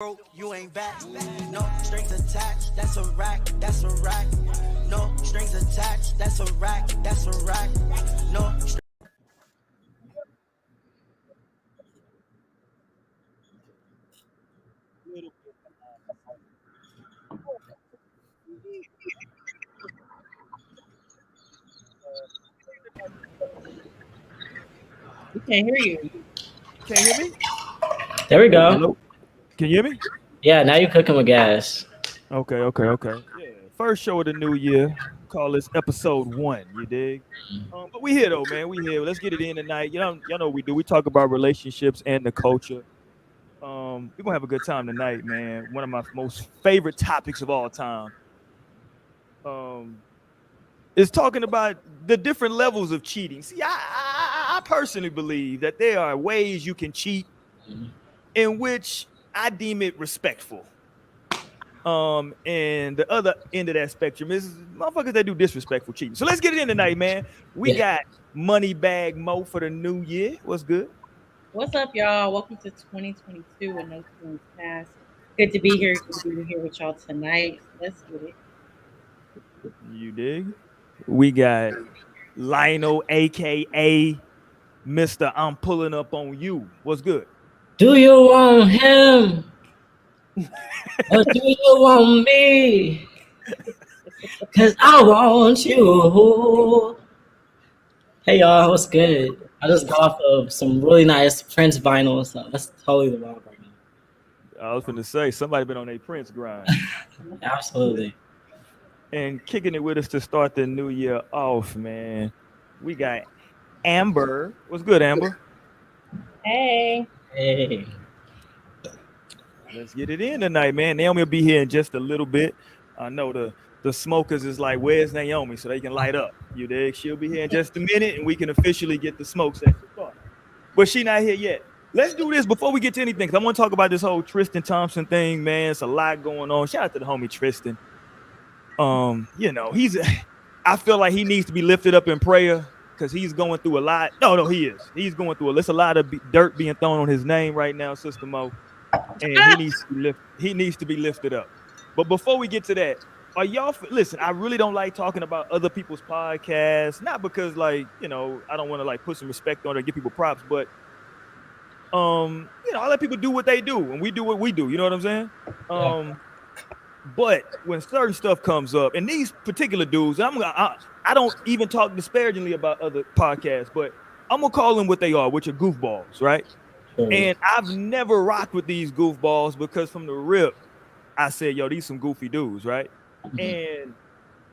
broke, you ain't back. No strings attached, that's a rack, that's a rack. No strings attached, that's a rack, that's a rack. No strings. We can't hear you. Can't hear me? There we go. Hello? Can you hear me? Yeah, now you're cooking with gas. Okay. Yeah. First show of the new year. Call this episode 1. You dig? But we here though, man. We here. Let's get it in tonight. Y'all know what we do. We talk about relationships and the culture. We're gonna have a good time tonight, man. One of my most favorite topics of all time. Is talking about the different levels of cheating. See, I personally believe that there are ways you can cheat in which I deem it respectful. And the other end of that spectrum is motherfuckers that do disrespectful cheating. So let's get it in tonight, man. We got Money Bag Mo for the new year. What's good? What's up, y'all? Welcome to 2022 with No Strings Past. Good to be here. Good to be here with y'all tonight. Let's get it. You dig? We got Lionel, aka Mr. I'm pulling up on you. What's good? Do you want him? Or do you want me? Cause I want you. Hey y'all, what's good? I just got off of some really nice Prince vinyl, so that's totally the vibe right now. I was gonna say somebody been on a Prince grind. Absolutely. And kicking it with us to start the new year off, man. We got Amber. What's good, Amber? Hey. Hey. Let's get it in tonight, man. Naomi will be here in just a little bit. I know the smokers is like, where's Naomi? So they can light up. You dig? She'll be here in just a minute and we can officially get the smoke session started. But she not here yet. Let's do this before we get to anything, because I want to talk about this whole Tristan Thompson thing, man. It's a lot going on. Shout out to the homie Tristan. I feel like he needs to be lifted up in prayer because he's going through a lot. No, he is. He's going through there's a lot of dirt being thrown on his name right now, Sister Mo. And he needs to be lifted up. But before we get to that, are y'all listen? I really don't like talking about other people's podcasts, not because I don't want to put some respect on it or give people props, but I let people do what they do and we do what we do. You know what I'm saying? But when certain stuff comes up, and these particular dudes, I don't even talk disparagingly about other podcasts, but I'm gonna call them what they are, which are goofballs, right? And I've never rocked with these goofballs because from the rip, I said, yo, these some goofy dudes, right? Mm-hmm. And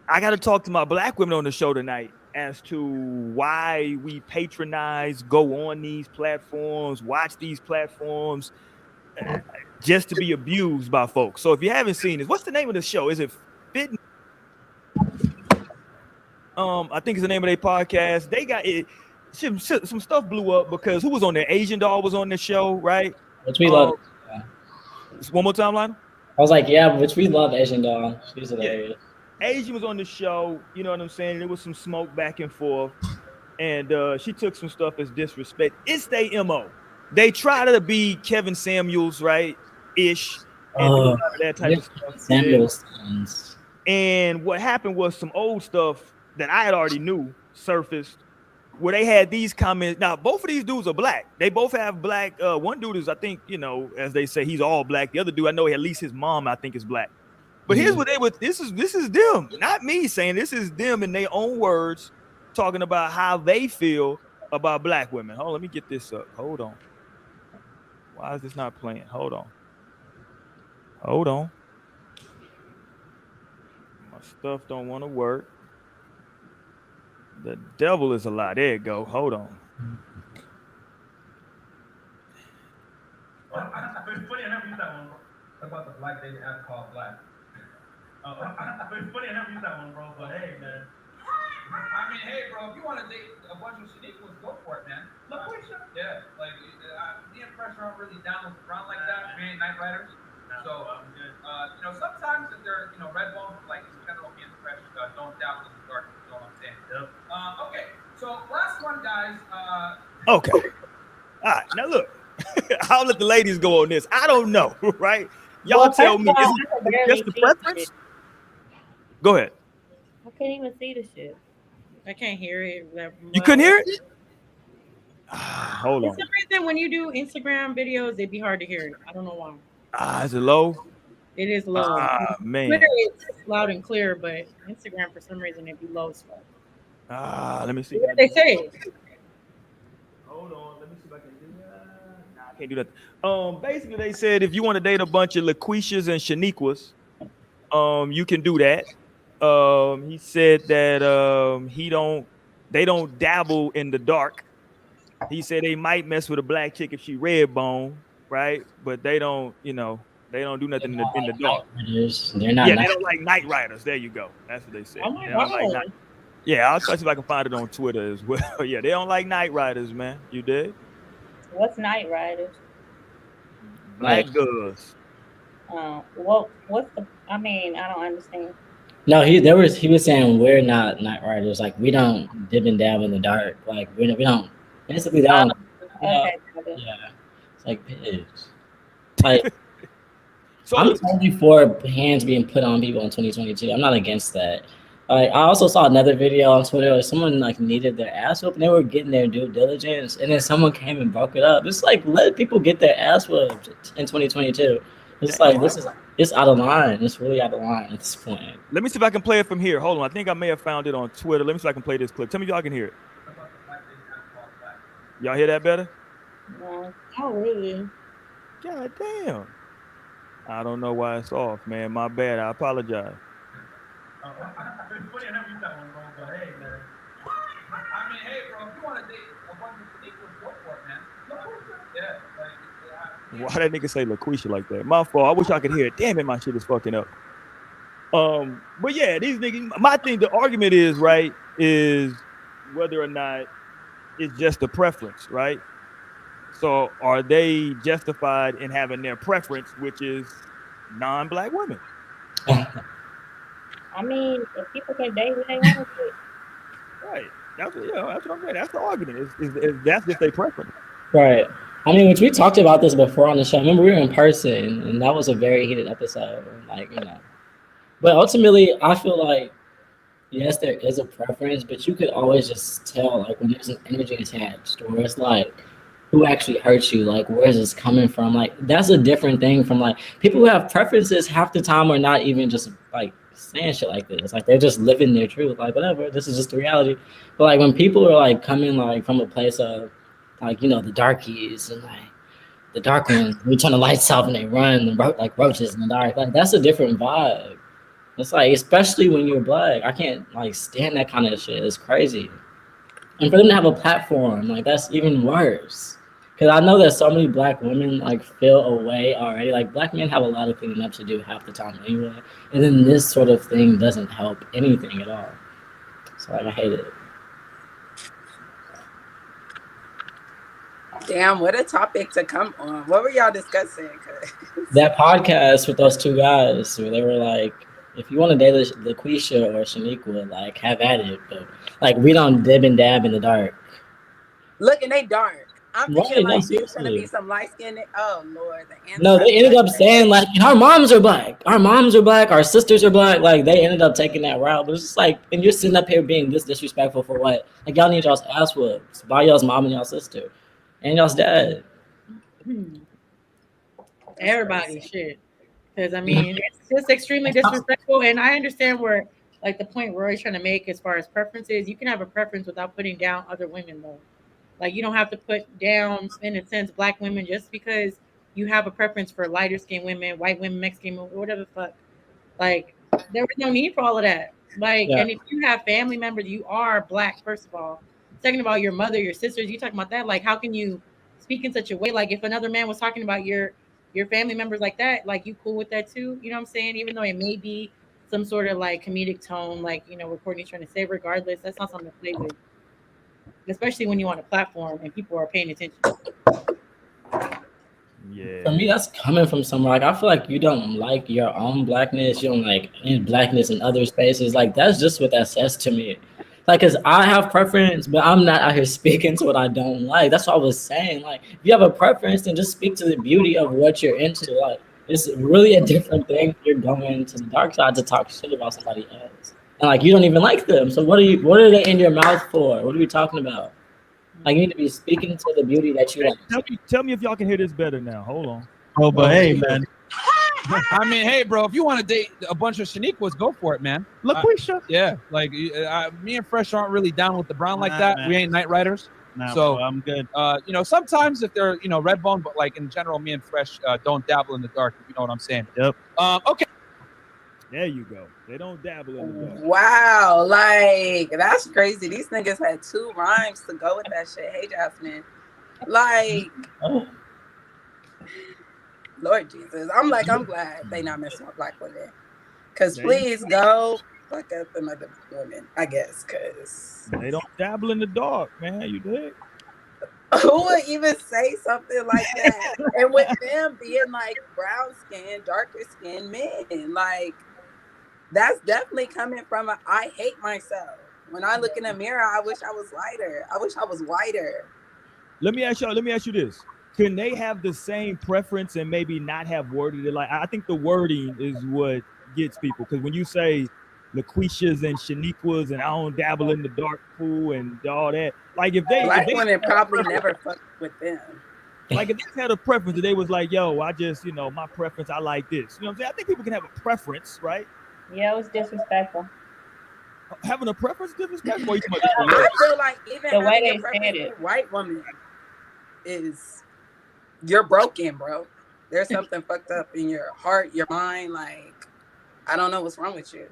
I got to talk to my black women on the show tonight as to why we patronize, go on these platforms, watch these platforms just to be abused by folks. So if you haven't seen this, what's the name of the show? Is it Fit? I think it's the name of their podcast. They got it. Some stuff blew up because who was on there? Asian Doll was on the show, right? Which we love. One more time, Lionel. I was like, yeah, which we love Asian Doll. She's hilarious. Asian was on the show. You know what I'm saying? There was some smoke back and forth, and she took some stuff as disrespect. It's their MO. They try to be Kevin Samuels, right? Ish. And that type of stuff. Samuels. And what happened was some old stuff that I had already knew surfaced where they had these comments. Now, both of these dudes are black. They both have black. One dude is, I think, as they say, he's all black. The other dude, I know at least his mom, I think, is black. But here's what they would. This is them, not me saying this is them in their own words, talking about how they feel about black women. Hold on, let me get this up. Hold on. Why is this not playing? Hold on. My stuff don't want to work. The devil is a lie. There you go. Hold on. It's funny I never used that one, bro. Talk about the black dating app called Black. It's funny I never used that one, bro. But hey, man. I mean, hey, bro. If you want to date a bunch of Shaniquas, go for it, man. Look, yeah, me and Fresh aren't really down around like that. We ain't night riders. So, sometimes if they're, red bones, like in general, me and Fresh don't doubt the dark. You know what I'm saying? Yep. Okay. So last one, guys. Okay. All right. Now look, I'll let the ladies go on this. I don't know, right? Y'all Well, tell first me. of all, Is I could it barely just the see the preference? shit. Go ahead. I couldn't even see the shit. I can't hear it. You couldn't hear it? Hold For on. some reason, when you do Instagram videos, it'd be hard to hear it. I don't know why. Is it low? It is low. Man. Twitter is loud and clear, but Instagram, for some reason, it'd be low as fuck. Let me see. What did they say? Hold on. Let me see if I can do that. Nah, I can't do that. Basically, they said if you want to date a bunch of LaQuishas and Shaniquas, you can do that. He said that they don't dabble in the dark. He said they might mess with a black chick if she red bone, right? But they don't, they don't do nothing in the dark. They're not. Yeah, they don't like night riders. There you go. That's what they said. Oh my They don't like God. Yeah, I'll try to see if I can find it on Twitter as well. Yeah, they don't like night riders, man. You did? What's Night Riders? Black girls. What's the? I mean, I don't understand. No, he was saying we're not night riders. Like we don't dip and dab in the dark. Like we don't basically don't. Okay. Yeah, it's like bitch. Like So I'm totally for hands being put on people in 2022. I'm not against that. Like I also saw another video on Twitter where someone like needed their ass whooped and they were getting their due diligence, and then someone came and broke it up. It's like let people get their ass whooped in 2022. It's like it's out of line. It's really out of line at this point. let me see if I can play it from here. Hold on. I think I may have found it on Twitter. Let me see if I can play this clip. Tell me if y'all can hear it. Y'all hear that better? No. Oh, really? God damn. I don't know why it's off, man. My bad. I apologize. It's funny I never used that one, bro, but hey, man. I mean, hey, bro, if you want to date a bunch of Shaniquas, go for it, man. Yeah, Why that nigga say LaQuisha like that? My fault. I wish I could hear it. Damn it, my shit is fucking up. But yeah, these niggas. My thing, the argument is right, is whether or not it's just a preference, right? So are they justified in having their preference, which is non-black women? I mean, if people can date who they want to date. Right. That's what I'm saying. That's the argument. Is that's just their preference. Right. I mean, which we talked about this before on the show. I remember we were in person, and that was a very heated episode. Like, But ultimately, I feel like, yes, there is a preference, but you could always just tell, like, when there's an energy attached, or it's like, who actually hurts you? Like, where is this coming from? Like, that's a different thing from, like, people who have preferences half the time are not even just, like, saying shit like this. Like, they're just living their truth. Like, whatever, this is just the reality. But, like, when people are, like, coming, like, from a place of, like, the darkies and, like, the dark ones, we turn the lights off and they run like roaches in the dark. Like, that's a different vibe. It's like, especially when you're black, I can't, like, stand that kind of shit. It's crazy. And for them to have a platform, like, that's even worse. Because I know that so many black women, like, feel away already. Like, black men have a lot of cleaning up to do half the time anyway. And then this sort of thing doesn't help anything at all. So, like, I hate it. Damn, what a topic to come on. What were y'all discussing? That podcast with those two guys where they were like, if you want to date LaQuisha or Shaniqua, like, have at it. But, like, we don't dib and dab in the dark. Look, and they dark. I'm thinking, Right, like, no, there's going to be some light-skinned... Oh, Lord. No, they ended up saying, like, our moms are black. Our moms are black. Our sisters are black. Like, they ended up taking that route. But it's just like, and you're sitting up here being this disrespectful for what? Like, y'all need y'all's ass whooped by y'all's mom and y'all's sister. And y'all's dad. Everybody, shit. Because, I mean, it's just extremely disrespectful. And I understand where, like, the point Roy's trying to make as far as preferences. You can have a preference without putting down other women, though. Like, you don't have to put down, in a sense, black women just because you have a preference for lighter skinned women, white women, Mexican women, whatever the fuck. Like, there was no need for all of that. Like, and if you have family members, you are black, first of all. Second of all, your mother, your sisters, you talking about that. Like, how can you speak in such a way? Like, if another man was talking about your family members like that, like, you cool with that too? You know what I'm saying? Even though it may be some sort of, like, comedic tone, like, what Courtney's trying to say, regardless, that's not something to play with. Especially when you're on a platform and people are paying attention. Yeah. For me, that's coming from somewhere. Like, I feel like you don't like your own blackness. You don't like any blackness in other spaces. Like, that's just what that says to me. Like, cause I have preference, but I'm not out here speaking to what I don't like. That's what I was saying. Like, if you have a preference, then just speak to the beauty of what you're into. Like, it's really a different thing if you're going to the dark side to talk shit about somebody else. And like, you don't even like them. So what are they in your mouth for? What are we talking about? Like, you need to be speaking to the beauty that you like. Tell me if y'all can hear this better now. Hold on. Oh, but hey, man. I mean, hey, bro, if you want to date a bunch of Shaniquas, go for it, man. LaQuisha. Yeah, like me and Fresh aren't really down with the brown like that. Man. We ain't night riders. Nah, so bro, I'm good. You know, sometimes if they're, you know, red bone, but like in general, me and Fresh don't dabble in the dark. If you know what I'm saying. Yep. Okay. There you go. They don't dabble in the dark. Wow, like that's crazy. These niggas had 2 rhymes to go with that shit. Hey, Jasmine. Like, Lord Jesus. I'm glad they not messing with black women. Cause please go fuck up them other women, I guess, cause they don't dabble in the dark, man. You dig? who would even say something like that? And with them being like brown skin, darker skinned men, like that's definitely coming from I hate myself. When I look in the mirror, I wish I was lighter. I wish I was whiter. Let me ask you this. Can they have the same preference and maybe not have worded it like? I think the wording is what gets people. Because when you say LaQuishas and Shaniquas and I don't dabble in the dark pool and all that, like if they black women probably never fucked with them. Like if they had a preference, they was like, yo, I just, you know, my preference, I like this. You know what I'm saying? I think people can have a preference, right? Yeah, it was disrespectful. Having a preference is disrespectful. I feel like even the way having they a said preference it, with white woman is you're broken, bro. There's something fucked up in your heart, your mind. Like, I don't know what's wrong with you.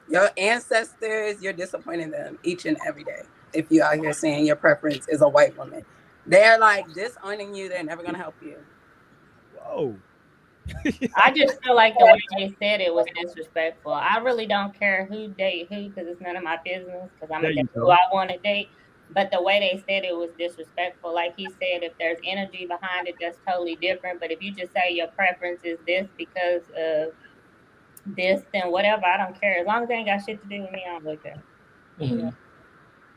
Your ancestors, you're disappointing them each and every day. If you out here saying your preference is a white woman, they're like disowning you. They're never gonna help you. Whoa. I just feel like the way they said it was disrespectful. I really don't care who date who because it's none of my business because I'm gonna date who I want to date. But the way they said it was disrespectful. Like he said, if there's energy behind it, that's totally different. But if you just say your preference is this because of this, then whatever, I don't care. As long as they ain't got shit to do with me, I don't look at it.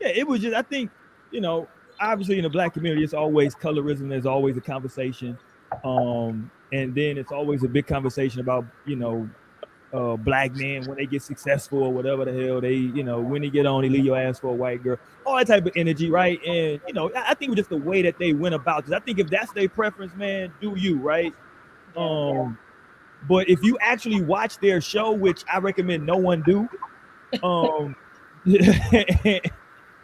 Yeah, it was just, I think, you know, obviously in the black community, it's always colorism. There's always a conversation. And then it's always a big conversation about, you know, black men when they get successful or whatever the hell they, you know, when they get on, they leave your ass for a white girl, all that type of energy, right? And, you know, I think it was just the way that they went about this. I think if that's their preference, man, do you, right? But if you actually watch their show, which I recommend no one do,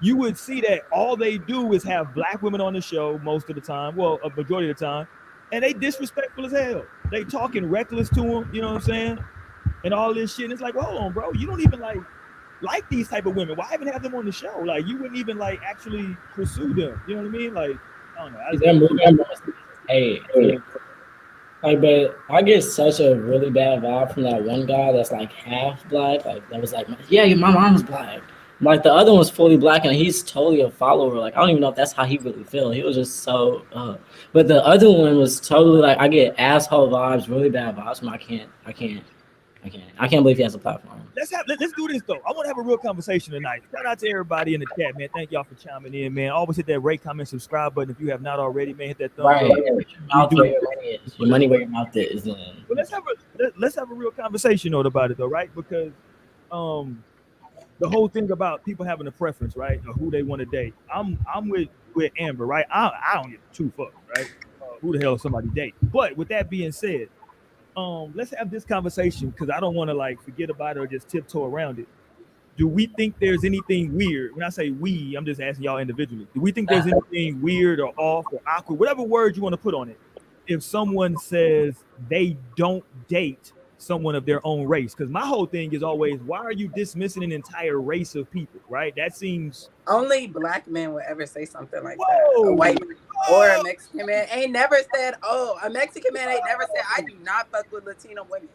you would see that all they do is have black women on the show most of the time, well, a majority of the time, and they disrespectful as hell. They talking reckless to them, you know what I'm saying? And all this shit. And it's like, well, hold on, bro. You don't even like these type of women. Why even have them on the show? Like, you wouldn't even like actually pursue them. You know what I mean? Like, I don't know. Hey, like, but I get such a really bad vibe from that one guy that's like half black. Like, that was like, yeah, my mom's black. Like, the other one's fully black and he's totally a follower. Like, I don't even know if that's how he really feels. He was just so but the other one was totally like, I get asshole vibes, really bad vibes from I can't believe he has a platform. Let's do this though. I want to have a real conversation tonight. Shout out to everybody in the chat, man. Thank y'all for chiming in, man. Always hit that rate, comment, subscribe button if you have not already, man. Hit that thumbs up. Your money where your mouth is. But let's have a real conversation about it though, right? Because the whole thing about people having a preference, right, or who they want to date. I'm with Amber, right? I don't give two fucks, right? Who the hell is somebody date? But with that being said, let's have this conversation because I don't want to like forget about it or just tiptoe around it. Do we think there's anything weird? When I say we, I'm just asking y'all individually. Do we think there's anything weird or off or awkward, whatever word you want to put on it, if someone says they don't date someone of their own race? Because my whole thing is always, why are you dismissing an entire race of people, right? That seems... Only black men would ever say something like that. A white man or a Mexican man ain't never said, a Mexican man ain't never said, I do not fuck with Latino women.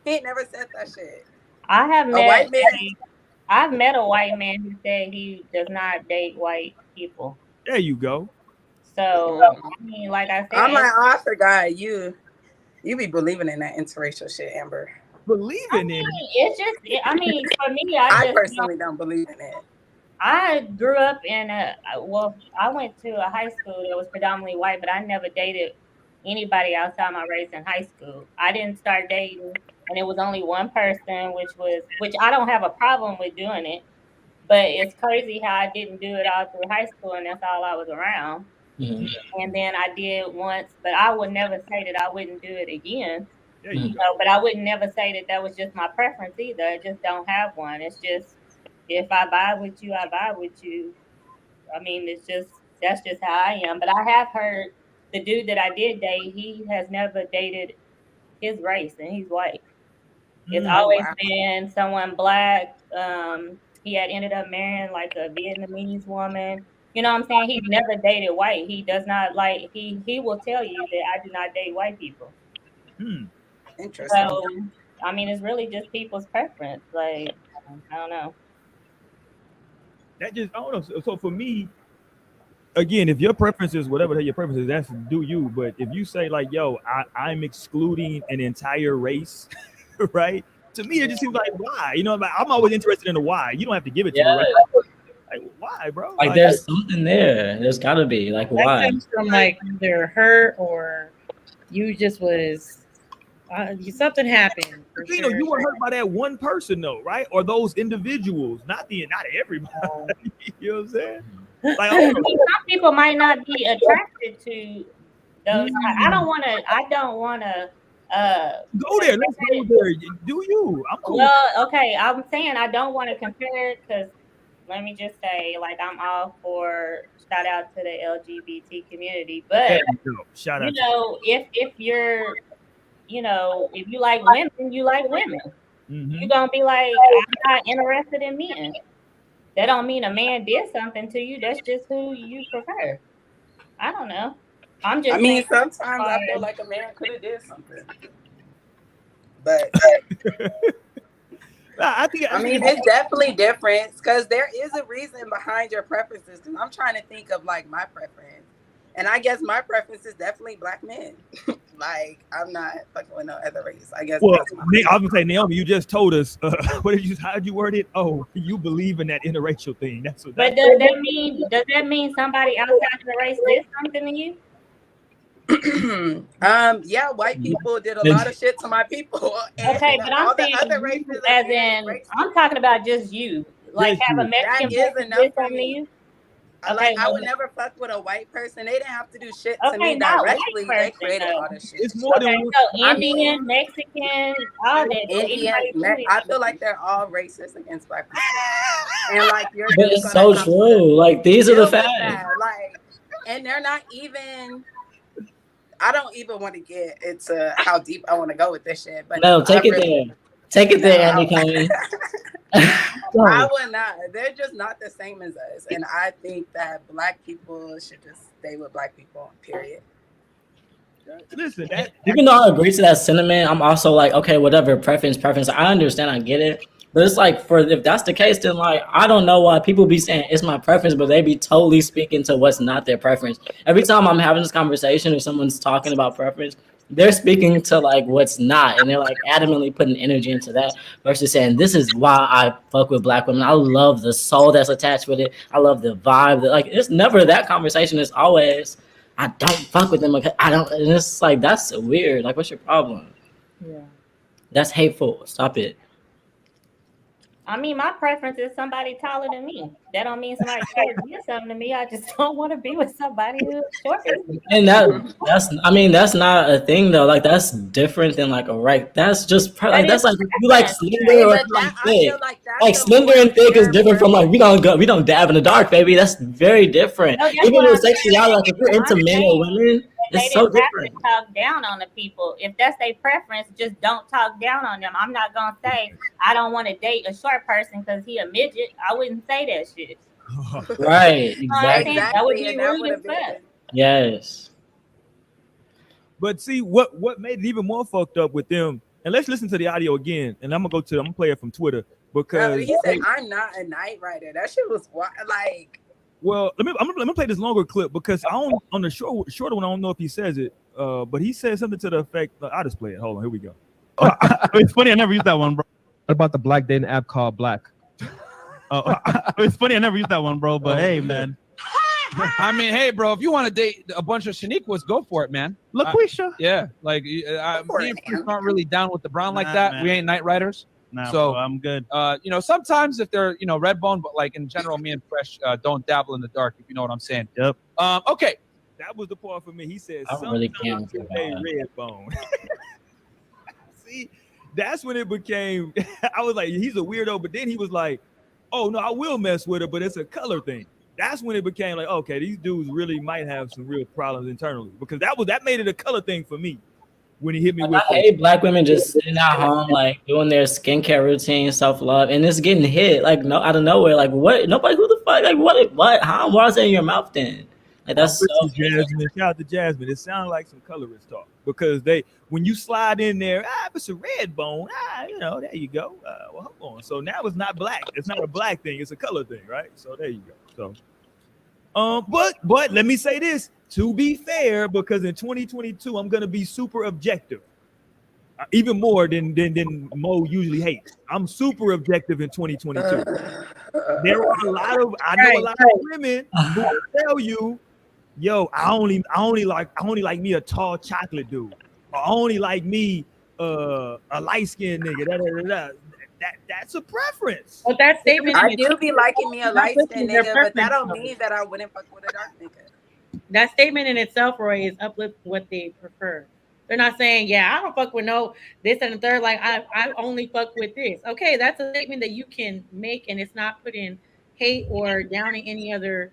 He ain't never said that shit. I've met a white man who said he does not date white people. There you go. So, I mean, like I said... I'm like, I forgot you be believing in that interracial shit, Amber. Believing in it? It's just, for me, I personally don't believe in it. I grew up in I went to a high school that was predominantly white, but I never dated anybody outside my race in high school. I didn't start dating, and it was only one person, which I don't have a problem with doing it, but it's crazy how I didn't do it all through high school, and that's all I was around. Mm-hmm. And then I did once, but I would never say that I wouldn't do it again. There you go. But I would never say that was just my preference either. I just don't have one. It's just if I vibe with you, I vibe with you. I mean, that's just how I am. But I have heard the dude that I did date, he has never dated his race, and he's white. It's always been someone black. He had ended up marrying like a Vietnamese woman. You know what I'm saying? He's never dated white. He does not like. He will tell you that I do not date white people. Interesting. So, I mean, it's really just people's preference. Like, I don't know. That just, I don't know. So for me, again, if your preference is whatever the hell your preference is, that's do you. But if you say like, yo, I'm excluding an entire race, right? To me, it just seems like why? You know, like, I'm always interested in the why. You don't have to give it to me, right? Like, why, bro? Like there's something there. There's gotta be. Like why? That comes from like either hurt or you just was something happened. You know, you were hurt by that one person though, right? Or those individuals, not everybody. You know what I'm saying? Like, some people might not be attracted to those. I don't want to go there. Let's go there. Do you? I'm cool. Well, okay. I'm saying I don't want to compare it because let me just say, like, I'm all for shout out to the LGBT community, but shout out. You know, if you're, you know, if you like women, you like women. Mm-hmm. You're gonna be like, I'm not interested in men. That don't mean a man did something to you. That's just who you prefer. I don't know. I'm just. I mean, sometimes I feel like a man could have did something, but I mean, it's definitely different because there is a reason behind your preferences. Because I'm trying to think of like my preference, and I guess my preference is definitely black men. Like, I'm not fucking with no other race. I guess. Well, I was gonna say, Naomi, you just told us. How'd you word it? Oh, you believe in that interracial thing. That's what. But does that mean somebody outside the race did something to you? Yeah, white people did a lot of shit to my people. Okay, but I'm saying other races, as in, I'm talking about just you. Like, have a Mexican person do something to you? Okay, I would never fuck with a white person. They didn't have to do shit to me directly. They created all this shit. It's more than so Indian, Mexican, all that. Indian, I feel like they're all racist against black people. And like, you're but it's so true. Like, these are the facts. Like, and they're not even. I don't even want to get into how deep I want to go with this shit. But no, take it there. Take it there, Andy Cohen. I would not. They're just not the same as us. And I think that black people should just stay with black people, period. Listen, even though I agree to that sentiment, I'm also like, okay, whatever, preference. I understand, I get it. But it's like, if that's the case, then like, I don't know why people be saying it's my preference, but they be totally speaking to what's not their preference. Every time I'm having this conversation or someone's talking about preference, they're speaking to like what's not, and they're like adamantly putting energy into that versus saying this is why I fuck with black women. I love the soul that's attached with it. I love the vibe. Like, it's never that conversation. It's always I don't fuck with them because I don't. And it's like, that's weird. Like, what's your problem? Yeah, that's hateful. Stop it. I mean, my preference is somebody taller than me. That don't mean somebody can't do something to me. I just don't want to be with somebody who's shorter. And that's not a thing though. Like, that's different than like a right. That's just like that's like you like slender or like thick. Like slender and thick is different from like we don't dab in the dark, baby. That's very different. No, even with sexuality, like if you're into men or women, it's so different. To talk down on the people. If that's their preference, just don't talk down on them. I'm not gonna say I don't want to date a short person because he a midget. I wouldn't say that shit. Right, exactly. That would be rude as fuck. Yes. But see, what made it even more fucked up with them, and let's listen to the audio again, and I'm gonna play it from Twitter because he said, "I'm not a night rider." That shit was like. Well, let me play this longer clip because on the shorter one I don't know if he says it, but he said something to the effect. I'll just play it. Hold on, here we go. It's funny, I never used that one, bro. What about the black dating app called Black? Oh, it's funny. I never used that one, bro. But hey, man. I mean, hey, bro, if you want to date a bunch of Shaniquas, go for it, man. LaQuisha. Yeah, like me and Chris aren't really down with the brown like Nah, that. man. We ain't night riders. Nah, So bro, I'm good. Sometimes if they're red bone, but like in general, me and Fresh don't dabble in the dark. If you know what I'm saying. Yep. Okay. That was the part for me. He said, I don't really care sometimes about they that. red bone. See, that's when it became, I was like, he's a weirdo. But then he was like, oh, no, I will mess with her, but it's a color thing. That's when it became like, okay, these dudes really might have some real problems internally, because that made it a color thing for me when he hit me with I hate black women just sitting at home, like doing their skincare routine, self-love, and it's getting hit like no out of nowhere. Like what? Nobody, who the fuck? Like what? How? Why is it in your mouth then? Like that's so. Jasmine. Shout out to Jasmine. It sounded like some colorist talk, because when you slide in there, if it's a red bone, there you go. Well, hold on. So now it's not black. It's not a black thing. It's a color thing, right? So there you go. So, but let me say this to be fair, because in 2022 I'm gonna be super objective, even more than Mo usually hates. I'm super objective in 2022. There are a lot of women who will tell you, yo, I only like me a tall chocolate dude, or I only like me a light skinned nigga. That's a preference. But that statement, I do be liking me a light skinned nigga, but that don't mean that I wouldn't fuck with a dark nigga. That statement in itself, Roy, is uplift what they prefer. They're not saying, yeah, I don't fuck with no this and the third. Like I only fuck with this. Okay, that's a statement that you can make, and it's not putting hate or downing any other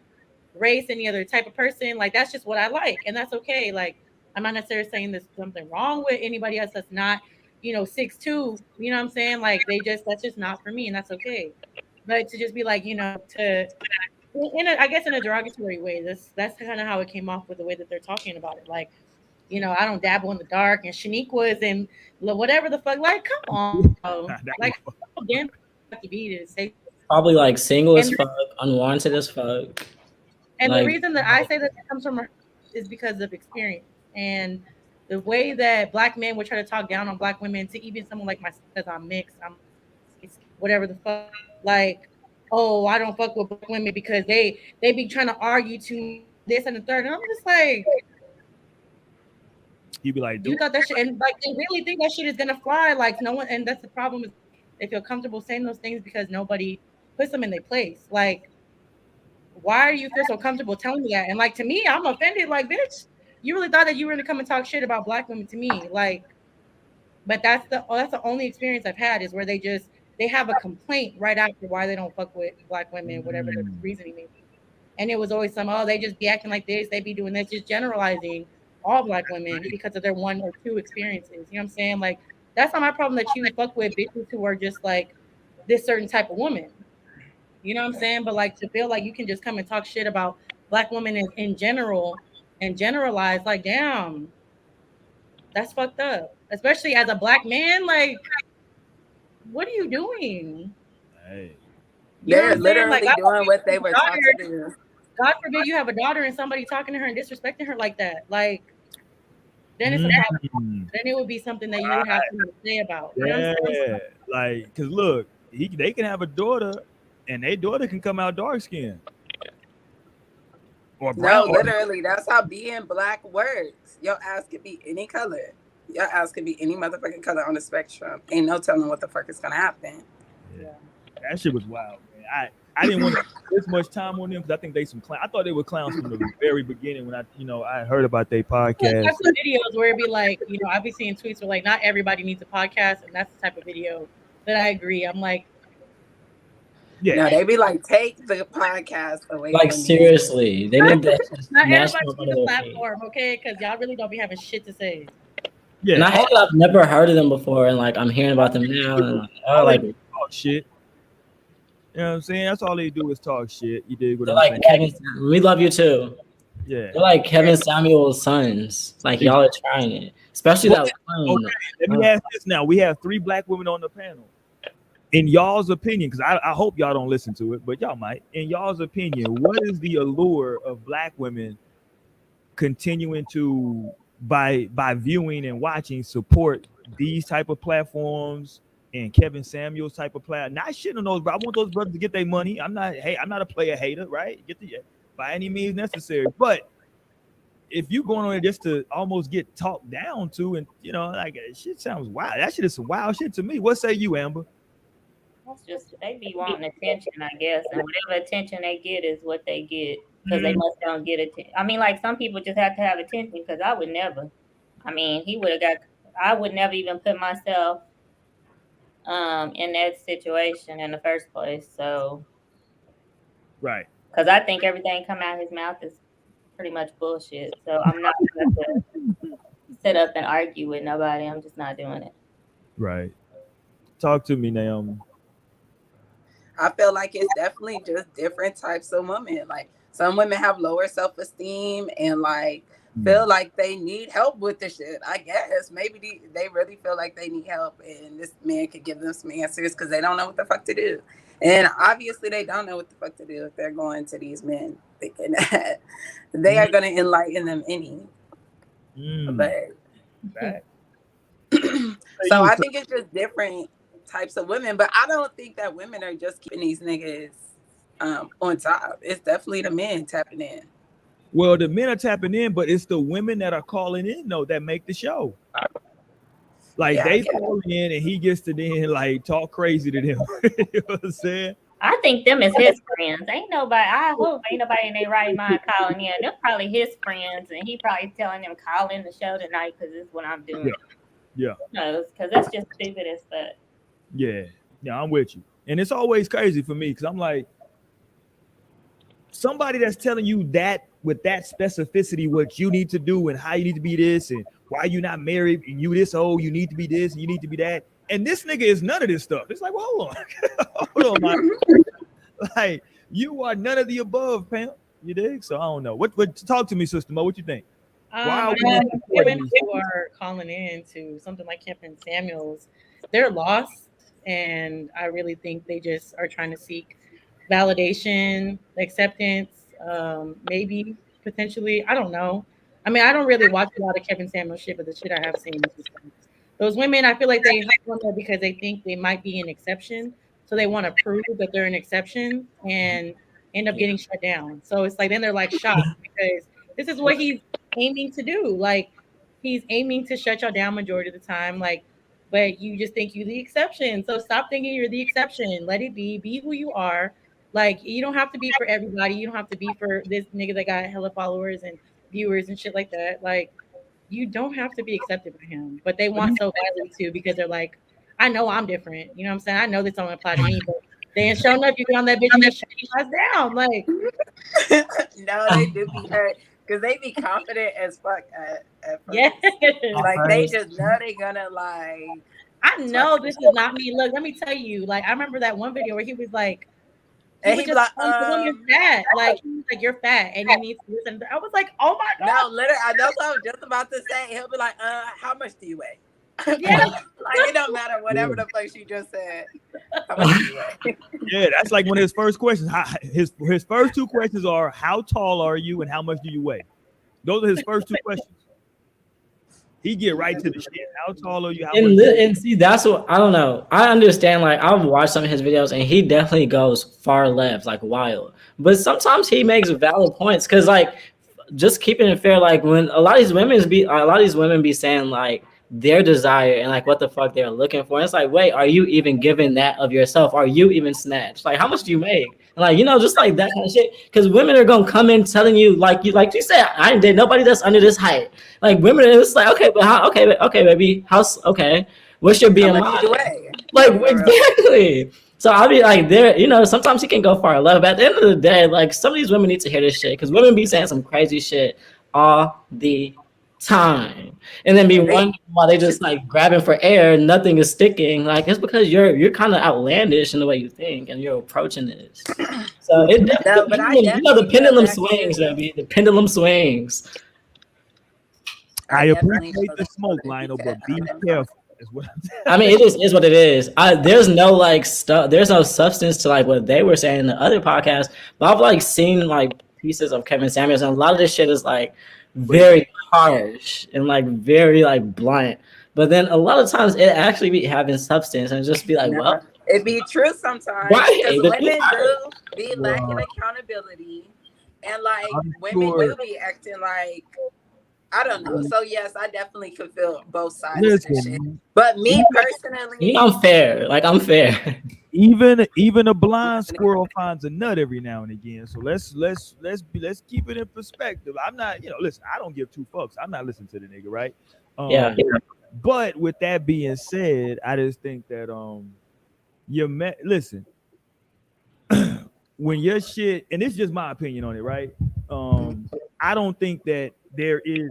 race, any other type of person. Like that's just what I like, and that's okay. Like I'm not necessarily saying there's something wrong with anybody else that's not 6'2", you know what I'm saying? Like that's just not for me, and that's okay. But to just be like, I guess in a derogatory way, that's kind of how it came off with the way that they're talking about it. Like, I don't dabble in the dark and Shaniquas and whatever the fuck. Like, come on, bro. Like, again, to be to say probably like single as fuck, unwanted as fuck. And the reason that I say that comes from is because of experience and the way that black men would try to talk down on black women, to even someone like myself, because I'm mixed, I'm whatever the fuck, like, oh, I don't fuck with black women because they be trying to argue to this and the third, and I'm just like, you be like, you thought that shit, and like they really think that shit is gonna fly, like no one, and that's the problem, is they feel comfortable saying those things because nobody puts them in their place. Like, why do you feel so comfortable telling me that? And like, to me, I'm offended. Like, bitch, you really thought that you were gonna come and talk shit about black women to me? Like, but that's the only experience I've had, is where they have a complaint right after why they don't fuck with black women, whatever the reasoning may be. And it was always they just be acting like this, they be doing this, just generalizing all black women because of their one or two experiences. You know what I'm saying? Like, that's not my problem that you fuck with bitches who are just like this certain type of woman. You know what I'm saying? But like, to feel like you can just come and talk shit about black women in general and generalize, like, damn, that's fucked up. Especially as a black man, like, what are you doing? Hey. They're literally doing what they were taught to do. God forbid you have a daughter and somebody talking to her and disrespecting her like that. Like, then it's a problem. Then it would be something that you would have to say about. You know what I'm saying? Like, because look, they can have a daughter and their daughter can come out dark skinned. Or brown. No, literally, that's how being black works. Your ass could be any color. Your ass could be any motherfucking color on the spectrum. Ain't no telling what the fuck is gonna happen. Yeah. That shit was wild, man. I didn't want to spend this much time on them because I think they some clowns. I thought they were clowns from the very beginning when I heard about their podcast. I've seen videos where it'd be like, I've been seeing tweets where like, not everybody needs a podcast, and that's the type of video that I agree. I'm like, yeah, no, they be like, take the podcast away. Like, seriously, they need that. Not everybody needs a platform, okay? Because y'all really don't be having shit to say. Yeah, and I've never heard of them before, and like I'm hearing about them now, and like talk shit. You know what I'm saying? That's all they do is talk shit. You dig what I'm like saying? Kevin, we love you too. Yeah, they're like Kevin Samuel's sons. Like, y'all are trying it, especially that one. Okay, let me ask this now. We have 3 black women on the panel. In y'all's opinion, because I hope y'all don't listen to it, but y'all might. In y'all's opinion, what is the allure of black women continuing to by viewing and watching support these type of platforms and Kevin Samuels type of player. Not shitting on those, but I want those brothers to get their money. I'm not a player hater, right? Get the by any means necessary. But if you going on there just to almost get talked down to, and you know, like shit sounds wild. That shit is some wild shit to me. What say you, Amber? That's just they be wanting attention, I guess, and whatever attention they get is what they get because they must don't get attention. I mean, like some people just have to have attention because I would never. I mean, I would never even put myself in that situation in the first place. So, right, because I think everything come out his mouth is pretty much bullshit. So I'm not going to sit up and argue with nobody. I'm just not doing it. Right. Talk to me, Naomi. I feel like it's definitely just different types of women. Like some women have lower self-esteem and like feel like they need help with the shit. I guess maybe they really feel like they need help, and this man could give them some answers because they don't know what the fuck to do. And obviously they don't know what the fuck to do if they're going to these men thinking that they are going to enlighten them any. But so I think it's just different types of women, but I don't think that women are just keeping these niggas on top. It's definitely the men tapping in. Well, the men are tapping in, but it's the women that are calling in though that make the show. Like they call in and he gets to then like talk crazy to them. You know what I'm saying? I think them is his friends. I hope ain't nobody in their right mind calling in. They're probably his friends, and he probably telling them call in the show tonight because this is what I'm doing. Yeah. Because that's just stupid as fuck. Yeah, I'm with you. And it's always crazy for me because I'm like, somebody that's telling you that with that specificity, what you need to do and how you need to be this and why you not married and you this old, you need to be this and you need to be that. And this nigga is none of this stuff. It's like, well, hold on, man. Like you are none of the above, Pam. You dig? So I don't know. What talk to me, Sister Mo? What you think? Why are women who are calling in to something like Kevin Samuels, they're lost, and I really think they just are trying to seek validation, acceptance, maybe potentially. I don't know. I mean, I don't really watch a lot of Kevin Samuels shit, but the shit I have seen is just those women. I feel like they hop on there because they think they might be an exception, so they want to prove that they're an exception and end up getting shut down. So it's like then they're like shocked because this is what he's aiming to do. Like he's aiming to shut y'all down majority of the time. Like, but you just think you're the exception. So stop thinking you're the exception. Let it be. Be who you are. Like you don't have to be for everybody. You don't have to be for this nigga that got hella followers and viewers and shit like that. Like you don't have to be accepted by him. But they want so badly to because they're like, I know I'm different. You know what I'm saying? I know this don't apply to me, but they ain't showing up. You get on that bitch and they shut you guys down. Like no, they do be hurt. Because they be confident as fuck at first. Yeah. Like they just know they're gonna like. I know this is not me. Look, let me tell you. Like I remember that one video where he was like, and he was like, the woman's fat. Like he was like, you're fat, and you need to listen. I was like, oh my god. No, literally, I know what I was just about to say. He'll be like, how much do you weigh? Yeah. Like it don't matter whatever the fuck you just said. How much do you weigh? Yeah, that's like one of his first questions. His first two questions are how tall are you and how much do you weigh? Those are his first two questions. He get right to the shit. How tall are you? And see, that's what I don't know. I understand. Like I've watched some of his videos, and he definitely goes far left, like wild. But sometimes he makes valid points because, like, just keeping it fair. Like when a lot of these women be saying like their desire and like what the fuck they're looking for. And it's like, wait, are you even giving that of yourself? Are you even snatched? Like, how much do you make? And like, you know, just like that kind of shit. Because women are gonna come in telling you, like you said, I ain't did nobody that's under this height. Like women, it's like, okay, but how? Okay, baby, how's okay? What's your BMI? Like exactly. So I'll be like, there, you know, sometimes he can go far left. But at the end of the day, like some of these women need to hear this shit because women be saying some crazy shit all the time, and then be wondering why they just like grabbing for air, nothing is sticking. Like it's because you're kind of outlandish in the way you think and you're approaching this. So you know the pendulum swings, baby. The pendulum swings. I appreciate the smoke, Lionel, but be careful. I mean, it is what it is. There's no like stuff. There's no substance to like what they were saying in the other podcast. But I've like seen like pieces of Kevin Samuels, and a lot of this shit is like very harsh and like very like blunt. But then a lot of times it actually be having substance and just be like, well, it be true sometimes. Right. Because women do be lacking accountability, and like women do be acting like, I don't know. So yes, I definitely could feel both sides of this shit. But me personally, I'm fair. Like I'm fair. Even a blind squirrel finds a nut every now and again. So let's keep it in perspective. I'm not, listen, I don't give two fucks. I'm not listening to the nigga, right? Yeah. But with that being said, I just think that listen, when your shit, and it's just my opinion on it, right? I don't think that there is.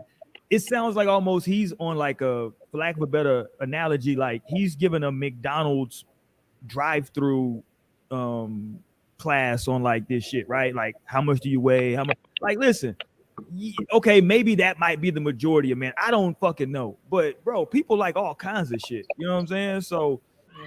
It sounds like almost he's on like a, for lack of a better analogy, like he's giving a McDonald's drive-through class on like this shit, right? Like how much do you weigh? How much? Like, listen, okay, maybe that might be the majority of men. I don't fucking know, but bro, people like all kinds of shit. You know what I'm saying? So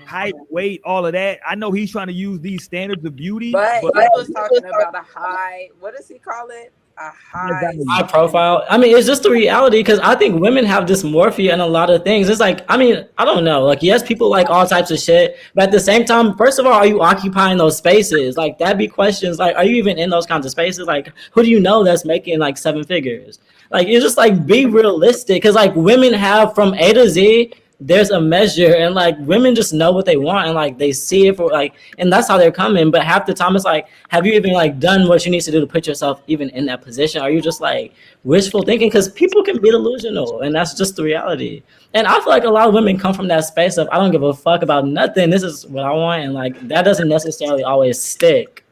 height, weight, all of that. I know he's trying to use these standards of beauty, but he was talking about a high. What does he call it? A high profile. I mean, it's just the reality because I think women have dysmorphia in a lot of things. It's like, I mean, I don't know. Like, yes, people like all types of shit, but at the same time, first of all, are you occupying those spaces? Like, that'd be questions. Like, are you even in those kinds of spaces? Like, who do you know that's making like 7 figures? Like, it's just like be realistic because like women have from A to Z. There's a measure, and like women just know what they want, and like they see it for like, and that's how they're coming. But half the time it's like, have you even like done what you need to do to put yourself even in that position? Are you just like wishful thinking? Because people can be delusional, and that's just the reality. And I feel like a lot of women come from that space of I don't give a fuck about nothing. This is what I want, and like that doesn't necessarily always stick.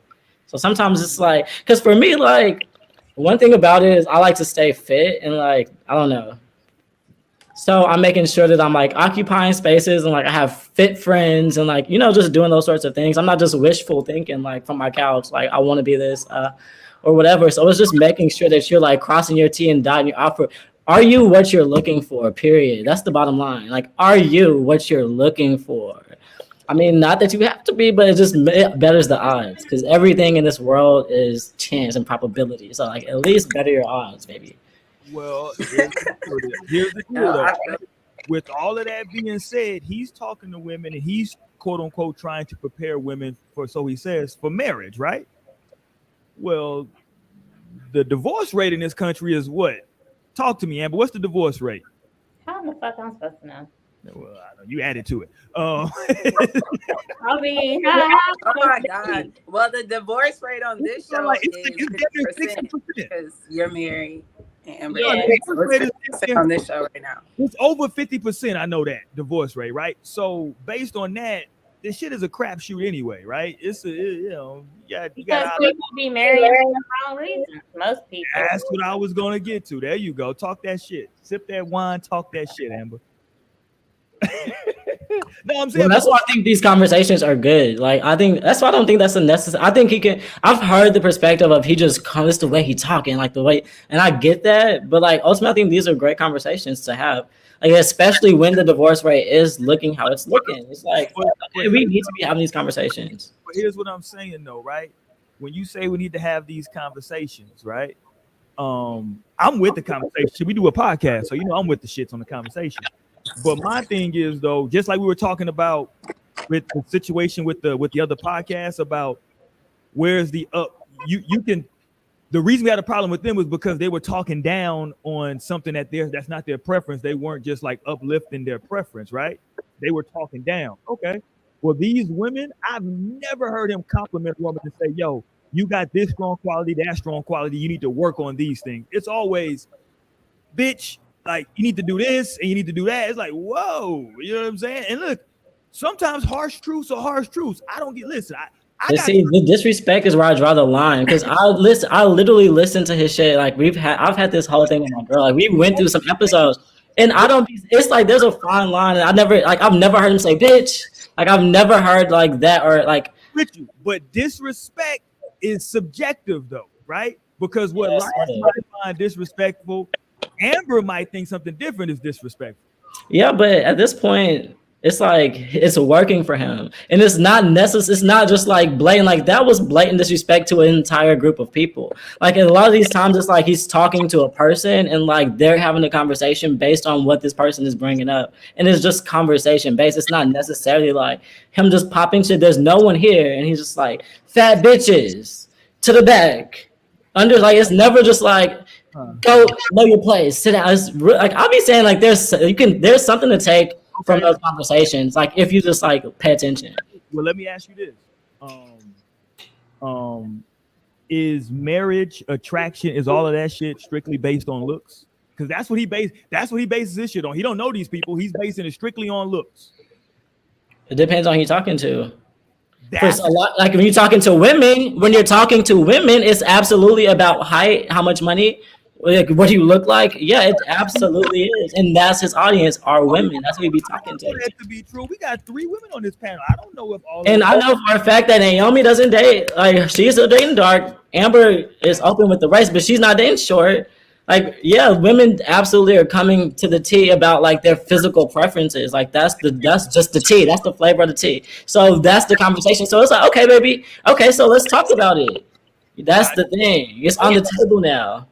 So sometimes it's like, because for me, like one thing about it is I like to stay fit, and like I don't know. So I'm making sure that I'm like occupying spaces and like I have fit friends and like, just doing those sorts of things. I'm not just wishful thinking like from my couch, like I want to be this or whatever. So it's just making sure that you're like crossing your T and dotting your I. Are you what you're looking for? Period. That's the bottom line. Like, are you what you're looking for? I mean, not that you have to be, but it betters the odds because everything in this world is chance and probability. So like at least better your odds, maybe. Well, here's the deal, though. With all of that being said, he's talking to women and he's quote unquote trying to prepare women for, so he says, for marriage, right? Well, the divorce rate in this country is what? Talk to me, Amber. What's the divorce rate? How the fuck I'm supposed to know? Well, I know you added to it. I mean, oh my god. Well, the divorce rate on this show is 50% because you're married. And on this show right now, it's over 50%. I know that divorce rate, right? So based on that, this shit is a crapshoot anyway, right? It's you got people be married for the wrong reasons. Most people. That's what I was gonna get to. There you go. Talk that shit. Sip that wine. Talk that shit, Amber. No, I'm saying that's why I think these conversations are good. Like I think that's why I don't think that's a necessary. I think he can. I've heard the perspective of he just comes the way he talking, like the way, and I get that. But like ultimately, I think these are great conversations to have. Like especially when the divorce rate is looking how it's looking. It's like okay, we need to be having these conversations. But here's what I'm saying though, right? When you say we need to have these conversations, right? I'm with the conversation. We do a podcast, so I'm with the shits on the conversation. But my thing is though, just like we were talking about with the situation with the other podcast about where's the up, you can. The reason we had a problem with them was because they were talking down on something that's not their preference. They weren't just like uplifting their preference, right? They were talking down. Okay. Well, these women, I've never heard him compliment a woman and say, "Yo, you got this strong quality, that strong quality. You need to work on these things." It's always, bitch. Like, you need to do this and you need to do that. It's like, whoa, you know what I'm saying? And look, sometimes harsh truths are harsh truths. I don't get, listen, see, the disrespect is where I draw the line because I literally listen to his shit. Like I've had this whole thing with my girl. Like we went through some episodes and it's like there's a fine line and I've never heard him say bitch. Like I've never heard like that or like. With you, but disrespect is subjective though, right? Because what Lars might find disrespectful, Amber might think something different is disrespectful. Yeah, but at this point, It's like it's working for him, and it's not necessary. It's not just like blatant. Like that was blatant disrespect to an entire group of people. Like a lot of these times, it's like he's talking to a person, and like they're having a conversation based on what this person is bringing up, and it's just conversation based. It's not necessarily like him just popping shit. There's no one here, and he's just like fat bitches to the back. Under like it's never just like go know your place, sit down. It's like I'll be saying like there's something to take from those conversations, like if you just like pay attention. Well, let me ask you this: is marriage attraction? Is all of that shit strictly based on looks? Because that's what he bases this shit on. He don't know these people. He's basing it strictly on looks. It depends on who you're talking to. First, a lot like when you're talking to women, it's absolutely about height, how much money, like what you look like. Yeah, it absolutely is, and that's his audience are women. That's what we be talking to. That to be true. We got 3 women on this panel. I don't know if all. And I know for a fact that Naomi doesn't date. Like she's still dating dark. Amber is open with the race, but she's not dating short. Like yeah, women absolutely are coming to the tea about like their physical preferences. Like that's just the tea. That's the flavor of the tea. So that's the conversation. So it's like okay, baby. Okay, so let's talk about it. That's the thing. It's on the table now.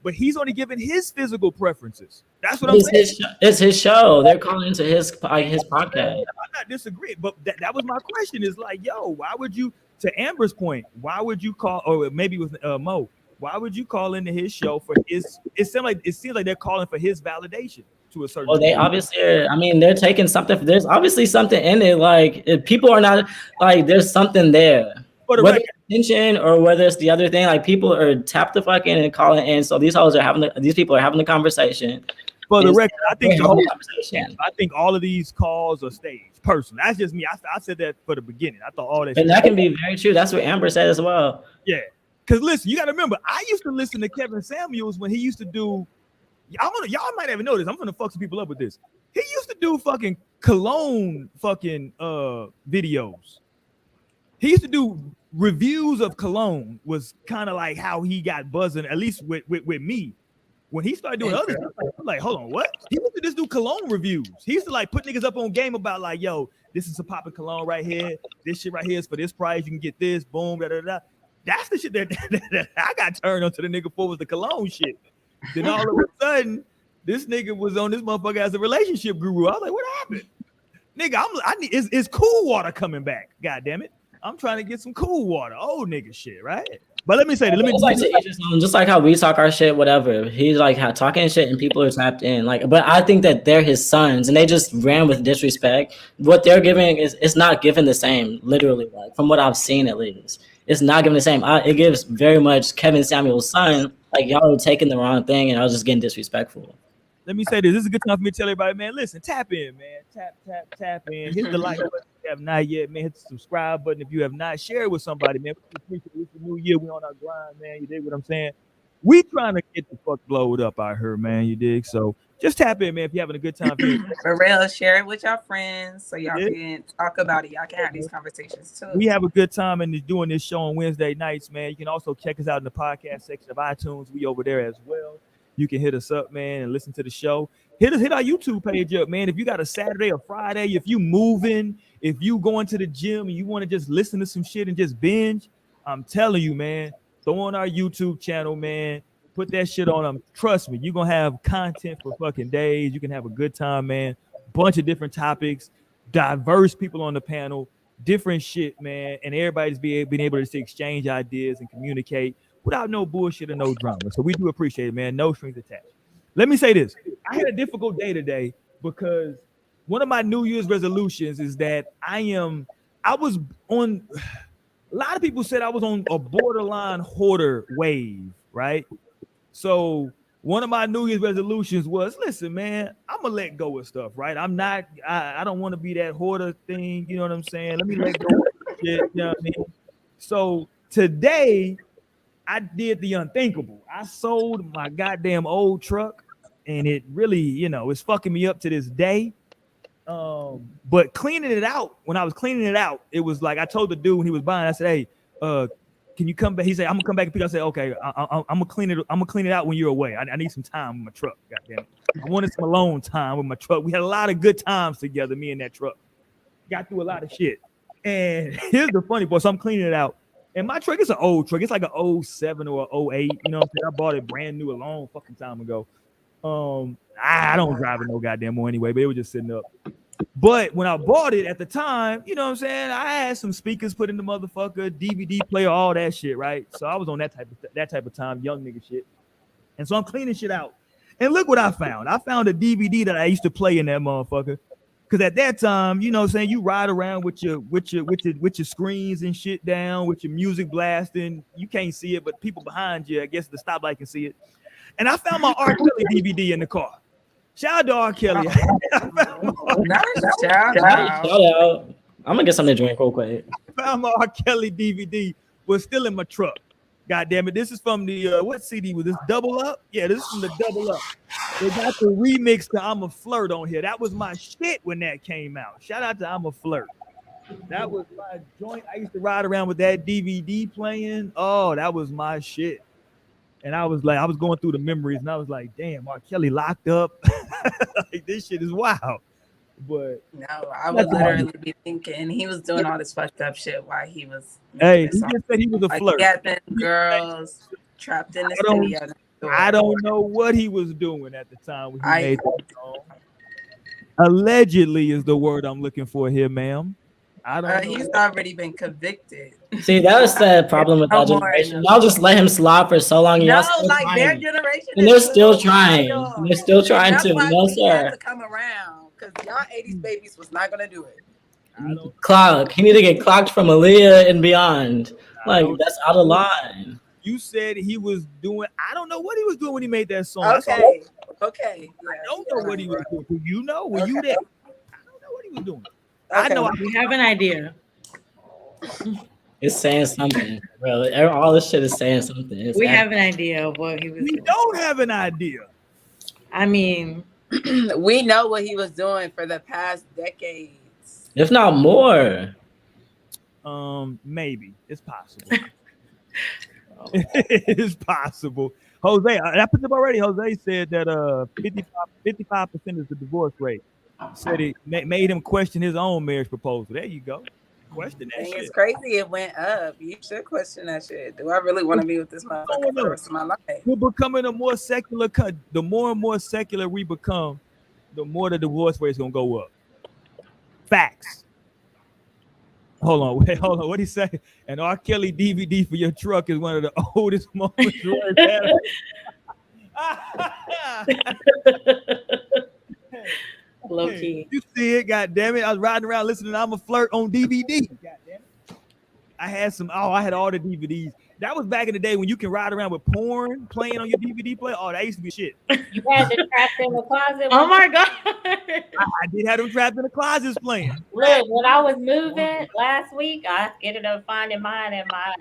But he's only giving his physical preferences. That's what I'm saying. It's his show. They're calling into his podcast. I'm not disagreeing, but that was my question. Is like, yo, why would you? To Amber's point, why would you call? Or maybe with Mo, why would you call into his show for his? It seems like they're calling for his validation to a certain. Well, they obviously are. I mean, they're taking something. There's obviously something in it. Like if people are not like, there's something there. Whether it's attention or whether it's the other thing, like people are tap the fucking and calling in. So these people are having the conversation. For the record, I think I think all of these calls are staged. Personally, that's just me. I said that for the beginning. I thought all that. And that can be very true. That's what Amber said as well. Yeah, because listen, you got to remember, I used to listen to Kevin Samuels when he used to do. Y'all might even know this. I'm gonna fuck some people up with this. He used to do fucking cologne fucking videos. He used to do reviews of cologne. Was kind of like how he got buzzing, at least with me. When he started doing other stuff, I'm like, hold on, what? He used to just do cologne reviews. He used to like put niggas up on game about like, yo, this is a popping cologne right here. This shit right here is for this price. You can get this, boom, da da da. That's the shit that I got turned on to the nigga for was the cologne shit. Then all of a sudden, this nigga was on this motherfucker as a relationship guru. I was like, what happened? Nigga, is cool water coming back? God damn it. I'm trying to get some cool water. Old nigga shit, right? But let me say that. Just like how we talk our shit, whatever. He's like talking shit and people are tapped in. Like, but I think that they're his sons and they just ran with disrespect. What they're giving it's not given the same, literally, like from what I've seen at least. It's not given the same. It gives very much Kevin Samuel's son, like y'all are taking the wrong thing and I was just getting disrespectful. Let me say this. This is a good time for me to tell everybody, man, listen, tap in, man. Tap in. Hit the like button if you have not yet, man. Hit the subscribe button if you have not. Share it with somebody, man. It's the new year. We on our grind, man. You dig what I'm saying? We trying to get the fuck blowed up out here, man. You dig? So just tap in, man, if you're having a good time. For real, share it with your friends so y'all can talk about it. Y'all can have these conversations too. We have a good time in doing this show on Wednesday nights, man. You can also check us out in the podcast section of iTunes. We over there as well. You can hit us up, man, and listen to the show. Hit our YouTube page up, man. If you got a Saturday or Friday, if you moving, if you going to the gym and you want to just listen to some shit and just binge, I'm telling you, man, throw on our YouTube channel, man. Put that shit on. Trust me, you're going to have content for fucking days. You can have a good time, man. Bunch of different topics, diverse people on the panel, different shit, man. And everybody's being able to exchange ideas and communicate without no bullshit or no drama. So we do appreciate it, man. No strings attached. Let me say this. I had a difficult day today because one of my New Year's resolutions is that a lot of people said I was on a borderline hoarder wave, right? So one of my New Year's resolutions was, listen, man, I'm going to let go of stuff, right? I don't want to be that hoarder thing. You know what I'm saying? Let me let go of shit. You know what I mean? So today, I did the unthinkable. I sold my goddamn old truck, and it really, it's fucking me up to this day. But cleaning it out, when I was cleaning it out, it was like I told the dude when he was buying, I said, hey, can you come back? He said, I'm gonna come back and pick up. I said, okay, I'm gonna clean it. I'm gonna clean it out when you're away. I need some time with my truck. Goddamn it. I wanted some alone time with my truck. We had a lot of good times together, me and that truck. Got through a lot of shit. And here's the funny part. So I'm cleaning it out. And my truck is an old truck. It's like an 07 or an 08. You know what I'm saying? I bought it brand new a long fucking time ago. I don't drive it no goddamn more anyway, but it was just sitting up. But when I bought it at the time, you know what I'm saying? I had some speakers put in the motherfucker, DVD player, all that shit, right? So I was on that type of time, young nigga shit. And so I'm cleaning shit out. And look what I found. I found a DVD that I used to play in that motherfucker. Because at that time, you know what I'm saying, you ride around with your screens and shit down, with your music blasting. You can't see it, but people behind you, I guess the stoplight can see it. And I found my R. Kelly DVD in the car. Shout out to R. Kelly. Shout out. I'm gonna get something to drink real quick. Found my R. Kelly DVD was still in my truck. God damn it. This is from the what CD was this? Double Up? Yeah, this is from the Double Up. They got the remix to I'm a Flirt on here. That was my shit when that came out. Shout out to I'm a Flirt. That was my joint. I used to ride around with that DVD playing. Oh, that was my shit. And I was going through the memories, and I was like, damn, R. Kelly locked up. Like, this shit is wild. But no, I would literally be thinking he was doing all this fucked up shit while he was. Hey, he just said he was a flirt. Getting girls trapped in the studio. I don't know what he was doing at the time when he made that song. Allegedly is the word I'm looking for here, ma'am. I don't know. He's already been convicted. See, that was the problem with that generation. Y'all just let him slide for so long. No, like their generation. And they're still trying. They're still trying to. No, sir. To come around because y'all 80s babies was not gonna do it. Clock. He need to get clocked from Aaliyah and beyond. Like that's out of line. You said he was doing. I don't know what he was doing when he made that song. Okay. Yeah, I don't know what he was doing. Do you know? Were you there? I don't know what he was doing. Okay. I know. We have an idea. It's saying something, bro. All this shit is saying something. We have an idea of what he was doing. We don't have an idea. I mean, we know what he was doing for the past decades. If not more. Maybe. It's possible. It is possible. Jose, I put them already. Jose said that 55% is the divorce rate. Said it made him question his own marriage proposal. There you go. Question that shit. It's crazy it went up. You should question that shit. Do I really want to be with this motherfucker for the rest of my life? We're becoming a more secular country. The more and more secular we become, the more the divorce rate is going to go up. Facts. Hold on. What'd he say? An R. Kelly DVD for your truck is one of the oldest moments. Low key. You see it, goddamn it. I was riding around listening to I'm a Flirt on DVD. Goddamn it. I had all the DVDs. That was back in the day when you can ride around with porn playing on your DVD player. Oh, that used to be shit. You had the trapped in the closet. Oh my god. I did have them trapped in the closets playing. Look, when I was moving last week, I ended up finding mine, and my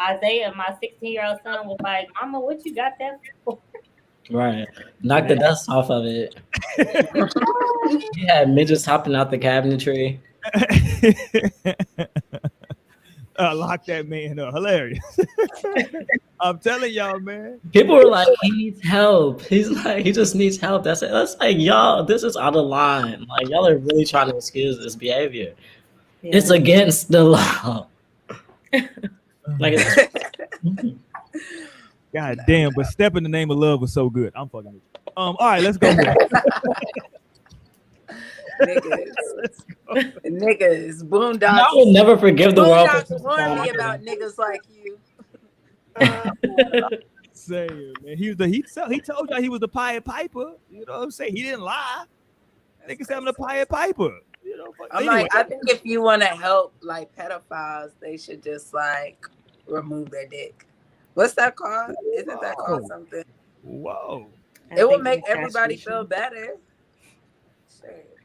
Isaiah, my 16-year-old son, was like, "Mama, what you got that for?" Right. Knock the dust off of it. He had midgets hopping out the cabinetry. Lock that man up. Hilarious. I'm telling y'all, man. People were like, he needs help. He's like, he just needs help. That's like, y'all, this is out of line. Like, y'all are really trying to excuse this behavior. Yeah. It's against the law. Like, God damn, but Step in the Name of Love was so good. I'm fucking with you. All right, let's go. Niggas, Boondocks. I will never forgive the world. Warn me about niggas like you. Saying, man, he told y'all he was the Pied Piper. You know what I'm saying? He didn't lie. Niggas having a Pied Piper. You know, anyway. I think if you want to help like pedophiles, they should just like remove their dick. What's that called? Isn't that called something? Whoa. It will make everybody feel better. Shit.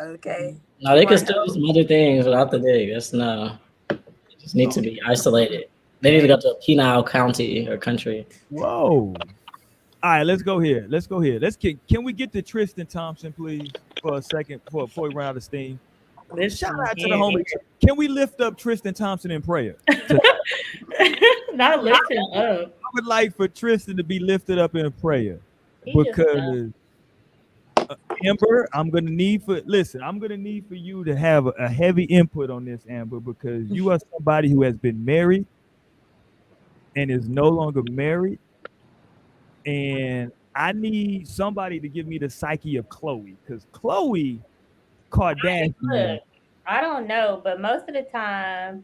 Okay. No, they can still do some other things without the dick. That's no. They just need to be isolated. They need to go to a penile county or country. Whoa. All right, let's go here. Can we get to Tristan Thompson, please, for a second before we run out of steam? Shout out to the homie. Can we lift up Tristan Thompson in prayer? Not lifting up. I would like for Tristan to be lifted up in prayer because Amber, I'm gonna need for you to have a heavy input on this, Amber, because you are somebody who has been married and is no longer married, and I need somebody to give me the psyche of Chloe, because Chloe Kardashian. I don't know, but most of the time,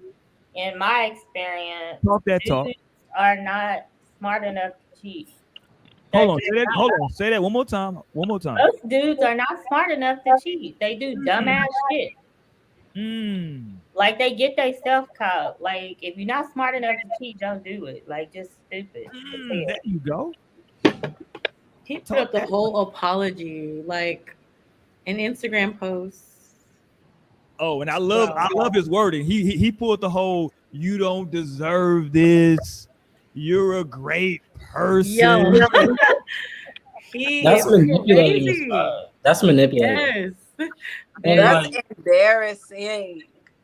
in my experience, dudes are not smart enough to cheat. Hold on. Say that one more time. Most dudes are not smart enough to cheat. They do dumbass shit. Like they get themselves caught. Like if you're not smart enough to cheat, don't do it. Like just stupid. There you go. He put up the whole apology, like an Instagram post. Oh, and I love his wording. He pulled the whole "you don't deserve this. You're a great person." Yo. That's manipulating. That's manipulating. Yes. That's embarrassing.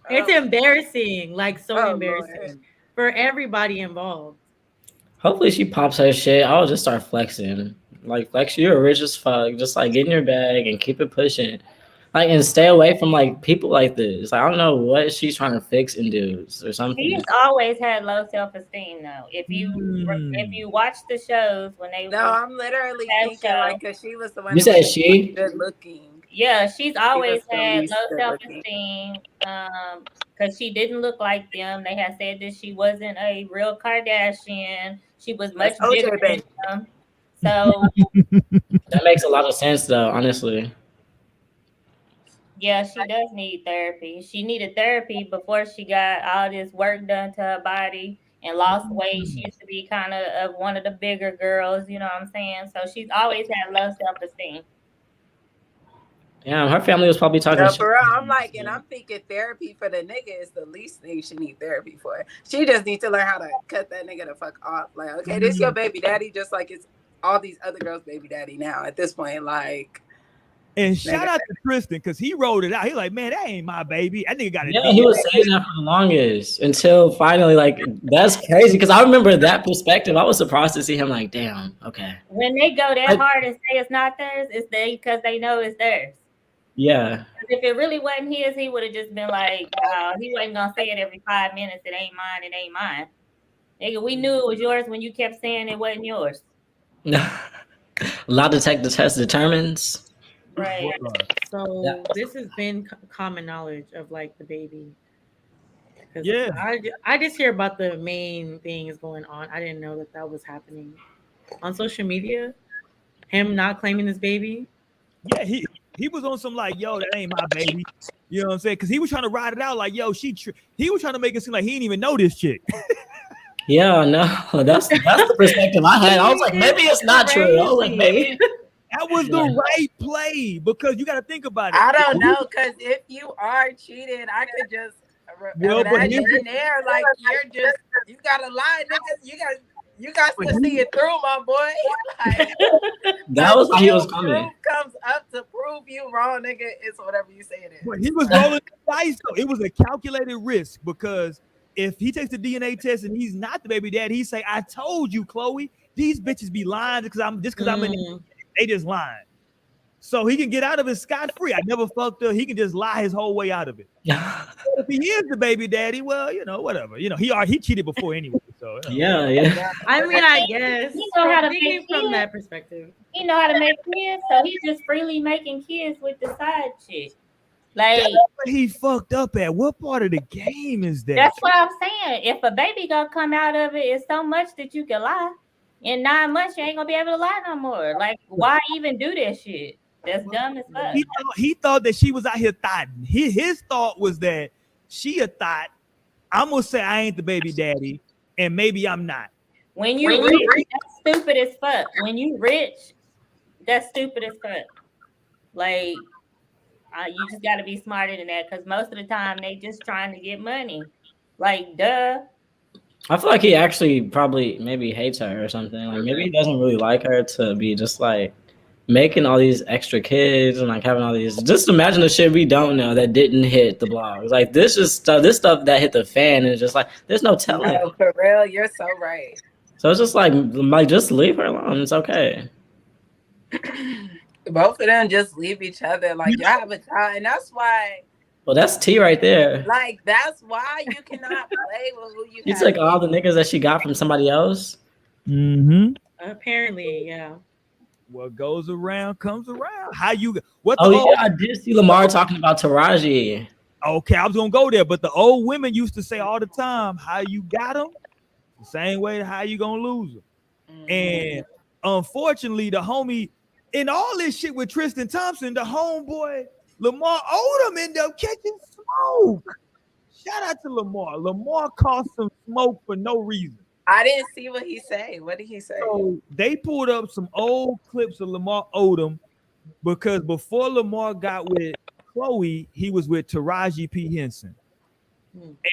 It's embarrassing, like so embarrassing for everybody involved. Hopefully she pops her shit. I'll just start flexing. Like flex, you're rich as fuck. Just like get in your bag and keep it pushing. Like and stay away from like people like this. Like, I don't know what she's trying to fix in dudes or something. He's always had low self-esteem though. If you watch the shows when they I'm literally thinking like because she was the one. You said she good looking. Yeah, she's always had low self-esteem because she didn't look like them. They had said that she wasn't a real Kardashian. She was much bigger than them. So that makes a lot of sense though, honestly. Yeah, she does need therapy. She needed therapy before she got all this work done to her body and lost weight. She used to be kind of one of the bigger girls, you know what I'm saying? So she's always had low self-esteem. Yeah, her family was probably talking shit. For real, I'm like, and I'm thinking therapy for the nigga is the least thing she need therapy for. She just needs to learn how to cut that nigga the fuck off. Like, okay, this your baby daddy, just like it's all these other girls' baby daddy now at this point. Like, and shout out to Tristan because he rolled it out. He like, man, that ain't my baby. That nigga got it. Yeah, he was saying that for the longest until finally, like, that's crazy. Because I remember that perspective. I was surprised to see him like, damn, okay. When they go that hard and say it's not theirs, it's because they know it's theirs. Yeah. If it really wasn't his, he would have just been like, he wasn't gonna say it every 5 minutes. It ain't mine. It ain't mine. Nigga, we knew it was yours when you kept saying it wasn't yours. Lie detector test determines. Right. So this has been common knowledge of like the baby. Yeah. I just hear about the main things going on. I didn't know that was happening on social media. Him not claiming his baby. Yeah, he was on some like, yo, that ain't my baby. You know what I'm saying? Because he was trying to ride it out like, yo, he was trying to make it seem like he didn't even know this chick. Yeah, no, that's the perspective I had. I was like, maybe it's not true. I was like, maybe. That was the right play because you got to think about it. I don't know, because if you are cheated, I could just imagine in there like you gotta lie, niggas. You got to see it through, my boy. Like, that was how he was coming. Proof comes up to prove you wrong, nigga. It's whatever you say it is. But he was rolling the dice, though. It was a calculated risk because if he takes the DNA test and he's not the baby dad, he say, "I told you, Chloe. These bitches be lying because I'm in. They just lying." So he can get out of it scot-free. I never fucked her. He can just lie his whole way out of it. If he is the baby daddy, well, whatever. He cheated before anyway. So yeah. I mean, I guess he know how to make from that perspective. He know how to make kids, so he's just freely making kids with the side chick. Like what he fucked up at. What part of the game is that? That's what I'm saying. If a baby gonna come out of it, it's so much that you can lie. In 9 months, you ain't gonna be able to lie no more. Like, why even do that shit? That's dumb as fuck. He thought that she was out here thotting. His thought was that she a thought. I'm gonna say I ain't the baby daddy, and maybe I'm not. When you rich, that's stupid as fuck. When you rich, that's stupid as fuck. Like, you just gotta be smarter than that because most of the time they just trying to get money. Like, duh. I feel like he actually probably maybe hates her or something. Like maybe he doesn't really like her to be just like making all these extra kids and like having all these. Just imagine the shit we don't know that didn't hit the blogs. Like this is stuff. This stuff that hit the fan is just like there's no telling. No, for real, you're so right. So it's just like just leave her alone. It's okay. Both of them just leave each other. Like y'all have a child, and that's why. Well, that's T right there. Like that's why you cannot play with who you. You took all the niggas that she got from somebody else. Mm-hmm. Apparently, yeah. What goes around comes around. How you? What? I did see Lamar talking about Taraji. Okay, I was gonna go there, but the old women used to say all the time, "How you got them?" The same way how you gonna lose them. Mm-hmm. And unfortunately, the homie in all this shit with Tristan Thompson, the homeboy Lamar Odom ended up catching smoke. Shout out to Lamar. Lamar caught some smoke for no reason. I didn't see what he said. What did he say? So they pulled up some old clips of Lamar Odom because before Lamar got with Chloe, he was with Taraji P. Henson.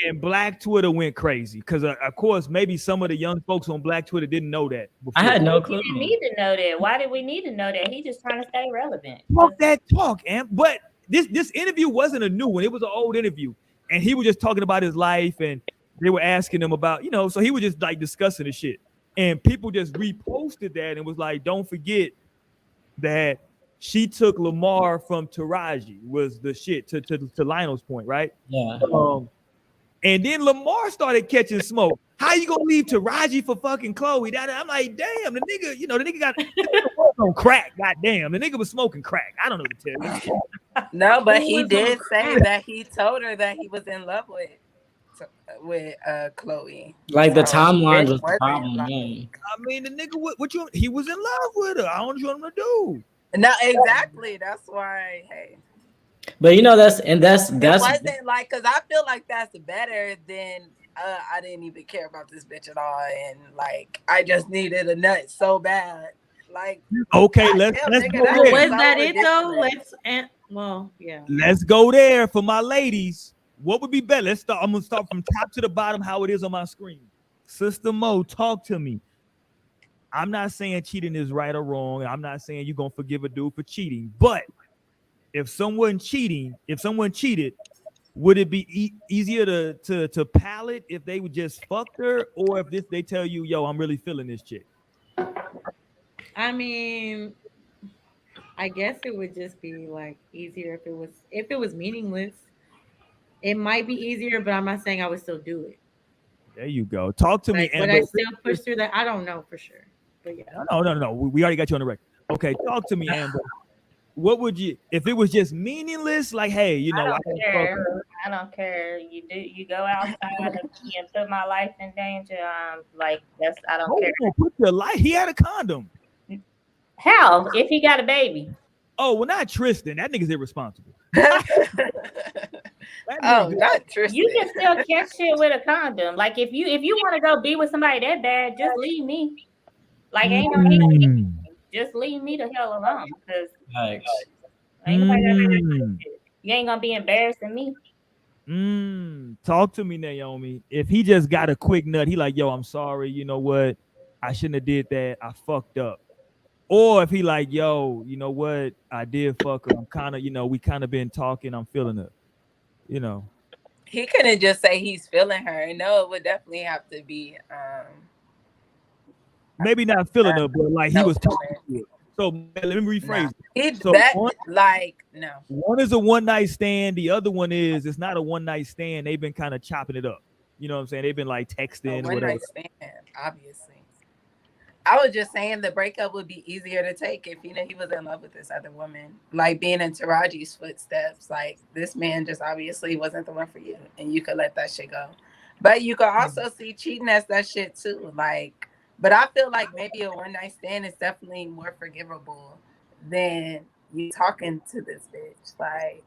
And Black Twitter went crazy because, of course, maybe some of the young folks on Black Twitter didn't know that. Before. I had no clue. We didn't need to know that. Why did we need to know that? He just trying to stay relevant. Talk that talk, but this interview wasn't a new one. It was an old interview, and he was just talking about his life, and they were asking him about, so he was just like discussing the shit, and people just reposted that and was like, "Don't forget that she took Lamar from Taraji." Was the shit to Lionel's point, right? Yeah. And then Lamar started catching smoke. How you gonna leave Taraji for fucking Chloe? I'm like, damn, the nigga, the nigga got on crack. Goddamn, the nigga was smoking crack. I don't know what to tell you. No, but he did say that he told her that he was in love with Chloe. Like the timeline was the problem. I mean, the nigga, he was in love with her. I don't know what him to do. No, exactly. That's why. Hey. But that's it wasn't like, because I feel like that's better than I didn't even care about this bitch at all, and like I just needed a nut so bad. Like okay, let's go there. Was that it though? Let's go there for my ladies. What would be better? Let's start. I'm gonna start from top to the bottom, how it is on my screen. Sister Mo, talk to me. I'm not saying cheating is right or wrong. I'm not saying you're gonna forgive a dude for cheating, but if someone cheated, would it be easier to palate if they would just fucked her, or if they tell you, yo, I'm really feeling this chick? I mean, I guess it would just be like easier if it was meaningless. It might be easier, but I'm not saying I would still do it. There you go. Talk to me, Amber. Would I still push through that? I don't know for sure. But yeah. No. We already got you on the record. Okay, talk to me, Amber. What would you, if it was just meaningless, like, hey, I don't care. You go outside and put my life in danger. Like I don't care. Put your life. He had a condom. How? If he got a baby? Oh, well, not Tristan. That nigga's irresponsible. Not Tristan. You can still catch shit with a condom. Like if you want to go be with somebody that bad, just leave me. Like ain't no need. Just leave me the hell alone, because you ain't gonna be embarrassing me. Talk to me, Naomi. If he just got a quick nut, he like, yo, I'm sorry. You know what? I shouldn't have did that. I fucked up. Or if he like, yo, you know what? I did fuck her. I'm kind of, we kind of been talking. I'm feeling her. He couldn't just say he's feeling her. No, it would definitely have to be. Maybe not feeling her, but like he was talking to her. So let me rephrase. No. One is a one night stand. The other one is it's not a one night stand. They've been kind of chopping it up. You know what I'm saying? They've been like texting. One night stand, obviously. I was just saying the breakup would be easier to take if he was in love with this other woman. Like being in Taraji's footsteps. Like this man just obviously wasn't the one for you, and you could let that shit go. But you could also see cheating as that shit too. Like. But I feel like maybe a one night stand is definitely more forgivable than you talking to this bitch. Like,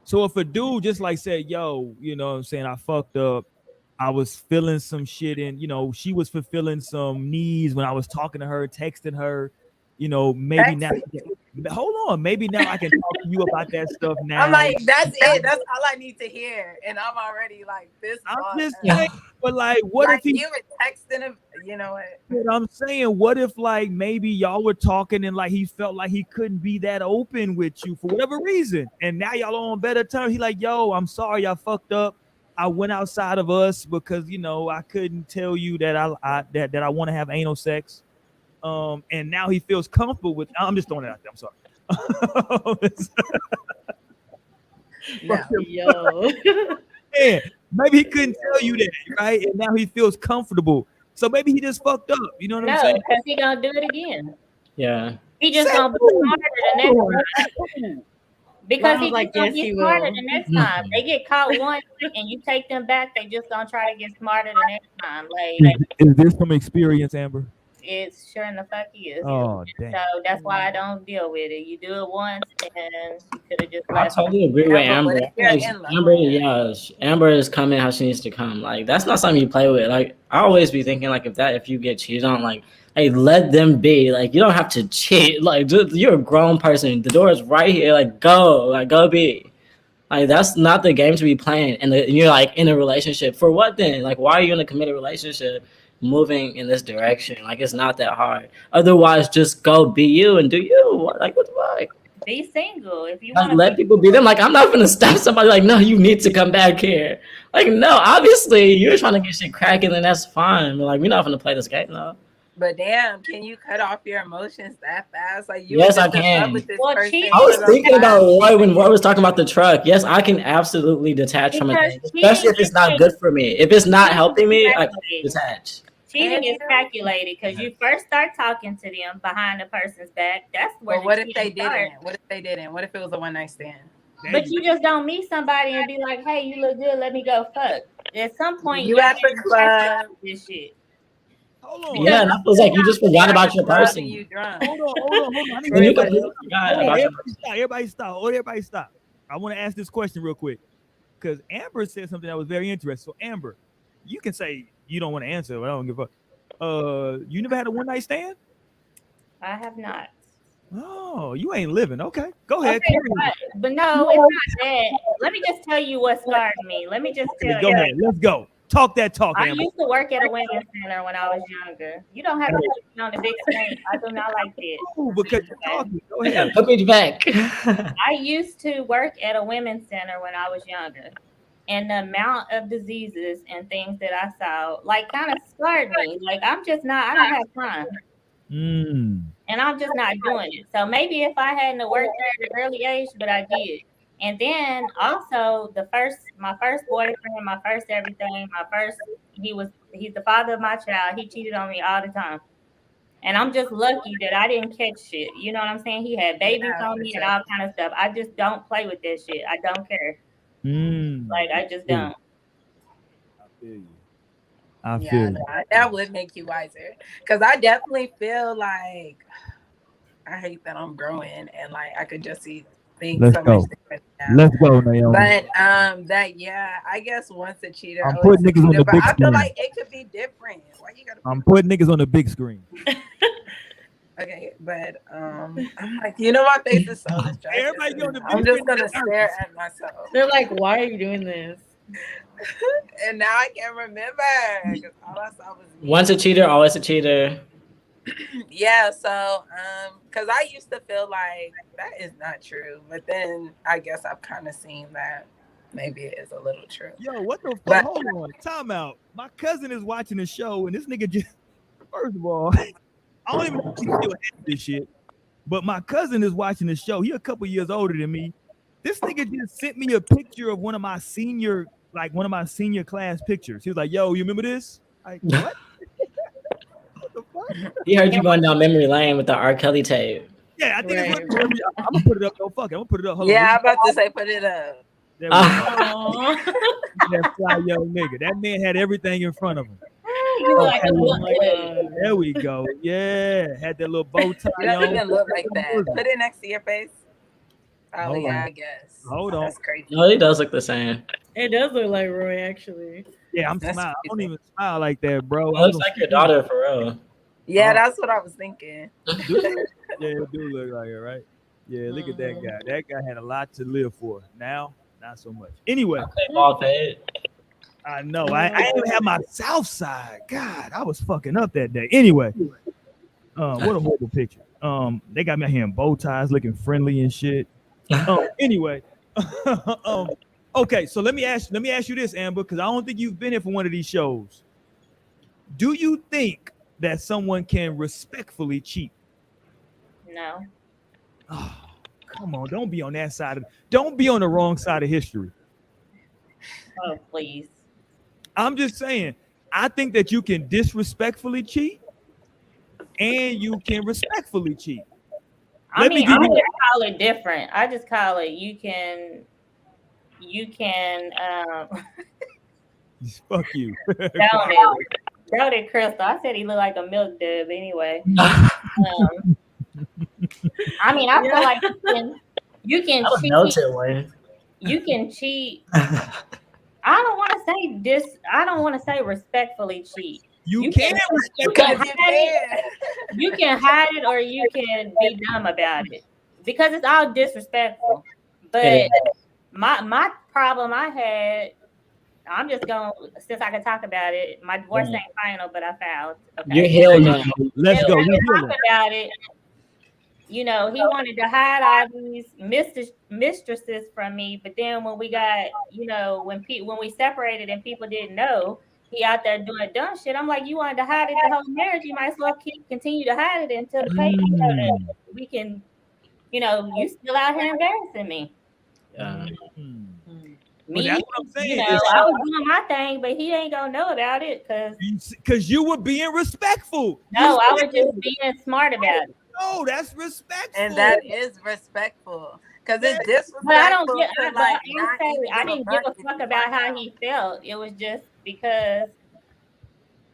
so if a dude just like said, yo, you know what I'm saying, I fucked up. I was feeling some shit and, she was fulfilling some needs when I was talking to her, texting her. you know, maybe now. Hold on, maybe now I can talk to you about that stuff now. I'm like, that's it. That's all I need to hear, and I'm already like this. I'm just saying, but like, what like if he? You were texting him? You know what? What I'm saying, what if like maybe y'all were talking and like he felt like he couldn't be that open with you for whatever reason, and now y'all are on better terms. He like, yo, I'm sorry, I fucked up. I went outside of us because you know I couldn't tell you that that I want to have anal sex. And now he feels comfortable with. I'm just throwing it out there. I'm sorry. Yo. Yeah, maybe he couldn't tell you that, right? And now he feels comfortable. So maybe he just fucked up. You know what I'm saying? No, because he gonna do it again. Yeah. He just gonna be smarter the next time. Because he just gonna get smarter the next time. They get caught once and you take them back, they just gonna try to get smarter the next time. Like, is this from experience, Amber? it's sure in the fuck is. Oh, damn. So that's why I don't deal with it. You do it once and you could have just I left. totally agree with Amber. Amber is coming how she needs to come. Like, that's not something you play with. Like, I always be thinking like if you get cheated on, like, hey, let them be. Like, you don't have to cheat. Like, you're a grown person. The door is right here. Like, go be. Like, that's not the game to be playing. And you're like in a relationship. For what then? Like, why are you in a committed relationship moving in this direction? Like, it's not that hard. Otherwise, just go be you and do you. Like, what the fuck? Be single if you Like, want. let people be them. Like, I'm not gonna stop somebody. Like, no, you need to come back here. Like, no, obviously you're trying to get shit cracking, and that's fine. But like, we're not gonna play this game, though. But damn, can you cut off your emotions that fast? Like, you yes, were I just in love can. with this Well, person. I was thinking about Roy when Roy was talking about the truck. Yes, I can absolutely detach from it, especially if it's not good for me. If it's not helping me, I can detach. Cheating is calculated because you first start talking to them behind the person's back. That's where. But what if they didn't? What if they didn't? What if it was a one night stand? But you just don't meet somebody and be like, "Hey, you look good. Let me go fuck." At some point, You at the club. This shit. Hold on. Yeah, and I was like, you just forgot about your person. You drunk. Hold on. Everybody stop. I want to ask this question real quick because Amber said something that was very interesting. So Amber, you can say you don't want to answer, but I don't give a fuck. You never had a one night stand? I have not. Oh, you ain't living. Okay, go ahead. Okay, but no, it's not that. Let me just tell you what scarred me. Let me just tell you. Go ahead. Let's go. Talk that talk, I Amber. used to work at a women's center when I was younger. You don't have to put me on the big screen. I do not like this. Oh, because you're talking. Go ahead. Put me back. I used to work at a women's center when I was younger. And the amount of diseases and things that I saw, like, kind of scarred me. Like, I don't have time. And I'm just not doing it. So maybe if I hadn't worked at an early age, but I did. And then also my first boyfriend, my first everything, he's the father of my child. He cheated on me all the time. And I'm just lucky that I didn't catch shit. You know what I'm saying? He had babies on me and all kind of stuff. I just don't play with that shit. I don't care. Like, I just don't. I feel you. That would make you wiser. Because I definitely feel like I hate that I'm growing and like I could just see things so much different now. Let's go, Naomi. But I guess once a cheater, I'm putting niggas on the big I feel screen. like it could be different. Why you gotta? I'm putting niggas on the big screen. Okay, but I'm like, you know, my face is so distracted. I'm just gonna stare at myself. They're like, why are you doing this? And now I can't remember because all I saw was me. Once a cheater, always a cheater. Yeah, so because I used to feel like that is not true, but then I guess I've kind of seen that maybe it is a little true. Yo, what the fuck? Hold on, time out. My cousin is watching the show, and this nigga just first of all, I don't even know if she still has this shit, but my cousin is watching the show. He a couple years older than me. This nigga just sent me a picture of one of my senior class pictures. He was like, "Yo, you remember this?" Like, what? He heard you going down memory lane with the R. Kelly tape. Yeah, I think it's what, I'm gonna put it up. Yo, fuck it. I'm gonna put it up. Hold yeah, on. I'm about to say put it up. There we go. That fly young nigga. That man had everything in front of him. There we go. Yeah, had that little bow tie. You don't even look like that. Put it next to your face. Oh yeah, I guess. Hold on. That's crazy. No, he does look the same. It does look like Roy, actually. Yeah, I'm smiling. I don't even smile like that, bro. It looks like your daughter for real. Yeah, that's what I was thinking. Yeah, it do look like it, right? Yeah, look at that guy. That guy had a lot to live for. Now, not so much. Anyway, Okay, bald head. I know. I didn't even have my South Side. God, I was fucking up that day. Anyway, what a horrible picture. They got me out here in bow ties, looking friendly and shit. Anyway, okay. So let me ask you this, Amber, because I don't think you've been here for one of these shows. Do you think that someone can respectfully cheat? No. Oh, come on, don't be on that side don't be on the wrong side of history. Oh, please. I'm just saying, I think that you can disrespectfully cheat and you can respectfully cheat. I just call it different. I just call it you can fuck you. Don't it, Crystal. I said he looked like a milk dub anyway. I mean, I feel like you can cheat. You can cheat. I don't want to say respectfully cheat. You can hide it or you can be dumb about it because it's all disrespectful. But my problem I had, I'm just going, since I can talk about it, my divorce ain't final, but I filed. Okay. You're healed now. Let's go. Talk about it. You know, he wanted to hide all these mistresses from me, but then when we got, you know, when we separated and people didn't know, he out there doing dumb shit. I'm like, you wanted to hide it the whole marriage, you might as well continue to hide it until the paper we can, you know, you still out here embarrassing me. Me, that's what I'm saying. You know, I was doing my thing, but he ain't gonna know about it because you were being respectful. No, I was just being smart about it. No, that's respectful. And that is respectful. Because it's disrespectful. But I didn't give a fuck about how he felt. It was just because.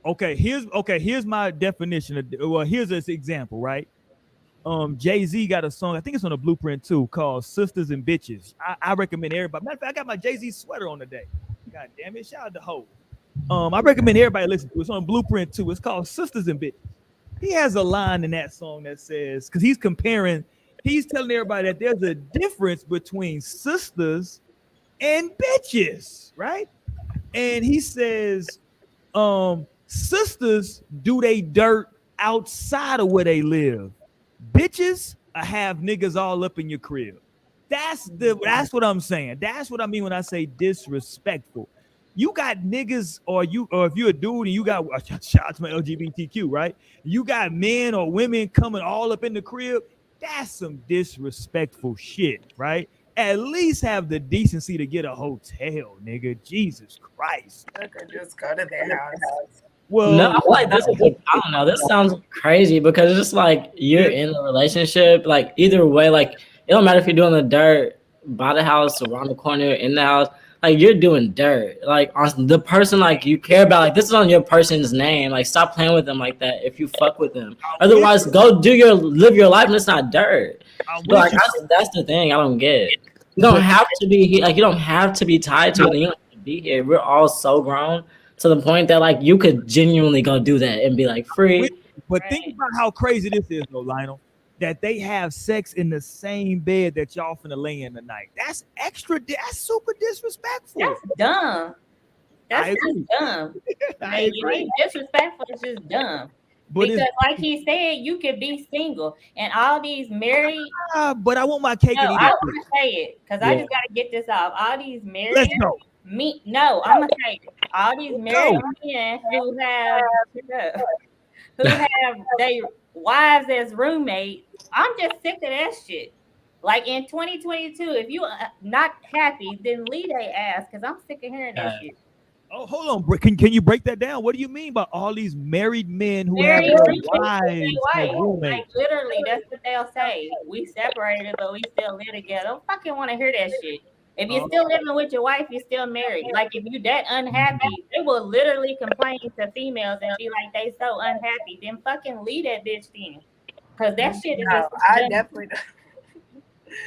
Okay, here's my definition here's this example, right? Jay-Z got a song, I think it's on the Blueprint too, called Sisters and Bitches. I recommend everybody. Matter of fact, I got my Jay-Z sweater on today. God damn it, shout out to Ho. I recommend everybody listen to it. It's on Blueprint too. It's called Sisters and Bitches. He has a line in that song that says, because he's telling everybody that there's a difference between sisters and bitches, right? And he says, sisters do they dirt outside of where they live. Bitches have niggas all up in your crib. That's what I'm saying. That's what I mean when I say disrespectful. You got niggas, or if you're a dude and you got shout out to my LGBTQ, right? You got men or women coming all up in the crib. That's some disrespectful shit, right? At least have the decency to get a hotel, nigga. Jesus Christ. I could just go to their house. Well, no, I feel like this is I don't know. This sounds crazy because it's just like you're in a relationship. Like either way, like it don't matter if you're doing the dirt by the house, around the corner, in the house. Like you're doing dirt, like on the person like you care about. Like this is on your person's name. Like stop playing with them like that. If you fuck with them, otherwise go live your life and it's not dirt. But like that's the thing I don't get. You don't have to be like you don't have to be tied to it. You don't have to be here. We're all so grown to the point that like you could genuinely go do that and be like free. But think about how crazy this is, though, Lionel. That they have sex in the same bed that y'all finna lay in tonight. That's that's super disrespectful. That's dumb. That's just dumb. Like, you ain't disrespectful, it's just dumb. But because like he said, you could be single and all these married. But I want my cake and eat it. I want to say it because I just gotta get this off. All these married. Let's go. I'm gonna say it. All these married men who have they wives as roommates. I'm just sick of that shit. Like in 2022, if you not happy, then leave their ass because I'm sick of hearing that shit. Oh, hold on. Can you break that down? What do you mean by all these married men who have wives as roommates? Like literally, that's what they'll say. We separated, but we still live together. I don't fucking want to hear that shit. If you're still living with your wife, you're still married. Like if you that unhappy, they will literally complain to females and be like they so unhappy. Then fucking leave that bitch then. Cause that shit is just I definitely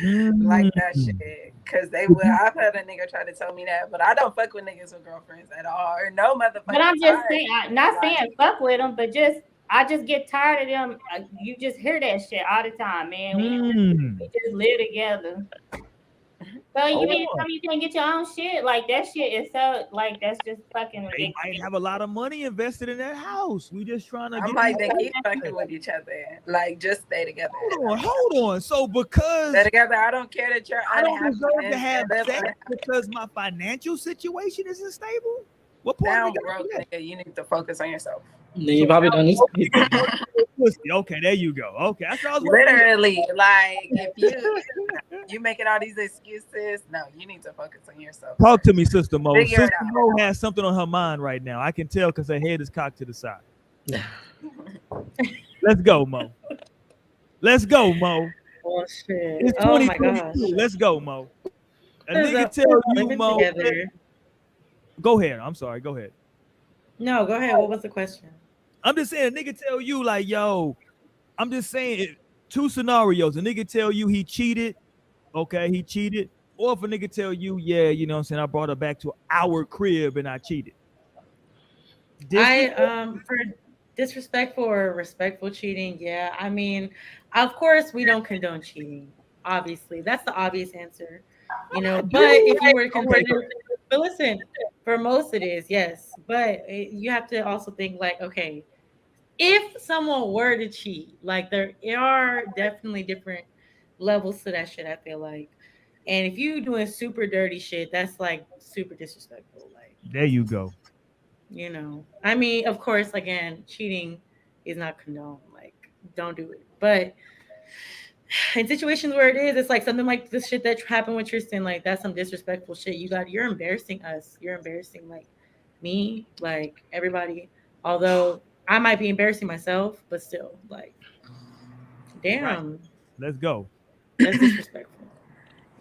don't like that shit. Cause they will. I've had a nigga try to tell me that, but I don't fuck with niggas with girlfriends at all, or no motherfucker. But I'm just saying, not saying fuck with them, but just I just get tired of them. You just hear that shit all the time, man. We just live together. So you mean tell me you can't get your own shit? Like that shit is so like that's just fucking ridiculous. They might have a lot of money invested in that house. We just trying to I'm like, they keep fucking with each other. Like, just stay together. Hold on. So because stay together, I don't care that you're I don't unhappy. deserve to have sex because my financial situation isn't stable. What point? Down broke, nigga. You need to focus on yourself. You probably don't need Okay, there you go. Okay, that's what I was literally like if you making all these excuses, no, you need to focus on yourself. Talk to me, Sister Mo. Figure Sister Mo has something on her mind right now. I can tell because her head is cocked to the side. Let's go, Mo. Let's go, Mo. Oh shit! It's Oh my gosh! Let's go, Mo. A nigga tell you, Mo. Go ahead. I'm sorry. Go ahead. No, go ahead. What was the question? I'm just saying, a nigga tell you like, yo, I'm just saying two scenarios. A nigga tell you he cheated, okay, he cheated. Or if a nigga tell you, yeah, you know what I'm saying, I brought her back to our crib and I cheated. For disrespectful or respectful cheating, yeah. I mean, of course we don't condone cheating. Obviously, that's the obvious answer. You know, but if you were to consider, but listen, for most it is, yes. But you have to also think like, okay, if someone were to cheat, like there are definitely different levels to that shit, I feel like. And if you doing super dirty shit, that's like super disrespectful. Like there you go. You know, I mean, of course, again, cheating is not condoned. Like, don't do it. But in situations where it is, it's like something like this shit that happened with Tristan. Like, that's some disrespectful shit. You're embarrassing us. You're embarrassing like me, like everybody. Although I might be embarrassing myself, but still, like, damn. Right. Let's go. That's disrespectful.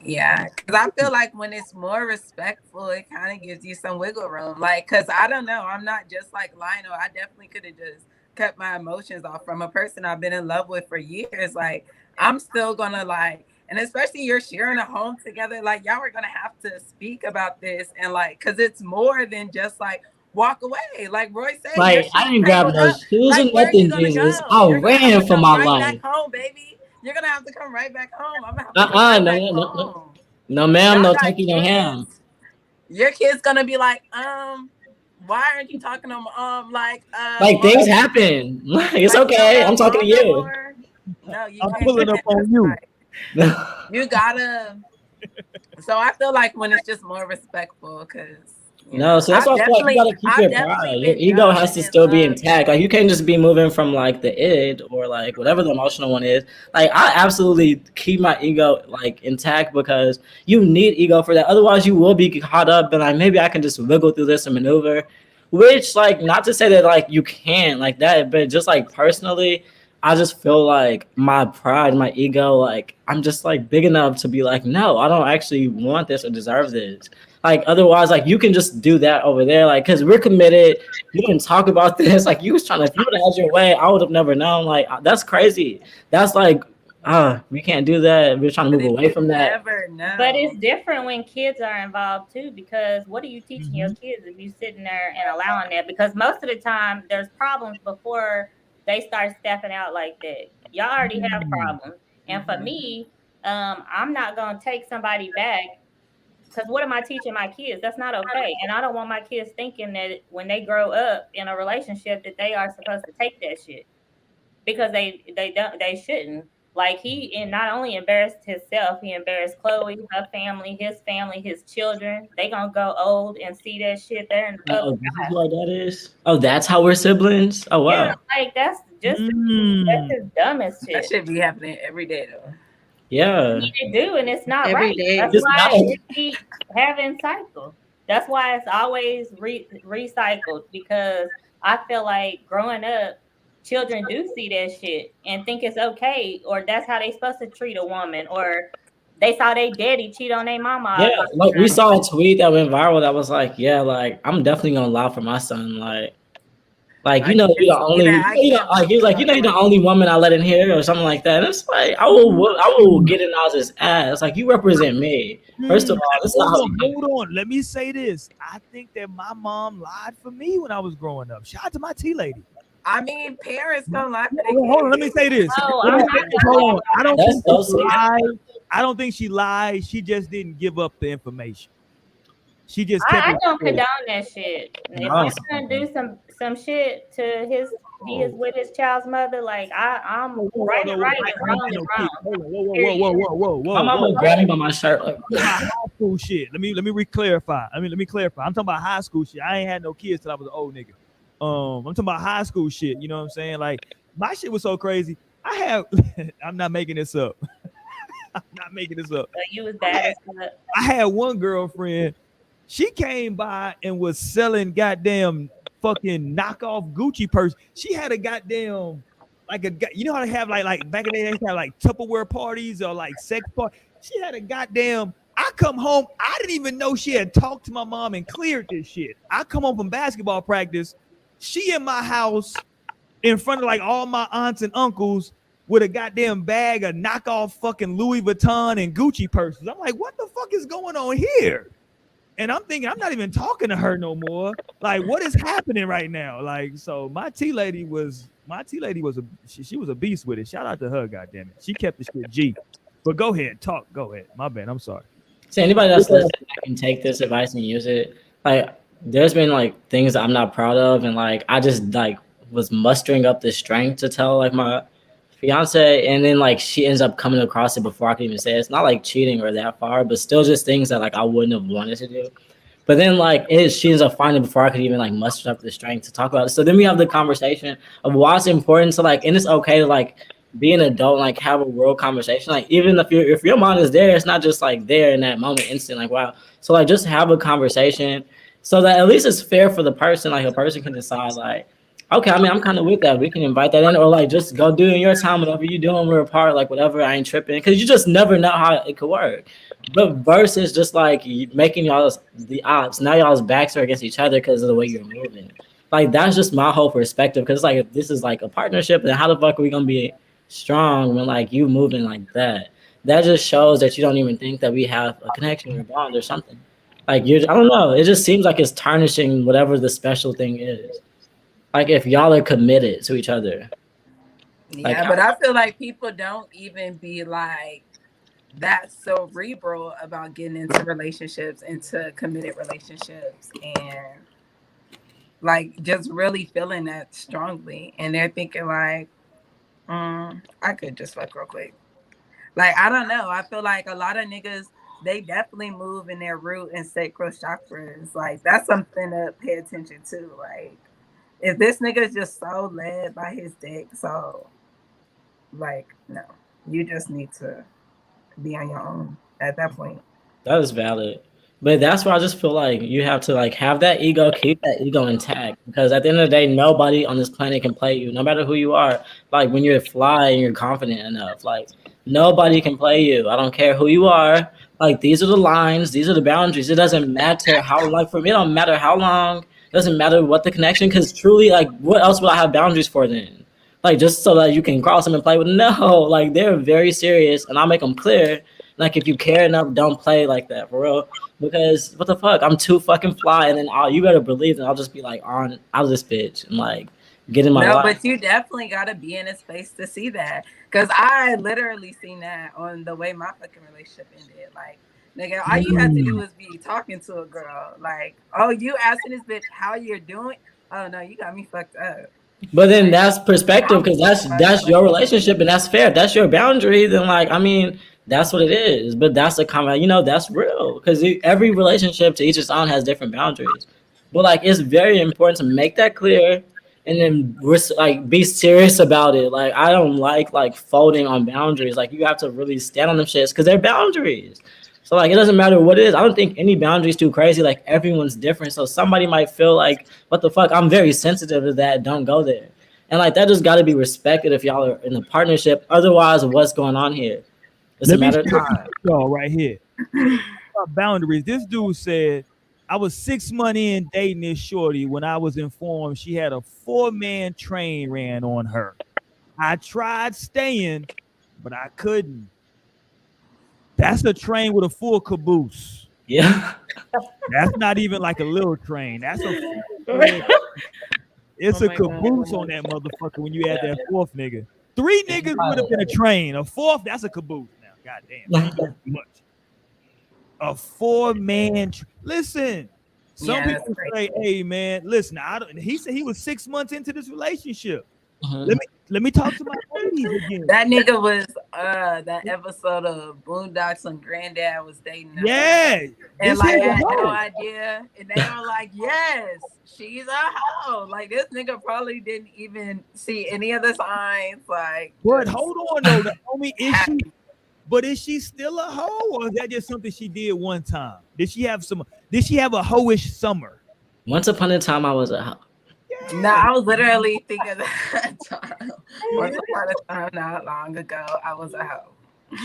Yeah, because I feel like when it's more respectful, it kind of gives you some wiggle room. Like, because I don't know, I'm not just like Lionel. I definitely could have just cut my emotions off from a person I've been in love with for years. Like, I'm still gonna like, and especially you're sharing a home together. Like, y'all are gonna have to speak about this and like, because it's more than just like walk away. Like Roy said, like I didn't grab no shoes or nothing, Jesus. I ran for my life. Back home, baby. You're gonna have to come right back home. I'm gonna have to come right back home. No, ma'am, no taking no ham. Your kid's gonna be like, why aren't you talking to him? Like things happen. It's like, okay. I'm talking to you. No, you I'm pulling up on you. You gotta. So I feel like when it's just more respectful, because. No, so that's why I feel like you gotta keep your pride. Your ego has to still be intact. Like you can't just be moving from like the id or like whatever the emotional one is. Like I absolutely keep my ego like intact because you need ego for that. Otherwise, you will be caught up and like maybe I can just wiggle through this and maneuver. Which like not to say that like you can't like that, but just like personally, I just feel like my pride, my ego, like I'm just like big enough to be like, no, I don't actually want this or deserve this. Like otherwise, like you can just do that over there, like because we're committed. You didn't talk about this. Like you was trying to, if you would have had your way, I would have never known. Like that's crazy. That's like, we can't do that. We're trying to move away from that. Never know. But it's different when kids are involved too, because what are you teaching your kids if you sitting there and allowing that? Because most of the time there's problems before they start stepping out like that. Y'all already have problems, and for me, I'm not gonna take somebody back. Because what am I teaching my kids? That's not okay. And I don't want my kids thinking that when they grow up in a relationship that they are supposed to take that shit. Because they shouldn't. Like he not only embarrassed himself, he embarrassed Chloe, her family, his children. They gonna go old and see that shit there in the public. Oh, this is what that is. Oh, that's how we're siblings. Oh wow. Yeah, like that's just dumbest shit. That should be happening every day though. Yeah. You do, and it's not every right. day. That's why you keep having cycles. That's why it's always recycled, because I feel like growing up, children do see that shit and think it's okay, or that's how they supposed to treat a woman, or they saw their daddy cheat on their mama. Yeah, like we saw a tweet that went viral that was like, yeah, like I'm definitely gonna lie for my son, like you know, you're the only, he was like, you know, you're the only woman I let in here, or something like that. And it's like, I will get in Oz's ass. Like, you represent me. First of all, this is hold on. Let me say this. I think that my mom lied for me when I was growing up. Shout out to my tea lady. I mean, parents gonna lie for their Hold on, let me kids. say this. Oh, Hold on. I don't That's think so she sweet. lied. I don't think she lied. She just didn't give up the information. She just kept I it don't straight. condone that shit. If my son do some shit to he is with his child's mother, like I'm right is right and wrong is wrong. Whoa. My mama grabbed me by my shirt. Like, High school shit. Let me clarify. Let me clarify. I'm talking about high school shit. I ain't had no kids till I was an old nigga. I'm talking about high school shit. You know what I'm saying? Like my shit was so crazy. I'm not making this up. I'm not making this up. So you was bad as fuck. I had one girlfriend. She came by and was selling goddamn fucking knockoff Gucci purse. She had a goddamn you know how they have like back in the day they have like Tupperware parties or like sex parties. She had a goddamn. I come home. I didn't even know she had talked to my mom and cleared this shit. I come home from basketball practice. She in my house in front of like all my aunts and uncles with a goddamn bag of knockoff fucking Louis Vuitton and Gucci purses. I'm like, what the fuck is going on here? And I'm thinking, I'm not even talking to her no more. Like, what is happening right now? Like, so my tea lady was she was a beast with it. Shout out to her, goddamn it. She kept the shit G. But go ahead, talk. Go ahead. My bad. I'm sorry. so anybody that's listening that can take this advice and use it. Like, there's been like things that I'm not proud of, and like I just like was mustering up the strength to tell like my fiance, and then like she ends up coming across it before I can even say it. It's not like cheating or that far, but still just things that like I wouldn't have wanted to do. But then like she ends up finding it before I could even like muster up the strength to talk about it. So then we have the conversation of why it's important to like, and it's okay to like be an adult and like have a real conversation. Like even if your mind is there, it's not just like there in that moment, instant. Like wow. So like just have a conversation so that at least it's fair for the person. Like a person can decide like, okay, I mean, I'm kind of with that. We can invite that in, or like just go do in your time, whatever you doing, we're apart, like whatever. I ain't tripping, because you just never know how it could work. But versus just like making y'all the odds, now y'all's backs are against each other because of the way you're moving. Like that's just my whole perspective. Because like if this is like a partnership, then how the fuck are we gonna be strong when like you moving like that? That just shows that you don't even think that we have a connection or a bond or something. Like I don't know. It just seems like it's tarnishing whatever the special thing is. Like if y'all are committed to each other. Yeah, like, but I feel like people don't even be like that cerebral about getting into relationships, into committed relationships, and like just really feeling that strongly. And they're thinking like, I could just fuck real quick. Like, I don't know. I feel like a lot of niggas, they definitely move in their root and sacral chakras. Like that's something to pay attention to. Like if this nigga is just so led by his dick, so like no, you just need to be on your own at that point. That is valid. But that's why I just feel like you have to like have that ego, keep that ego intact. Because at the end of the day, nobody on this planet can play you, no matter who you are. Like when you're fly and you're confident enough, like nobody can play you. I don't care who you are. Like these are the lines, these are the boundaries. It doesn't matter how, like for me, it don't matter how long. It doesn't matter what the connection. Because truly, like what else would I have boundaries for then? Like just so that you can cross them and play with? No, like they're very serious, and I'll make them clear. Like if you care enough, don't play like that for real. Because what the fuck, I'm too fucking fly, and then you better believe that I'll just be like on out of this bitch and like get in my life. But you definitely gotta be in a space to see that. Cause I literally seen that on the way my fucking relationship ended. Like, nigga, all you have to do is be talking to a girl. Like, oh, you asking this bitch how you're doing? Oh no, you got me fucked up. But then that's perspective, because that's your relationship and that's fair. If that's your boundary, then like I mean that's what it is. But that's a comment, that's real, because every relationship to each its own has different boundaries. But like it's very important to make that clear and then like be serious about it. Like I don't like folding on boundaries. Like you have to really stand on them shits because they're boundaries. So like it doesn't matter what it is. I don't think any boundary's too crazy. Like everyone's different. So somebody might feel like, what the fuck? I'm very sensitive to that. Don't go there. And like that just gotta be respected if y'all are in a partnership. Otherwise, what's going on here? It's a matter of time. Y'all right here. Boundaries. This dude said, I was 6 months in dating this shorty when I was informed she had a 4-man train ran on her. I tried staying, but I couldn't. That's a train with a full caboose. Yeah. That's not even like a little train. That's a full train. It's Oh a my caboose God. on that motherfucker when you add that fourth nigga. 3 niggas would have been a train. A fourth, that's a caboose now. God damn. He doing too much. A 4-man. Listen, some Yeah, that's people great. say, "Hey, man, listen." I don't. He said he was 6 months into this relationship. Mhm. Let me talk to my ladies again. That nigga was that episode of Boondocks when Granddad was dating her. Yeah, And this like is a had no hoe. idea. And they were like, yes, she's a hoe. Like this nigga probably didn't even see any of the signs. Like But just hold on though, the homie, happy. is she still a hoe, or is that just something she did one time? Did she have a hoish summer? Once upon a time, I was a hoe. No, I was literally thinking that time. Once upon a time, not long ago, I was a hoe.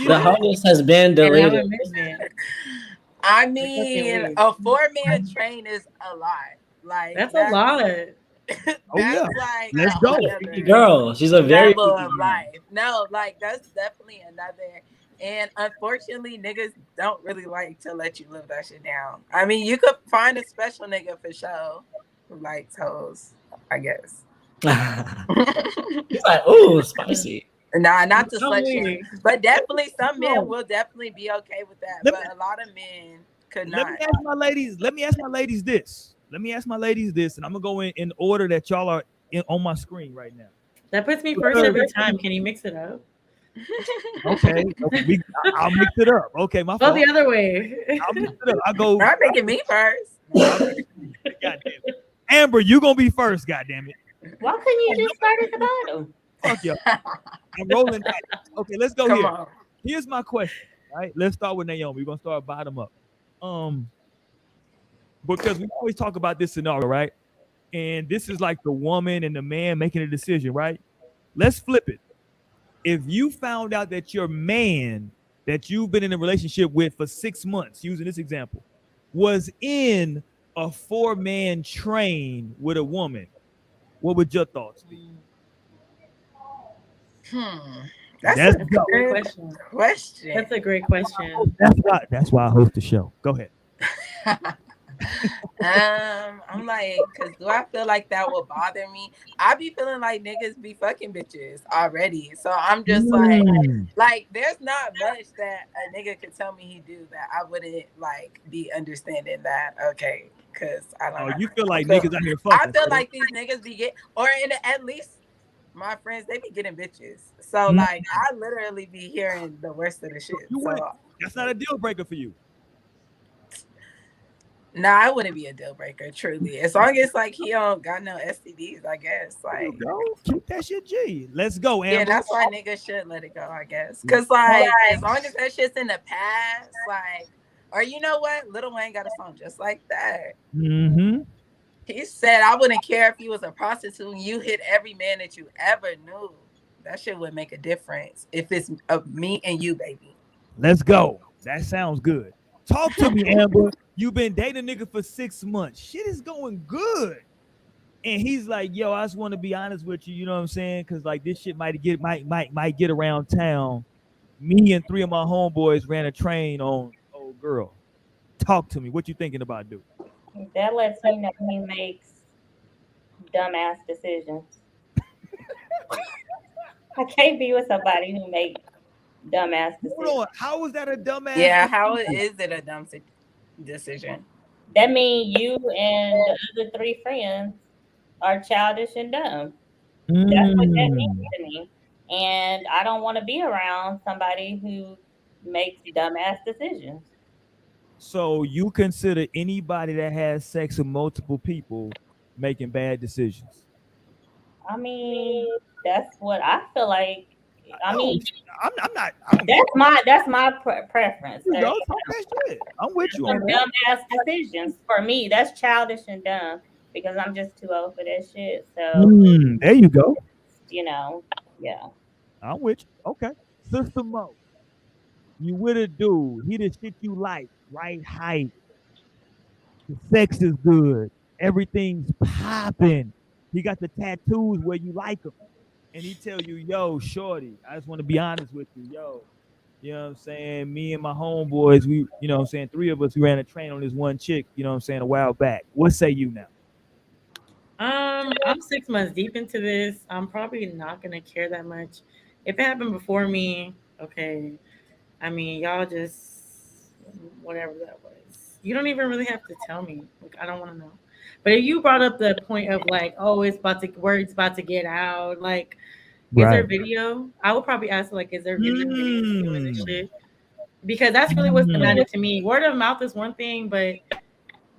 The homeless has been And now deleted. I'm missing. I fucking mean, weird. a 4-man train is a lot. Like That's a lot. that's Oh yeah, like let's a go. whole Pretty nother girl. She's a very level pretty of girl. life. No, like that's definitely another. And unfortunately, niggas don't really like to let you live that shit down. I mean, you could find a special nigga for sure who likes hoes, I guess. He's like, ooh, spicy. Nah, not to Oh, slut wait. shame, but definitely some men will definitely be okay with that. But a lot of men could Let not. me ask my ladies. Let me ask my ladies this. And I'm gonna go in order that y'all are on my screen right now. That puts me first every time. Can you mix it up? Okay. I'll mix it up. Okay, my Go fault. the other way. I'll mix it up. I go. I'm thinking me first. God damn it. Amber, you gonna be first. God damn it. Why couldn't you just start at the bottom? Fuck y'all. I'm rolling that. Okay, let's go Come here. on. Here's my question. Right, let's start with Naomi. We're gonna start bottom up. Because we always talk about this scenario, right? And this is like the woman and the man making a decision, right? Let's flip it. If you found out that your man that you've been in a relationship with for 6 months, using this example, was in a 4-man train with a woman, what would your thoughts be? That's Let's a go. good question. That's a great question. That's why I host the show. Go ahead. I'm like, cause do I feel like that will bother me? I be feeling like niggas be fucking bitches already. So I'm just like there's not much that a nigga could tell me he do that I wouldn't like be understanding that. Okay, cause I don't know. You feel like niggas out here fucking. I feel like these niggas be at least my friends, they be getting bitches. So like I literally be hearing the worst of the shit. That's not a deal breaker for you. Nah, I wouldn't be a deal breaker, truly. As long as like he don't got no STDs, I guess. Like keep that shit G. Let's go, Amber. Yeah, that's why niggas should let it go, I guess. Cause like as long as that shit's in the past, like, or you know what? Lil Wayne got a song just like that. Mm-hmm. He said, I wouldn't care if you was a prostitute and you hit every man that you ever knew. That shit would make a difference if it's me and you, baby. Let's go. That sounds good. Talk to me, Amber. You've been dating a nigga for 6 months. Shit is going good. And he's like, yo, I just want to be honest with you. You know what I'm saying? Because like this shit might get around town. Me and 3 of my homeboys ran a train on old girl. Talk to me. What you thinking about, dude? That lets me know he makes dumbass decisions. I can't be with somebody who makes dumbass decisions. Hold on. How is that a dumbass? Yeah, how is it a dumb decision? That means you and the other 3 friends are childish and dumb. That's what that means to me. And I don't want to be around somebody who makes dumbass decisions. So you consider anybody that has sex with multiple people making bad decisions? I mean, that's what I feel like. I mean, I'm not. That's my preference. Talk that shit. I'm with you on that. Dumbass decisions for me. That's childish and dumb because I'm just too old for that shit. So there you go. You know, yeah. I'm with you. Okay, Sister Mo, you with a dude. He the shit you like. Right height. The sex is good. Everything's popping. He got the tattoos where you like them. And he tell you, yo, shorty, I just want to be honest with you, yo. You know what I'm saying? Me and my homeboys, we, you know what I'm saying, 3 of us, we ran a train on this one chick, you know what I'm saying, a while back. What say you now? I'm 6 months deep into this. I'm probably not gonna care that much. If it happened before me, okay. I mean, y'all just whatever that was. You don't even really have to tell me. Like, I don't want to know. But if you brought up the point of like, oh, it's about to word's about to get out, like, is there Right. video? I would probably ask like, is there video of you doing this Mm. shit? Because that's really what's matter to me. Word of mouth is one thing, but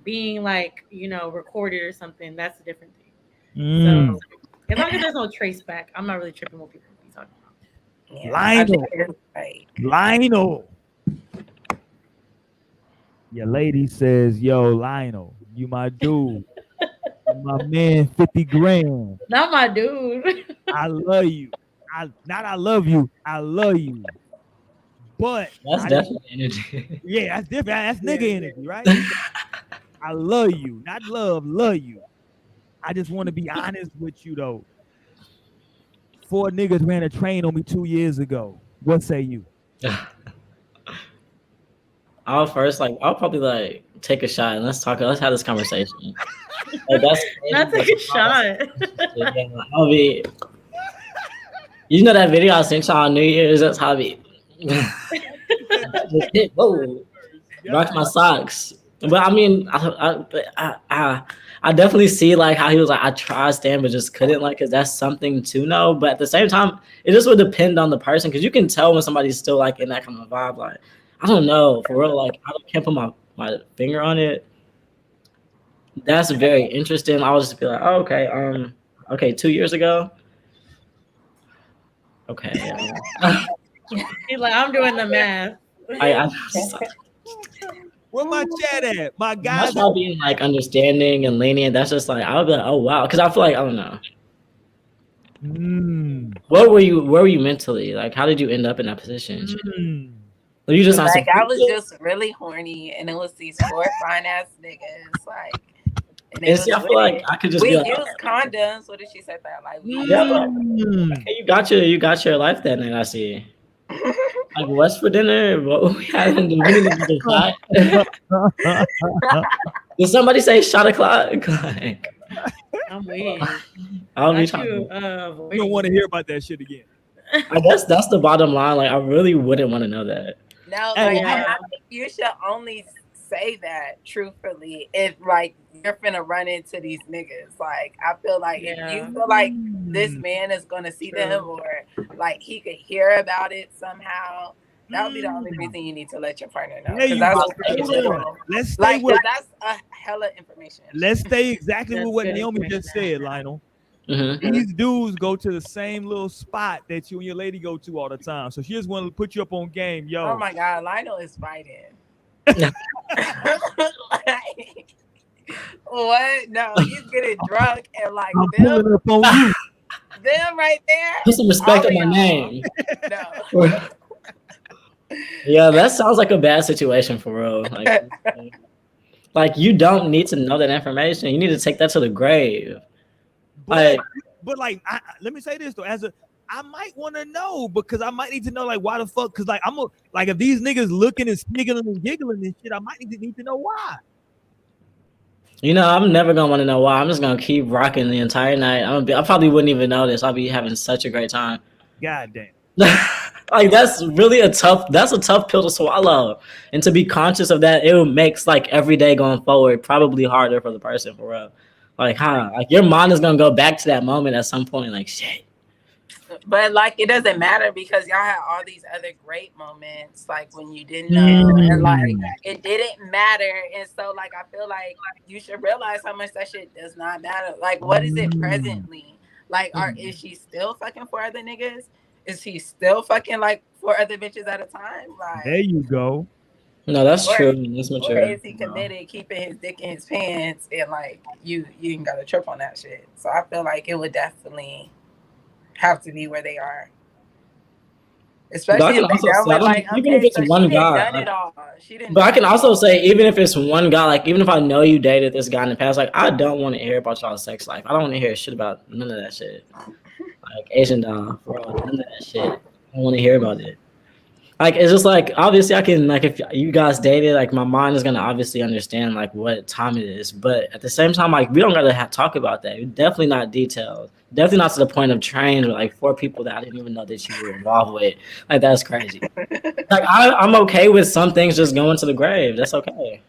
being like, recorded or something, that's a different thing. Mm. So as long as there's no trace back, I'm not really tripping what people be talking about. Yeah, I Lionel. think it's like, Lionel. Your lady says, yo, Lionel, you my dude. You my man, 50 grand. Not my dude. I love you. I love you. I love you. But That's definitely energy. yeah, that's different. That's nigga energy, right? I love you. Not love you. I just want to be honest with you though. 4 niggas ran a train on me 2 years ago. What say you? I'll probably like take a shot and let's have this conversation. Like, that's Not take a shot. Yeah, I'll be. You know that video I sent y'all on New Year's? That's how I be. Whoa, rocked my socks. But I mean, I definitely see like how he was like, I tried stand but just couldn't, like, because that's something to know. But at the same time, it just would depend on the person, because you can tell when somebody's still like in that kind of vibe. Like, I don't know, for real. Like, I can't put my finger on it. That's very interesting. I'll just be like, oh, okay, 2 years ago. Okay. He's like, I'm doing the math. Where my chat at? My guys. That's why being like understanding and lenient. That's just like, I'll be like, oh wow, because I feel like, I don't know. Where were you mentally? Like, how did you end up in that position? Were you just like, I was just really horny, and it was these 4 fine ass niggas, like. And see, I feel like I could just we be like, use condoms. What did she say that? Like, okay, you got your life that night. I see. Like, what's for dinner? What we having? Did somebody say shot o'clock? Like, I'm weird. I'll be talking. You don't want to hear about that shit again. I guess that's the bottom line. Like, I really wouldn't want to know that. No, like, I think you should only say that truthfully if like you're finna run into these niggas. Like, I feel like if you feel like this man is gonna see them, or like he could hear about it somehow, that would be the only reason you need to let your partner know. Let's stay with that's a hella information. Let's stay exactly with what Naomi just said, Lionel. These dudes go to the same little spot that you and your lady go to all the time. So she just want to put you up on game, yo. Oh my God, Lionel is fighting. Like, what? No, he's getting drunk and like them right there. Put some respect on my name. No. Yeah, that sounds like a bad situation for real. Like, you don't need to know that information. You need to take that to the grave. But let me say this though, I might want to know, because I might need to know like why the fuck, because like if these niggas looking and sniggling and giggling and shit, I might need to know why. You know, I'm never gonna want to know why. I'm just gonna keep rocking the entire night. I probably wouldn't even notice. I'll be having such a great time. God damn. Like, that's really a tough pill to swallow, and to be conscious of that, it makes like every day going forward probably harder for the person, for real. Like, like your mind is gonna go back to that moment at some point. Like, shit. But like, it doesn't matter, because y'all had all these other great moments, like when you didn't know, and like it didn't matter. And so like, I feel like you should realize how much that shit does not matter. Like, what is it presently? Like, is she still fucking 4 other niggas? Is he still fucking like 4 other bitches at a time? Like, there you go. No, that's true. That's mature. Or is he committed, keeping his dick in his pants, and like you ain't got to trip on that shit? So I feel like it would definitely have to be where they are. Especially if it's one guy. But I can also say, even if it's one guy, like, even if I know you dated this guy in the past, like, I don't want to hear about y'all's sex life. I don't want to hear shit about none of that shit. Like, Asian doll, bro, none of that shit. I don't want to hear about it. Like it's just like obviously I can like if you guys dated, like my mind is gonna obviously understand like what time it is, but at the same time like we don't gotta talk about that. Definitely not detailed. Definitely not to the point of trains with like 4 people that I didn't even know that you were involved with. Like that's crazy. Like I'm okay with some things just going to the grave. That's okay,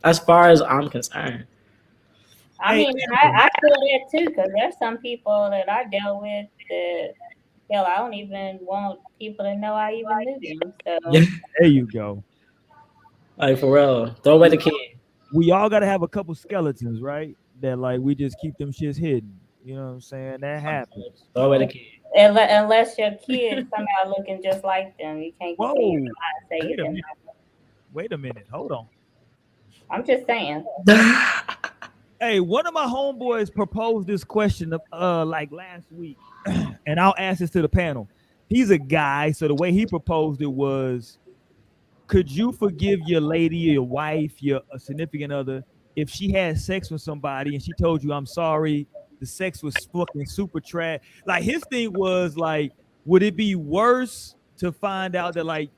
as far as I'm concerned. I mean, I feel that too, because there's some people that I dealt with that, hell, I don't even want people to know I even knew them. So Yeah. There you go. Like for real, throw away the key. We all gotta have a couple skeletons, right? That like we just keep them shits hidden. You know what I'm saying? That happens. Throw away the key. unless your kids somehow looking just like them, you can't Whoa. continue to lie and say you Wait a didn't minute. know. Wait a minute. Hold on. I'm just saying. Hey, one of my homeboys proposed this question like last week, and I'll ask this to the panel. He's a guy, so the way he proposed it was, could you forgive your lady, your wife, your significant other, if she had sex with somebody and she told you, I'm sorry, the sex was fucking super trash? Like his thing was like, would it be worse to find out that like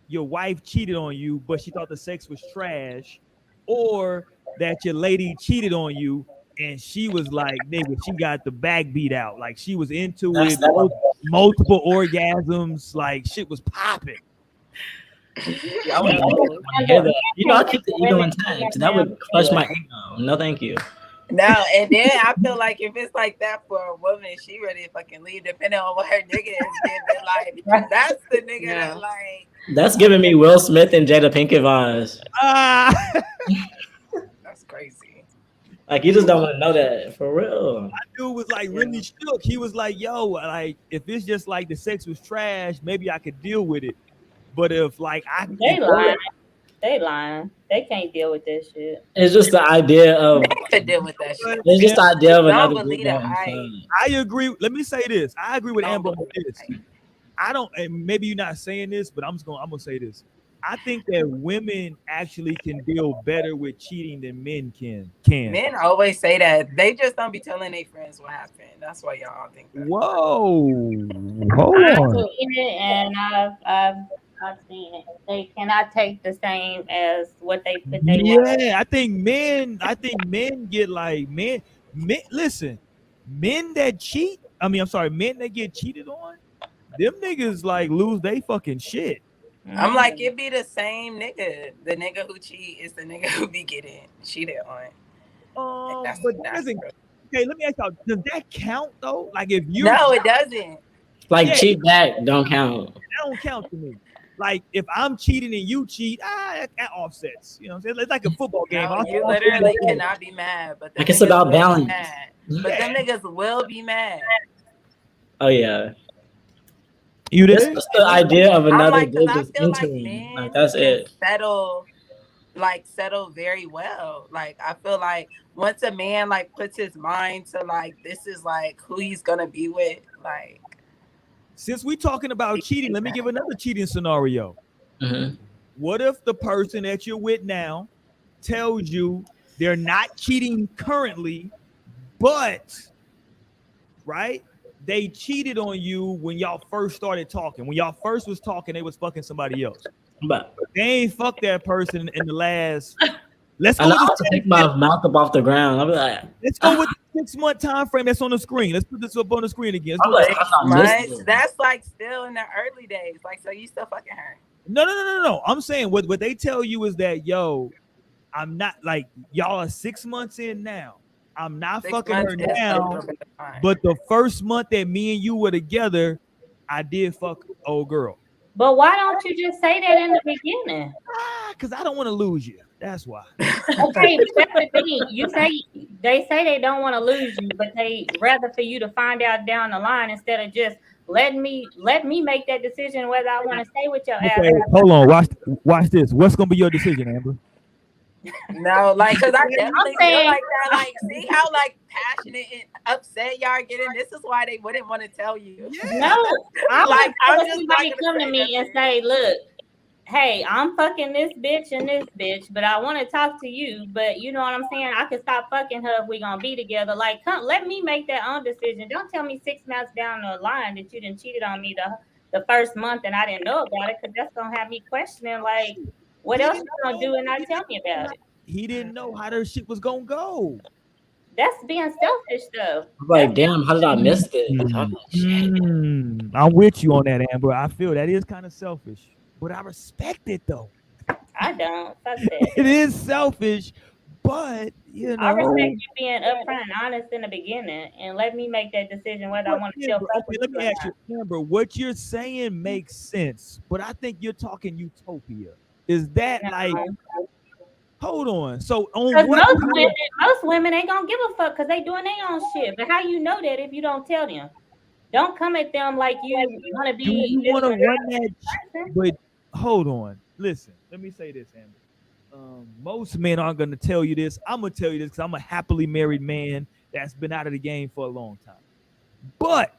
your wife cheated on you, but she thought the sex was trash, or that your lady cheated on you and she was like, nigga, she got the back beat out, like she was into it, multiple orgasms, like shit was popping. I would hear that. You know, I keep the ego intact. That would crush my ego. No, thank you. No, and then I feel like if it's like that for a woman, she ready to fucking leave, depending on what her nigga is giving. Like that's the nigga that like. That's giving me Will Smith and Jada Pinkett vibes. That's crazy. Like you just don't want to know that for real. My dude was like really shook. He was like, "Yo, like if it's just like the sex was trash, maybe I could deal with it. But if like they lying, they can't deal with that shit. It's just the idea of to deal with that shit. It's just the idea of another. I agree. Let me say this. I agree with Amber on this. I don't, and maybe you're not saying this, but I'm gonna say this. I think that women actually can deal better with cheating than men can. Men always say that. They just don't be telling their friends what happened. That's why y'all all think that. Whoa. I've seen it, and I've seen it. They cannot take the same as what they put. I think men get like men. Listen, men that cheat. Men that get cheated on. Them niggas like lose they fucking shit. I'm like, it be the same nigga. The nigga who cheat is the nigga who be getting cheated on. Okay, let me ask y'all, does that count though? Like if you No, it doesn't. Like cheat back don't count. That don't count to me. Like if I'm cheating and you cheat, that offsets. You know what I'm saying? It's like a football game. No, you literally cannot be mad, but like it's about balance. But them niggas will be mad. Oh yeah. You did. It's just the idea of another dude I just feel entering. Like that's it. Settle very well. Like I feel like once a man like puts his mind to like this is like who he's gonna be with, like. Since we talking about cheating, let me give another cheating scenario. Mm-hmm. What if the person that you're with now tells you they're not cheating currently, but right? They cheated on you when y'all first started talking. When y'all first was talking, they was fucking somebody else. But they ain't fucked that person in the last. Let's go. I'll take my mouth up off the ground. I'll be like, let's go with the 6-month time frame that's on the screen. Let's put this up on the screen again. That's like still in the early days. Like, so you still fucking her? No. I'm saying what they tell you is that I'm not like y'all are 6 months in now. I'm not fucking her now, but the first month that me and you were together, I did fuck old girl. But why don't you just say that in the beginning? Because I don't want to lose you. That's why. Okay, but that's the thing. They say they don't want to lose you, but they rather for you to find out down the line instead of just let me make that decision whether I want to stay with your ass. Hold on, watch this. What's gonna be your decision, Amber? No, like, because I definitely feel like that. Like, see how like passionate and upset y'all are getting. This is why they wouldn't want to tell you. No, I'm just somebody come to me and say, "Look, hey, I'm fucking this bitch and this bitch, but I want to talk to you. But you know what I'm saying? I can stop fucking her if we gonna be together. Like, come, let me make that own decision. Don't tell me 6 months down the line that you done cheated on me the first month and I didn't know about it, because that's gonna have me questioning like, what else you gonna do and not tell me about it? He didn't know how their shit was gonna go. That's being selfish, though. I'm like, damn, how did I miss this? I'm with you on that, Amber. I feel that is kind of selfish, but I respect it though. I don't. Fuck that. It is selfish, but you know, I respect you being upfront and honest in the beginning, and let me make that decision whether I want to still fuck with let you me or ask not. you, Amber, what you're saying makes sense, but I think you're talking utopia. Is that like? Hold on. So on what? Most women ain't gonna give a fuck because they doing their own shit. But how you know that if you don't tell them? Don't come at them like you want to be. Do you want to run that? But hold on. Listen. Let me say this, Amber. Most men aren't gonna tell you this. I'm gonna tell you this because I'm a happily married man that's been out of the game for a long time. But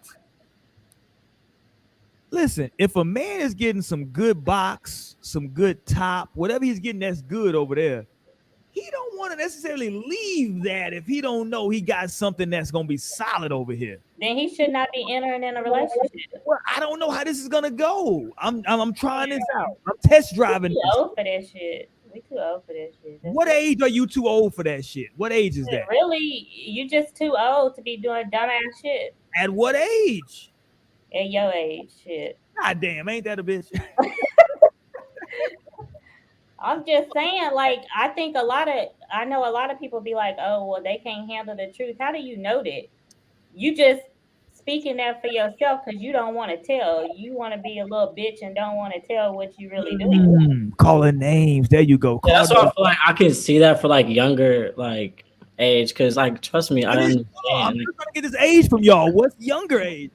listen, if a man is getting some good box, some good top, whatever he's getting that's good over there, he don't want to necessarily leave that if he don't know he got something that's going to be solid over here. Then he should not be entering in a relationship. Well, I don't know how this is going to go. I'm trying this out. I'm test driving. We too old for that shit. We too old for that shit. What age are you too old for that shit? What age is that? Really, you just too old to be doing dumbass shit. At what age? At your age, shit. God damn, ain't that a bitch? I'm just saying, like, I know a lot of people be like, oh, well, they can't handle the truth. How do you know that? You just speaking that for yourself because you don't want to tell. You want to be a little bitch and don't want to tell what you really do. Calling names. There you go. Yeah, that's why I feel like I can see that for like younger like age, because like trust me, I understand. I'm just trying to get this age from y'all. What's younger age?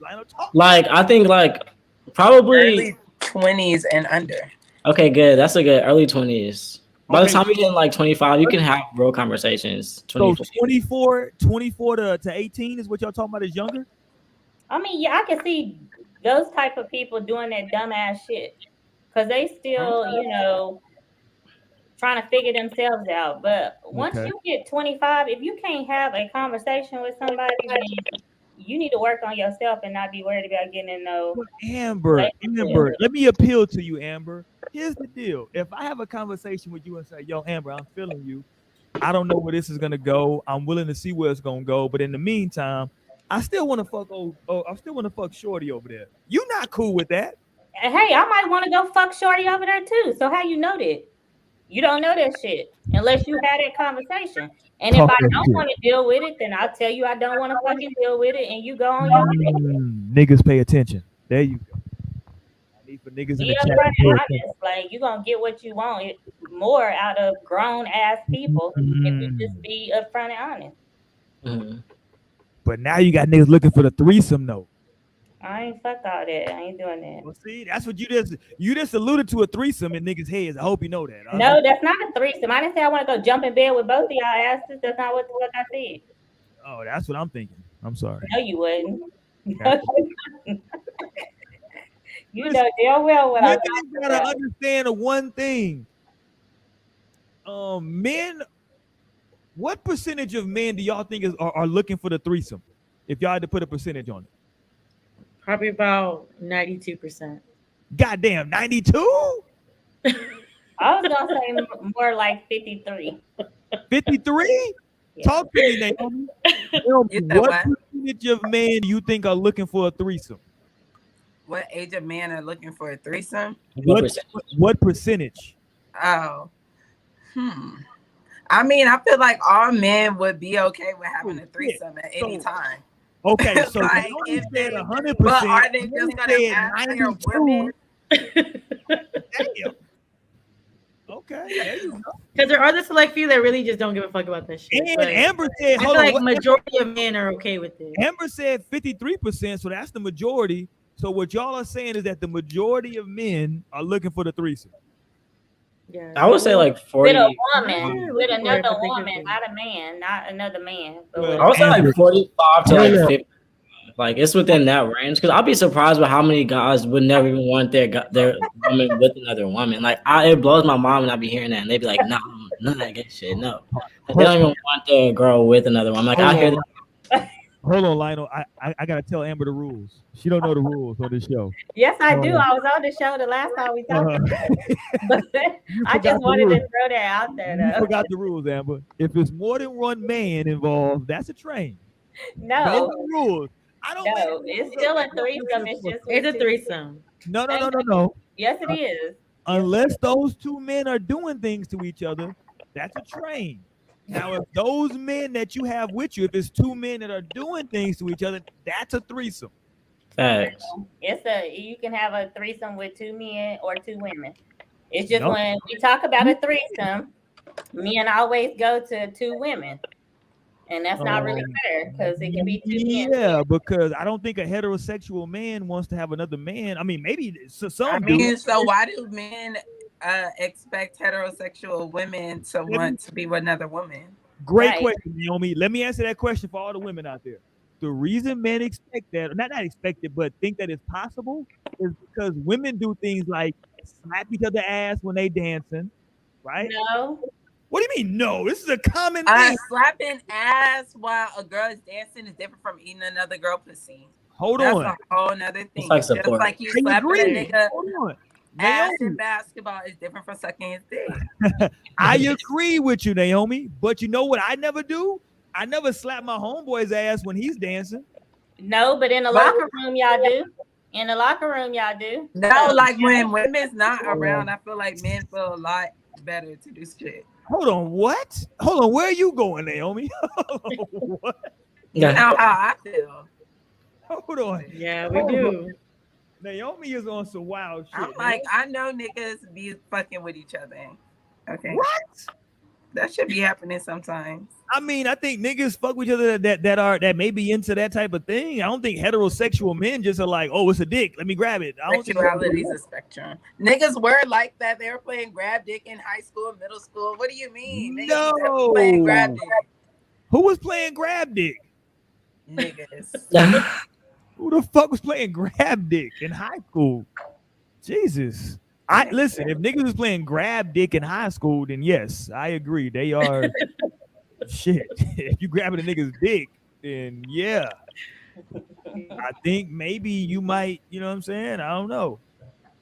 Like I think like probably early 20s and under. Okay, good. That's a good early 20s. By the time you get like 25, you can have real conversations. 24 to 18 is what y'all talking about is younger? I mean, yeah, I can see those type of people doing that dumbass shit because they still, you know, trying to figure themselves out. But once you get 25, if you can't have a conversation with somebody, then you need to work on yourself and not be worried about getting in no. Amber, let me appeal to you, Amber. Here's the deal. If I have a conversation with you and say, yo, Amber, I'm feeling you. I don't know where this is gonna go. I'm willing to see where it's gonna go. But in the meantime, I still want to fuck I still want to fuck Shorty over there. You not cool with that? Hey, I might want to go fuck Shorty over there too. So how you know that? You don't know that shit unless you had that conversation. And if I don't want to deal with it, then I'll tell you I don't want to fucking deal with it, and you go on your way. Niggas pay attention. There you go. I need for niggas in the chat. Honest, like you gonna get what you want more out of grown ass people if you just be upfront and honest. But now you got niggas looking for the threesome though. I ain't fuck all that. I ain't doing that. Well, see, that's what you just alluded to a threesome in niggas' heads. I hope you know that. No, that's not a threesome. I didn't say I want to go jump in bed with both of y'all asses. That's not what the fuck I said. Oh, that's what I'm thinking. I'm sorry. No, you wouldn't. You know damn well what I'm talking about. You gotta understand one thing. Men, what percentage of men do y'all think are looking for the threesome? If y'all had to put a percentage on it. Probably about 92%. Goddamn, 92? I was gonna say more like 53. 53? Yeah. Talk to me, Naomi. What percentage of men do you think are looking for a threesome? What age of men are looking for a threesome? What percentage? Oh. I mean, I feel like all men would be okay with having a threesome at any time. Okay, so like if they 100%, but are they just gonna ask their women? Damn. Okay, because there are the select few that really just don't give a fuck about this shit. And Amber said, I feel like majority of men are okay with it. Amber said 53%, so that's the majority. So what y'all are saying is that the majority of men are looking for the threesome. Yeah, I would say like 40. With a woman, with another woman, not a man, not another man. I would say like 45 to like 50. Like it's within that range, because I'll be surprised by how many guys would never even want their woman with another woman. Like it blows my mind when I be hearing that, and they be like, "No, none of that good shit, no." Like, they don't even want their girl with another woman. Like I hear that. Hold on, Lionel. I gotta tell Amber the rules. She don't know the rules on this show. Yes, I do. I was on the show the last time we talked about it. But I just wanted to throw that out there, You though. forgot the rules, Amber. If it's more than one man involved, that's a train. Those No, are the rules. I don't. no, it's still a threesome. It's just It's a with two- threesome. No. Yes, it is. Unless those two men are doing things to each other, that's a train. Now, if those men that you have with you, if it's two men that are doing things to each other, that's a threesome. Facts. You can have a threesome with two men or two women. It's just Nope. when we talk about a threesome, men always go to two women. And that's not really fair because it can be two men. Yeah, because I don't think a heterosexual man wants to have another man. I mean, maybe some do. So why do men expect heterosexual women to want to be with another woman? Great question, Naomi. Let me answer that question for all the women out there. The reason men expect that, not expect it, but think that it's possible, is because women do things like slap each other ass when they dancing, right? No. What do you mean? No, this is a common thing. Slapping ass while a girl is dancing is different from eating another girl pussy. Hold That's on. a whole nother thing. like Just support. like you I slapping a agree. nigga Hold on. ass in Naomi, basketball is different from sucking his dick. I agree with you, Naomi. But you know what I never do? I never slap my homeboy's ass when he's dancing. No, but in the locker room, y'all do. In the locker room, y'all do. No, like when women's not around, I feel like men feel a lot better to do shit. Hold on, what? Hold on, where are you going, Naomi? What? You know how I feel. Hold on. Yeah, we do. Naomi is on some wild shit. I'm like, I know niggas be fucking with each other. Okay. What? That should be happening sometimes. I mean, I think niggas fuck with each other that may be into that type of thing. I don't think heterosexual men just are like, oh, it's a dick, let me grab it. I don't think Sexuality is a spectrum. Niggas were like that. They were playing grab dick in high school and middle school. What do you mean? Niggas No. playing grab dick. Who was playing grab dick? Niggas. Who the fuck was playing grab dick in high school? Jesus. Listen, if niggas was playing grab dick in high school, then yes, I agree. They are shit. If you grabbing a nigga's dick, then yeah. I think maybe you might, you know what I'm saying? I don't know.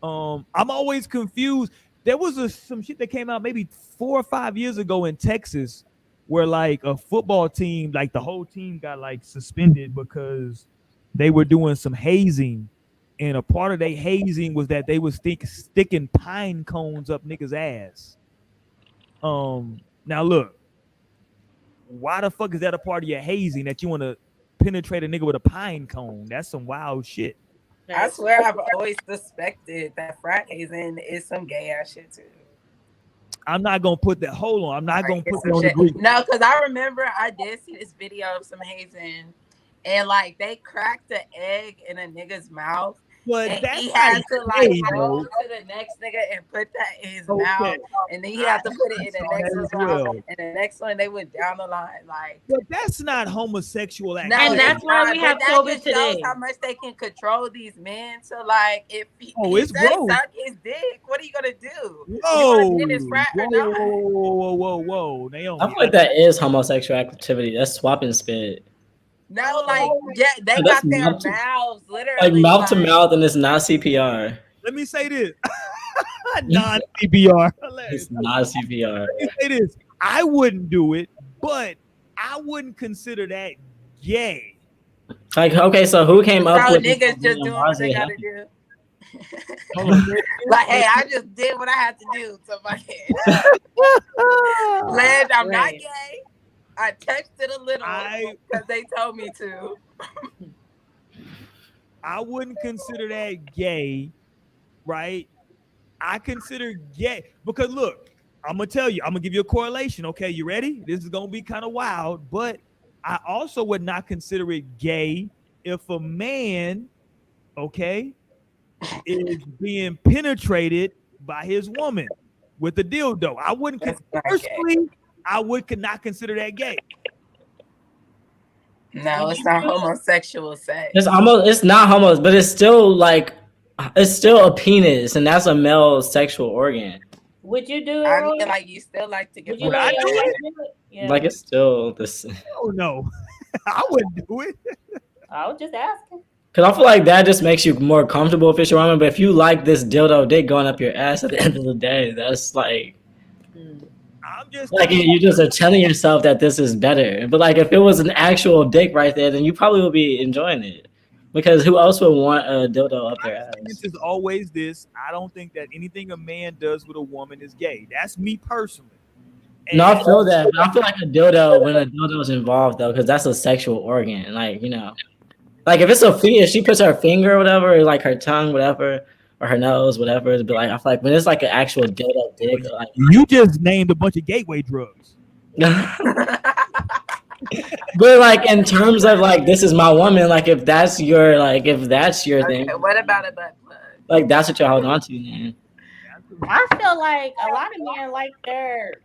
I'm always confused. There was some shit that came out maybe 4 or 5 years ago in Texas where like a football team, like the whole team got like suspended because they were doing some hazing. And a part of their hazing was that they was sticking pine cones up niggas' ass. Now look, why the fuck is that a part of your hazing that you want to penetrate a nigga with a pine cone? That's some wild shit. I swear I've always suspected that frat hazing is some gay ass shit too. I'm not gonna put that. Hold on, I'm not gonna put that on shit. the Greek. No, because I remember I did see this video of some hazing, and like they cracked the egg in a nigga's mouth. But and that's he had like to like gay, go bro. to the next nigga and put that in his mouth, and then he had to put it in the next one's mouth, and the next one they went down the line like. But that's not homosexual No, activity. And that's why we have COVID just shows today. how much they can control these men to like if he, It's does gross. suck his dick, what are you gonna do? Whoa, You wanna get his frat or not? whoa, Naomi. I feel like that is homosexual activity. That's swapping spit. No, like yeah, they That's got their mouth to- mouths literally Like mouth to mouth, and it's not CPR. Let me say this. Non-CPR. It's not CPR. Let me say this. I wouldn't do it, but I wouldn't consider that gay. Like, okay, so who came up So with niggas just doing what they gotta do. Like, hey, I just did what I had to do to my head. Glad I'm not gay. I texted a little because they told me to. I wouldn't consider that gay, right? I consider gay because look, I'm gonna tell you, I'm gonna give you a correlation. Okay, you ready? This is gonna be kind of wild, but I also would not consider it gay if a man, okay, is being penetrated by his woman with a dildo. I wouldn't personally. I could not consider that gay. No, it's not homosexual sex. It's not homo, but it's still like it's still a penis, and that's a male sexual organ. Would you do it? I mean, like you still like to get. Would you like Like it's still this. Oh no. I wouldn't do it. I was just asking. Because I feel like that just makes you more comfortable if it's your woman. But if you like this dildo dick going up your ass at the end of the day, that's like I'm just like you just are telling yourself that this is better. But like if it was an actual dick right there, then you probably would be enjoying it. Because who else would want a dildo up their ass? This is always this. I don't think that anything a man does with a woman is gay. That's me personally. No, I feel that. But I feel like a dildo when a dildo is involved though, because that's a sexual organ. Like, you know. Like if it's a if she puts her finger or whatever, or like her tongue, whatever, or her nose, whatever, it'd be like I feel like when it's like an actual dildo dick, like you just named a bunch of gateway drugs. But like in terms of like this is my woman, like if that's your thing, What about a butt plug? like that's what you're holding on to, man. I feel like a lot of men like their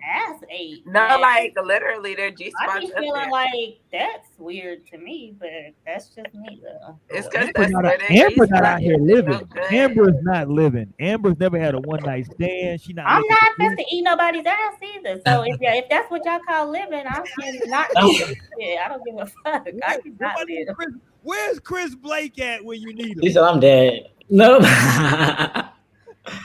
ass ate. No, and like literally their G I spots. be feeling like that's weird to me, but that's just me though. It's because Amber's not out here living. Amber's not living. Amber's never had a one night stand. She not. I'm not supposed to eat nobody's ass either. So if that's what y'all call living, I'm not eating shit. I don't give a fuck. I cannot live. Where's Chris Blake at when you need him? He said I'm dead. No.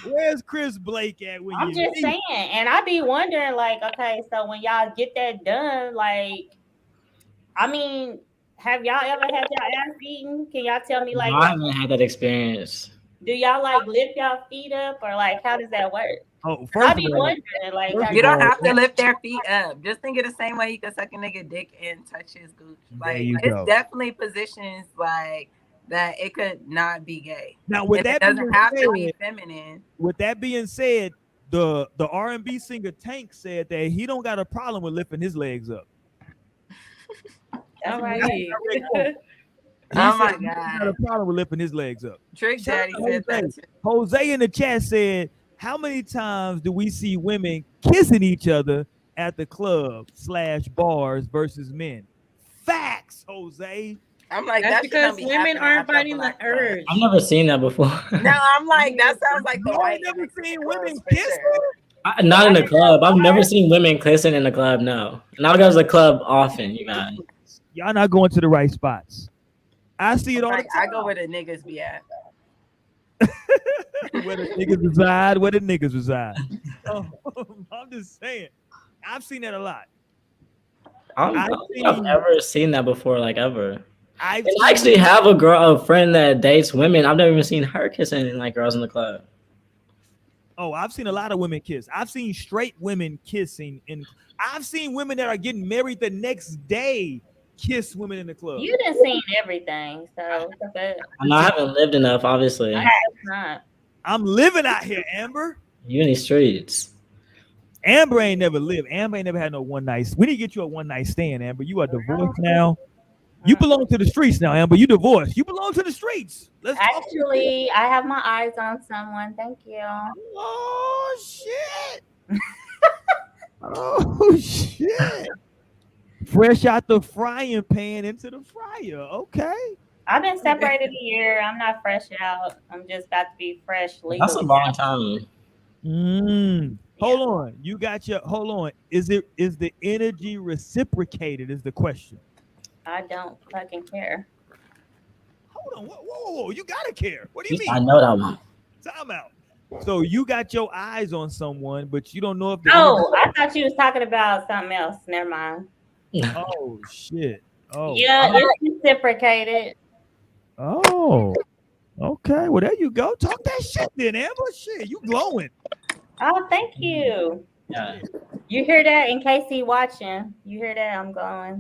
Where's Chris Blake at when I'm you just saying, and I be wondering, like, okay, so when y'all get that done, like, I mean, have y'all ever had y'all ass eaten? Can y'all tell me, like, No, I haven't had that experience. do y'all like lift y'all feet up, or like, how does that work? Oh, I be wondering, like, you don't have to lift their feet up. Just think of the same way you can suck a nigga dick and touch his gooch. Like it's definitely positions like that it could not be gay. Now, with that doesn't have to be feminine. With that being said, the R&B singer Tank said that he don't got a problem with lifting his legs up. All right. Oh my God. He got a problem with lifting his legs up. Trick Daddy said that too. Jose in the chat said, how many times do we see women kissing each other at the club / bars versus men? Facts, Jose. I'm like, that's because women aren't fighting the urge. I've never seen that before. No, I'm like, that sounds like the white. I've never seen women kiss. Not in the club. I've never seen women kissing in the club. No, and I go to the club often. You guys, y'all not going to the right spots. I see it all the time. I go where the niggas be at. Where the niggas reside, where the niggas reside. I'm just saying, I've seen that a lot. I don't think I've ever seen that before, like ever. I actually have a friend that dates women. I've never even seen her kissing like girls in the club. Oh, I've seen a lot of women kiss. I've seen straight women kissing, and I've seen women that are getting married the next day kiss women in the club. You done seen everything, so I haven't lived enough, obviously. I have not. I'm living out here, Amber. You in these streets. Amber ain't never lived. Amber ain't never had no one night. We need to get you a one night stand, Amber. You are divorced now. You belong to the streets now, Amber. You divorced. You belong to the streets. Let's actually, I have my eyes on someone. Thank you. Oh shit. Oh shit. Fresh out the frying pan into the fryer. Okay. I've been separated a year. I'm not fresh out. I'm just about to be fresh legally. That's a long time. Hold on. You got your hold on. Is the energy reciprocated is the question. I don't fucking care. Hold on. Whoa. You gotta care. What do you mean? I know that one. Time out. So you got your eyes on someone, but you don't know if I thought you was talking about something else. Never mind. Oh shit. Oh yeah, it's reciprocated. Oh, okay. Well, there you go. Talk that shit then, Amber. Shit, you glowing. Oh, thank you. Yeah. You hear that? In case he watching, you hear that? I'm going.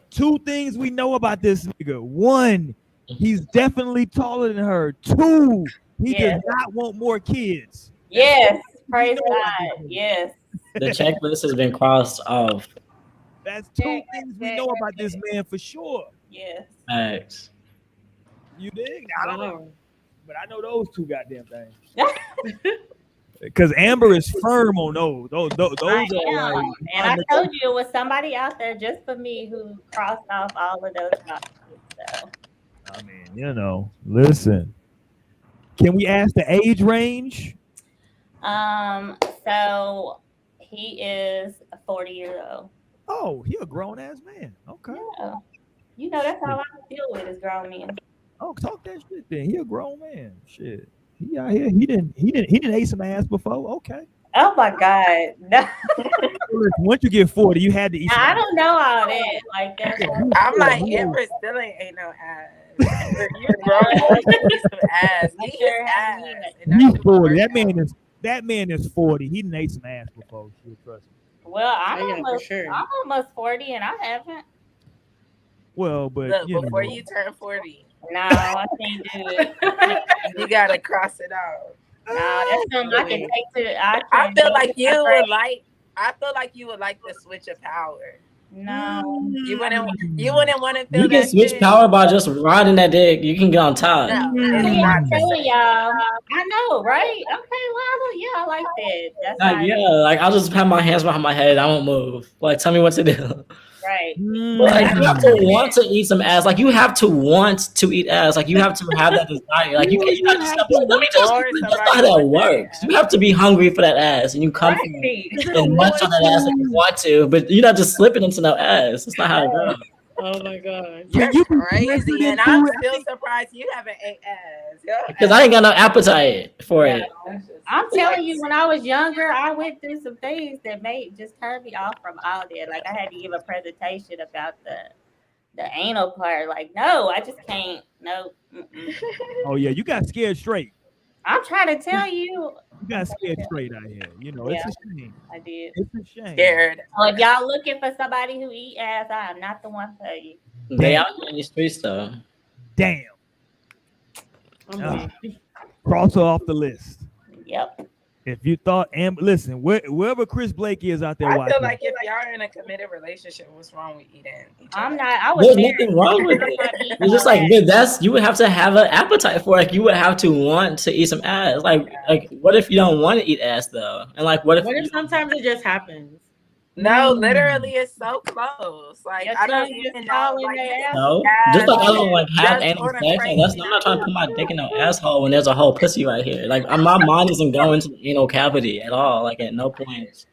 Two things we know about this nigga. One, he's definitely taller than her. Two, he does not want more kids. Yes, praise God. Yes. The checklist has been crossed off. That's two things we know about this man for sure. Yes. Thanks. You dig? I don't know. But I know those two goddamn things. Because Amber is firm on those. Those are like, and I told you it was somebody out there just for me who crossed off all of those boxes. So. I mean, listen. Can we ask the age range? So He is 40 years old. Oh, he a grown ass man. Okay. Yeah. You know, that's all I deal with is grown men. Oh, talk that shit then. He a grown man. Shit. He out here. He didn't ate some ass before. Okay. Oh my God. No. Once you get 40, you had to eat some I ass. don't know all that. Like that's I'm like, Amber still ain't no ass. You grown, you eat some ass. Eat his ass. He's 40. That man is 40. He didn't ate some ass before. Shit, trust me. well, I'm Oh, yeah, for almost sure. I'm almost 40 and I haven't. Well, but Look, you before know. you turn 40, No, I can't do it. you gotta cross it out. No, that's something I can take to. I feel like you would like. I feel like you would like the switch of power. No, You wouldn't want to feel You can that switch shit. power by just riding that dick. You can get on top. No, see, it's not I'm the telling same. y'all. I know, right? Okay, well, yeah, I like that. That's Like, how yeah, like I'll just have my hands behind my head. I won't move. Like, tell me what to do. right. Like, you have to want to eat some ass. Like, you have to want to eat ass. Like, you have to have that desire. Like, you can't. You have to let me just. Or That's not somebody how that want that works. You have to be hungry for that ass, and you come Right. and munch on that ass if you want to, but you're not just slipping into no ass. That's not how it goes. Oh my God. You're you be crazy, president and I'm too? still surprised you haven't ate ass. Your Because I ain't got no appetite for it. I'm telling you, when I was younger, I went through some things that made just turned me off from all that. Like I had to give a presentation about the anal part. Like, no, I just can't. No. Mm-mm. Oh yeah, you got scared straight. I'm trying to tell you. You got scared straight out here. You know, it's Yeah. a shame. I did. It's a shame. scared. So if y'all looking for somebody who eat ass, I am not the one for you. They out here in these streets, though. Damn. I'm Cross her off the list. Yep. If you thought, listen, wherever Chris Blake is out there I watching, feel like if y'all are in a committed relationship, what's wrong with eating? I'm not. I was There's married. nothing wrong with I'm not it. eating It's just no like, ass. dude, that's you would have to have an appetite for it. Like you would have to want to eat some ass. Like what if you don't want to eat ass though? And like what if What if sometimes it just happens? No, literally, it's so close. Like Your I don't tongue even just know. fall in Like, their ass. no? Just like I don't like have anal sex. Like, I'm not trying to put my dick in no asshole when there's a whole pussy right here. Like my mind doesn't go into the anal cavity at all. Like at no point.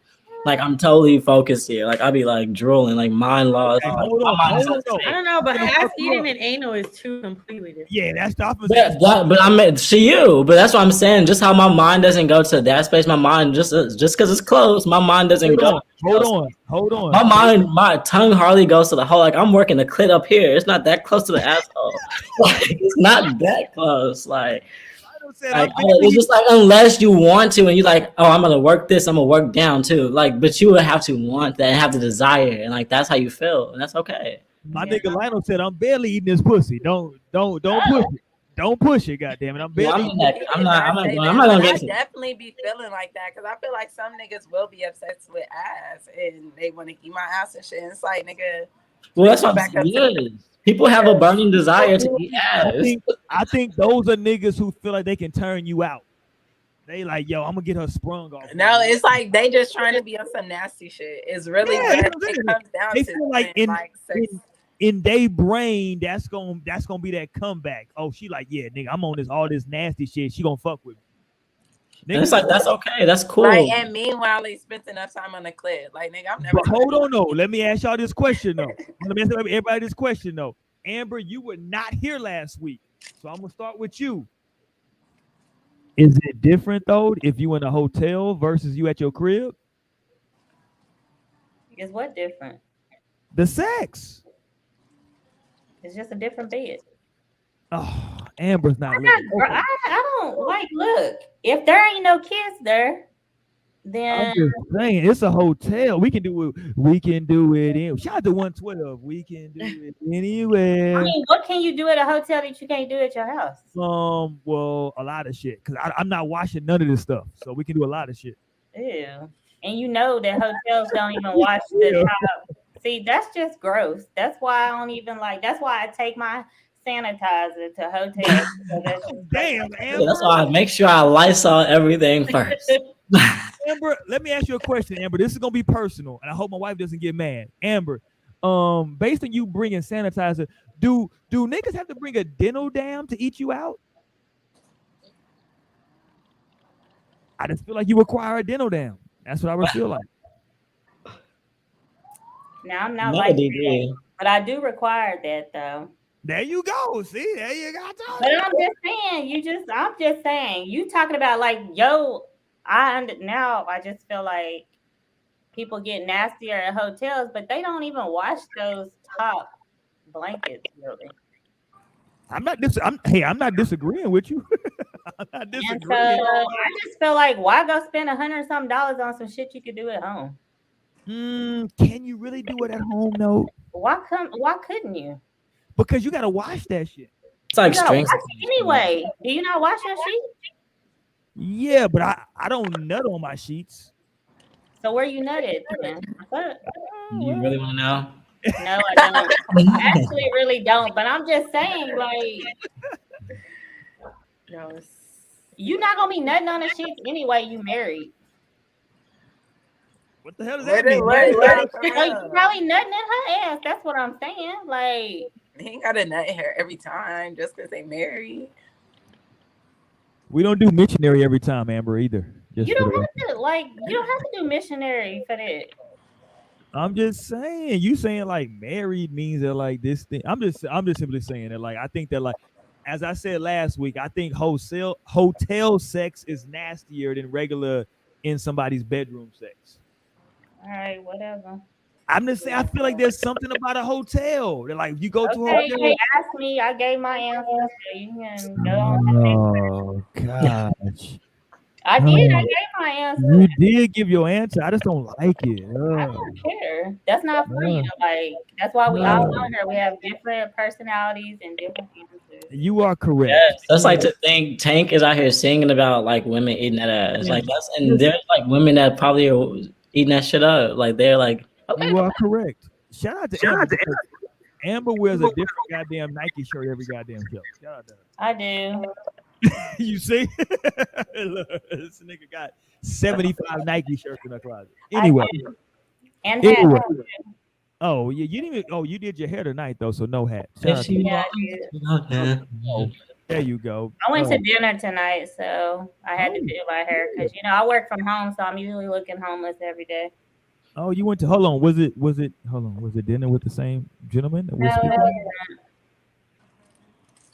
Like I'm totally focused here. Like I'll be like drooling, like mind lost. Hey, Like, hold my on, mind is hold so on. sick. I don't know, but Yeah, ass fuck eating you. and anal is two completely different. yeah, that's the opposite. But I'm to you. But that's what I'm saying. Just how my mind doesn't go to that space. My mind just because it's close. My mind doesn't go. Hold on. My mind, my tongue hardly goes to the hole. Like I'm working the clit up here. It's not that close to the asshole. Like it's not that close. Like it's just like unless you want to, and you're like, oh, I'm gonna work this. I'm gonna work down too. Like, but you would have to want that and have the desire, and like that's how you feel, and that's okay. My nigga Lionel said, "I'm barely eating this pussy. Don't push it. Don't push it. Goddamn it. I'm barely. I'm not I gonna get to definitely be feeling like that because I feel like some niggas will be obsessed with ass and they want to eat my ass and shit. And it's like, nigga. Well, that's what I'm saying. People have a burning desire to eat ass. I think those are niggas who feel like they can turn you out. They like, yo, I'm gonna get her sprung off. No, it's like they just trying to be on some nasty shit. It's really what it comes down They to. feel like sex. in their brain, that's gonna be that comeback. Oh, she like, yeah, nigga, I'm on all this nasty shit. She gonna fuck with me. And it's like that's okay. That's cool. Like, and meanwhile, they spent enough time on the clit. Like, nigga, I'm never. But hold on, no. Let me ask y'all this question though. Let me ask everybody this question though. Amber, you were not here last week, so I'm gonna start with you. Is it different though if you in a hotel versus you at your crib? Is what different? The sex. It's just a different bed. Oh, Amber's not. I don't like. Look, if there ain't no kids there, then I'm just saying it's a hotel. We can do it. We can do it in. Shout out to 112. We can do it anywhere. I mean, what can you do at a hotel that you can't do at your house? Well, a lot of shit. Cause I'm not washing none of this stuff, so we can do a lot of shit. Ew. And you know that hotels don't even wash the top. See, that's just gross. That's why I don't even like. That's why I take my sanitizer to hotels. Damn, Amber. Yeah, that's why I make sure I Lysol everything first. Amber, let me ask you a question, Amber. This is gonna be personal, and I hope my wife doesn't get mad. Amber, based on you bringing sanitizer, do niggas have to bring a dental dam to eat you out? I just feel like you require a dental dam. That's what I would feel like. Now I'm not No, like they that, did. but I do require that though. There you go. See, there you go. But I'm just saying, I'm just saying, you talking about like, yo, now I just feel like people get nastier at hotels, but they don't even wash those top blankets, really. I'm not disagreeing with you. I'm not And so disagreeing. I just feel like, why go spend $100-something on some shit you could do at home? Can you really do it at home though? Why couldn't you? Because you gotta wash that shit. It's like You gotta strings. wash it anyway. Do you not wash your sheets? Yeah, but I don't nut on my sheets. So where you nutted then? What? You really want to know? No, I don't. I actually really don't. But I'm just saying, like, you're not gonna be nutting on the sheets anyway. You married. What the hell does that mean? Like, you probably nutting in her ass. That's what I'm saying. Like, he ain't got a nut in her every time just because they married. We don't do missionary every time, Amber, either. you don't have to do missionary for that. I'm just saying. You saying like married means that like this thing. I'm just simply saying that like I think that like as I said last week, I think hotel sex is nastier than regular in somebody's bedroom sex. All right, whatever. I'm just saying I feel like there's something about a hotel that like you go to a Okay, hotel. they asked me. I gave my answer. So you can go on. Oh gosh. I did. I gave my answer. You did give your answer. I just don't like it. I don't care. That's not for you. Like, that's why we all on here. We have different personalities and different answers. You are correct. Yes, that's like to think Tank is out here singing about like women eating that ass. Like that's and there's like women that probably are eating that shit up. Like they're like, okay. You are correct. Shout out to Amber. Amber wears a different goddamn Nike shirt every goddamn show. Shout out to her. I do. You see? Look, this nigga got 75 Nike shirts in her closet. Anyway. And hat. Oh, yeah, you didn't even you did your hair tonight though, so no hat. Yeah, I did. Oh, there you go. I went to dinner tonight, so I had to do my hair because I work from home, so I'm usually looking homeless every day. Oh, you went to was it dinner with the same gentleman?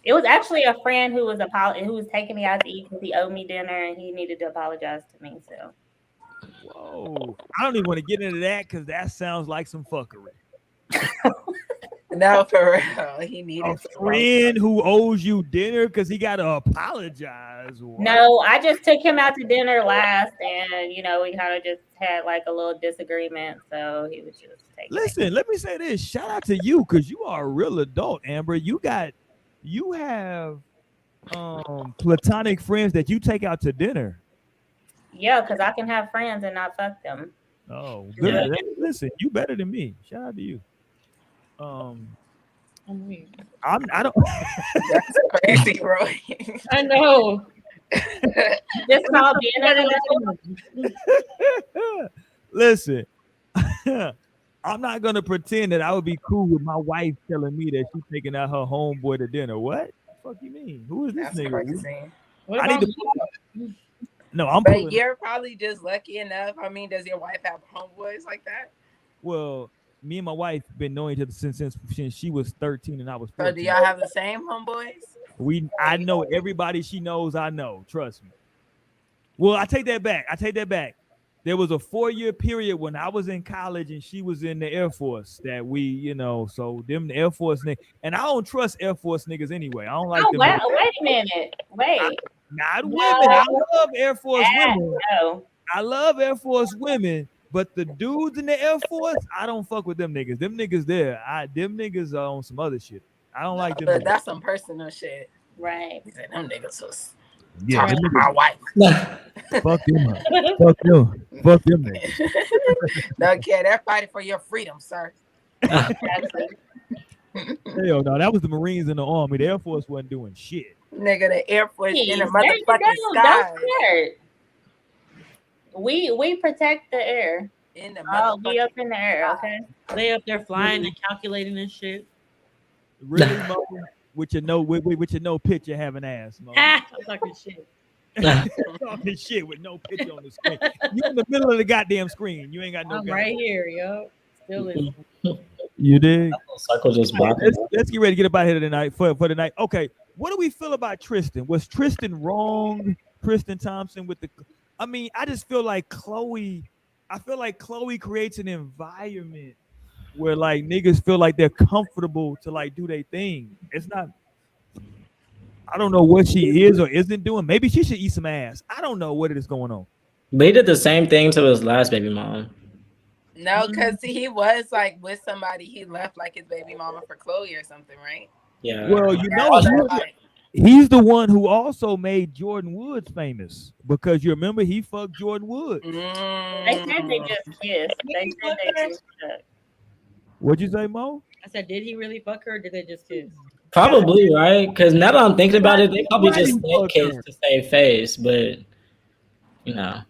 It was actually a friend who was taking me out to eat because he owed me dinner and he needed to apologize to me. So, whoa, I don't even want to get into that because that sounds like some fuckery. No, for real, he needed a friend who owes you dinner because he got to apologize. What? No, I just took him out to dinner last, and we kind of just had like a little disagreement. So he was just taking. Listen, let me say this: shout out to you because you are a real adult, Amber. You have platonic friends that you take out to dinner. Yeah, because I can have friends and not fuck them. Oh, good. Yeah. Listen, you better than me. Shout out to you. I don't. That's crazy, bro. I know. This called being Listen. I'm not gonna pretend that I would be cool with my wife telling me that she's taking out her homeboy to dinner. What the fuck you mean? Who is this nigga? I need to. No, I'm. But you're probably just lucky enough. I mean, does your wife have homeboys like that? Well, me and my wife been knowing each other since she was 13 and I was 14. So do y'all have the same homeboys? I know everybody she knows. I know. Trust me. Well, I take that back. There was a 4-year period when I was in college and she was in the Air Force that so them the Air Force niggas. And I don't trust Air Force niggas anyway. I don't like them. Wait a minute. Not women. I love Air Force women. No. I love Air Force women, but the dudes in the Air Force, I don't fuck with them niggas. Them niggas there. Them niggas are on some other shit. I don't like them. But that's some personal shit. Right. He said them niggas was talking to my wife. Fuck them. Fuck them. Fuck them niggas. No kid, they're fighting for your freedom, sir. Hell no, that was the Marines and the Army. The Air Force wasn't doing shit. Nigga, the Air Force in the motherfucking sky. We protect the air. In the we up in the air, okay? They up there flying and calculating and shit. Really, Mo? With your no picture having ass, Mo. I'm talking shit. Talking shit with no picture on the screen. You in the middle of the goddamn screen. You ain't got no. I'm right here, yo. Still listening. You did. Circle just blocking. Let's get ready to get up out here tonight for the night. Okay, what do we feel about Tristan? Was Tristan wrong? Tristan Thompson with the. I mean, I just feel like Chloe. I feel like Chloe creates an environment where like niggas feel like they're comfortable to like do their thing. It's not. I don't know what she is or isn't doing. Maybe she should eat some ass. I don't know what it is going on. But he did the same thing to his last baby mom. No, because he was like with somebody. He left like his baby mama for Chloe or something, right? Yeah. Well, you know, he's the one who also made Jordan Woods famous because you remember he fucked Jordan Woods. They said they just kissed. They said they just kissed. What'd you say, Mo? I said, did he really fuck her or did they just kiss? Probably, right? Because now that I'm thinking about it, they probably just said kiss to save face, but you know.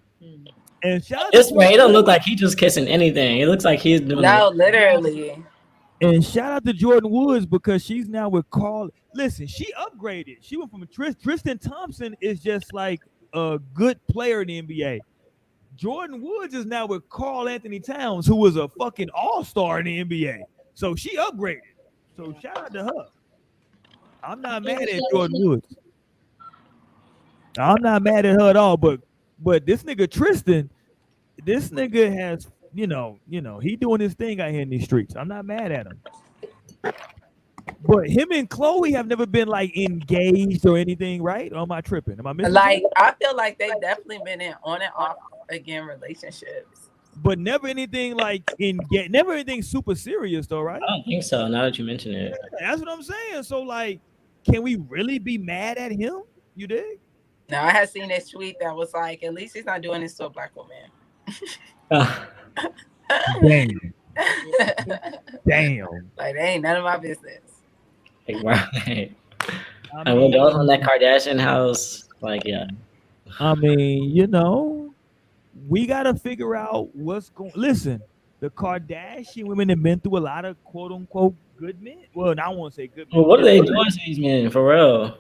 And shout this way, it don't look like he just kissing anything. It looks like he's doing literally. And shout out to Jordan Woods because she's now with Carl. Listen, she upgraded. She went from Tristan Thompson is just like a good player in the NBA. Jordan Woods is now with Karl Anthony Towns, who was a fucking all-star in the NBA. So she upgraded. So shout out to her. I'm not mad at Jordan Woods. I'm not mad at her at all, but this nigga Tristan, this nigga has, you know, he doing his thing out here in these streets. I'm not mad at him. But him and Chloe have never been like engaged or anything, right? Or am I tripping? Am I missing Like something? I feel like they've definitely been in on and off again relationships. But never anything like never anything super serious though, right? I don't think so. Now that you mention it, that's what I'm saying. So like, can we really be mad at him? You dig? Now I had seen this tweet that was like, at least he's not doing this to a black woman. Damn. Damn. Like they ain't none of my business. Like, right. And when goes on that Kardashian house, like, yeah. I mean, you know, we gotta figure out what's going. Listen, the Kardashian women have been through a lot of quote unquote good men. Well, I won't say good men. Well, what are they doing to these men for real?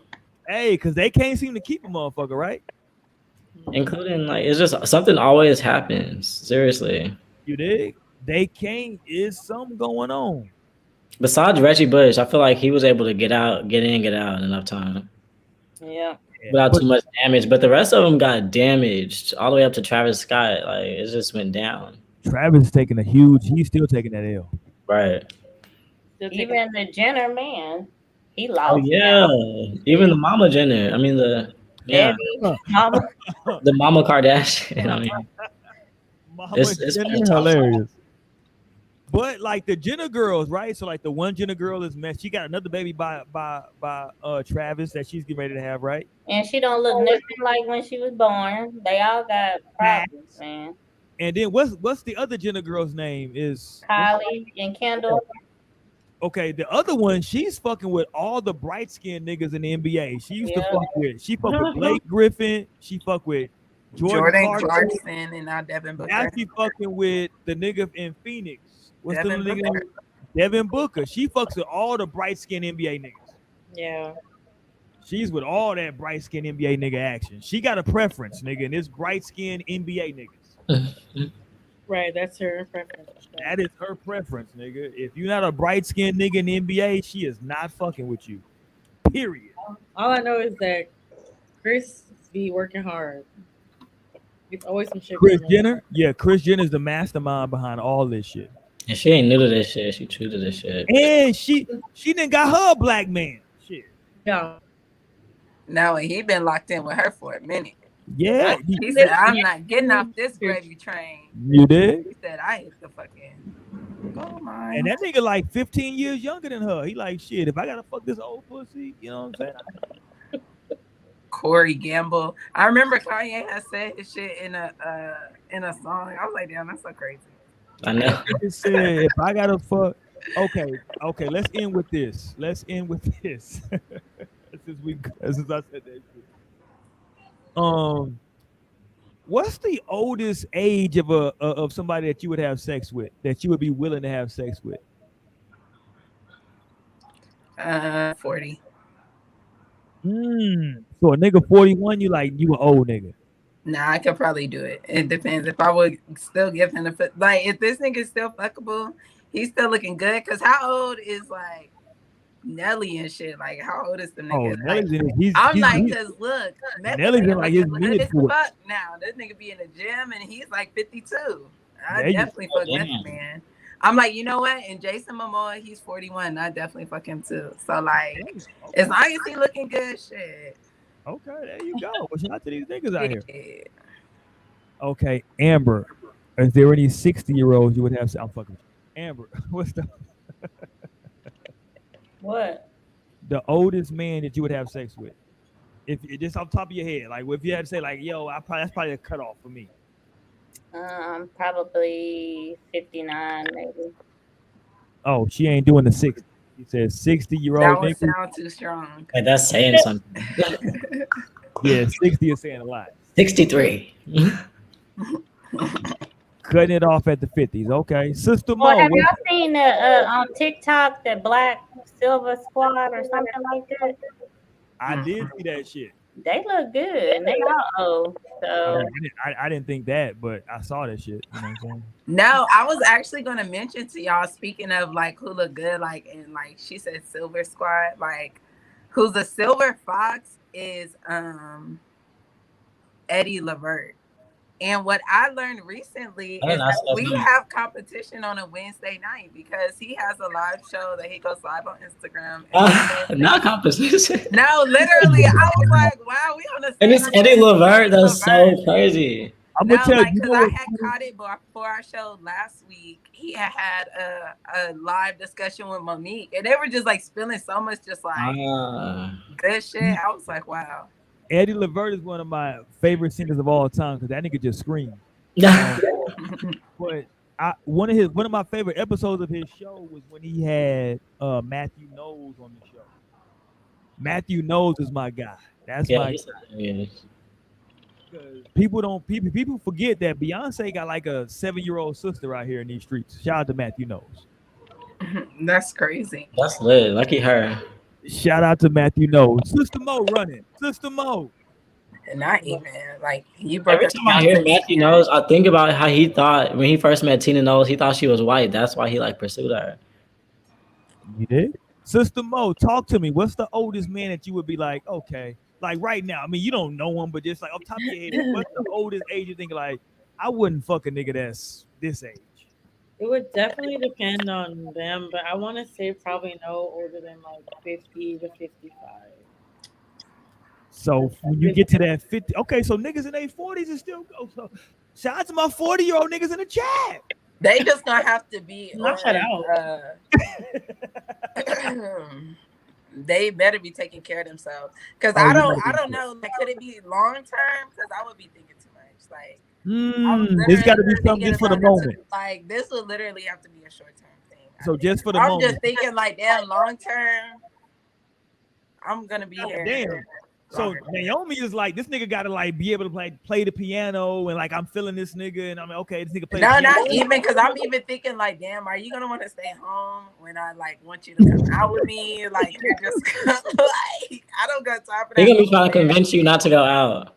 Hey, because they can't seem to keep a motherfucker, right? Including like, it's just something always happens. Seriously. You dig? They can't. Is something going on? Besides Reggie Bush, I feel like he was able to get in, get out in enough time. Yeah. Without too much damage, but the rest of them got damaged all the way up to Travis Scott. Like it just went down. Travis is taking he's still taking that L. Right. Even the Jenner man, he lost. Oh yeah. Even the Mama Jenner. I mean the Mama. the Mama Kardashian. I mean, it's hilarious. But like the Jenner girls, right? So like the one Jenner girl is messed. She got another baby by Travis that she's getting ready to have, right? And she don't look nothing like when she was born. They all got problems, man. And then what's the other Jenner girl's name? Is Kylie and Kendall. Okay, the other one, she's fucking with all the bright skinned niggas in the NBA. She used to fuck with Blake Griffin. She fuck with Jordan Clarkson and now Devin Booker. Now she fucking with the nigga in Phoenix. What's Devin the nigga? Booker. Devin Booker. She fucks with all the bright skinned NBA niggas. Yeah. She's with all that bright skinned NBA nigga action. She got a preference, nigga, and it's bright skinned NBA niggas. Right, that's her preference. That is her preference, nigga. If you're not a bright skinned nigga in the NBA, she is not fucking with you. Period. All I know is that Chris be working hard. It's always some shit. Kris Jenner? Yeah, Kris Jenner is the mastermind behind all this shit. And she ain't new to this shit. She true to this shit. And she done got her a black man. Shit. Yeah. No, and he been locked in with her for a minute. Yeah. He said, I'm not getting off this gravy train. You did? He said, I hit the fucking gold mine. And that nigga like 15 years younger than her. He like, shit, if I gotta fuck this old pussy, you know what I'm saying? Corey Gamble. I remember Kanye had said his shit in a song. I was like, damn, that's so crazy. I know. He said, if I gotta fuck, okay, let's end with this. Since I said that shit. What's the oldest age of somebody that you would have sex with, that you would be willing to have sex with? 40. So a nigga 41, you an old nigga. Nah, I could probably do it. It depends if I would still give him the like. If this nigga's still fuckable, he's still looking good. Cause how old is like Nelly and shit? Like how old is the nigga? Oh, Like, Nelly's I'm like, cause look, Nelly's in like his mid as 40s. fuck now. This nigga be in the gym and he's like 52. I There you definitely fuck Method Man. I'm like, you know what? And Jason Momoa, he's 41. I definitely fuck him too. So like, as long as he looking good, shit. Okay, there you go. Well, shout out to these niggas out here. Yeah. Okay, Amber, is there any 60-year-olds you would have? I'm fucking with you. Amber, what's What? the oldest man that you would have sex with? If just off the top of your head, like if you had to say, like, yo, that's probably a cutoff for me. Probably 59, maybe. Oh, she ain't doing the 60. He says 60-year-old That would nigga. sound too strong. Hey, that's saying something. Yeah, 60 is saying a lot. 63. Cutting it off at the 50s. Okay, Sister Mo. Well, have y'all seen on TikTok the Black Silver Squad or something like that? I did see that shit. They look good and they all old. So I didn't think that, but I saw that shit. You know what I'm saying? No, I was actually gonna mention to y'all, speaking of like who look good, like, and like she said Silver Squad, like who's a silver fox is Eddie Levert. And what I learned recently is that we have competition on a Wednesday night because he has a live show that he goes live on Instagram. Not competition. No, literally, I was like, wow, we on the same. And it's Eddie Levert. That's so crazy. I'm gonna tell you, because I had caught it before our show last week. He had a live discussion with Monique, and they were just like spilling so much, just like good shit. I was like, wow. Eddie Levert is one of my favorite singers of all time because that nigga just screams. But one of my favorite episodes of his show was when he had Matthew Knowles on the show. Matthew Knowles is my guy. That's my guy. People forget that Beyonce got like a 7-year-old sister out here in these streets. Shout out to Matthew Knowles. That's crazy. That's lit. Lucky her. Shout out to Matthew Knowles. Sister Mo running. Sister Mo. Not even like you. Every time I hear Matthew Knowles, I think about how he thought when he first met Tina Knowles, he thought she was white. That's why he like pursued her. You did? Sister Mo, talk to me. What's the oldest man that you would be like, okay, like right now? I mean, you don't know him, but just like off top of your head, what's the oldest age you think like, I wouldn't fuck a nigga that's this age? It would definitely depend on them, but I want to say probably no older than like 50 to 55. So when you get to that 50, okay, so niggas in their 40s is still go. So shout out to my 40-year-old niggas in the chat. They just gonna have to be. Shut out. They better be taking care of themselves, because I don't know. Like, could it be long term? Because I would be thinking too much. Like, there's got to be something just for the moment. Like, this would literally have to be a short term thing. So just for the moment. I'm just thinking like, damn, long term. I'm gonna be here. Damn. So Naomi is like, this nigga gotta like be able to play the piano, and like I'm feeling this nigga, and I'm like, okay, this nigga play. No, not even, because I'm even thinking like, damn, are you gonna want to stay home when I like want you to come out with me? Like, you're just like, I don't got time for that. They're gonna be trying to convince you not to go out.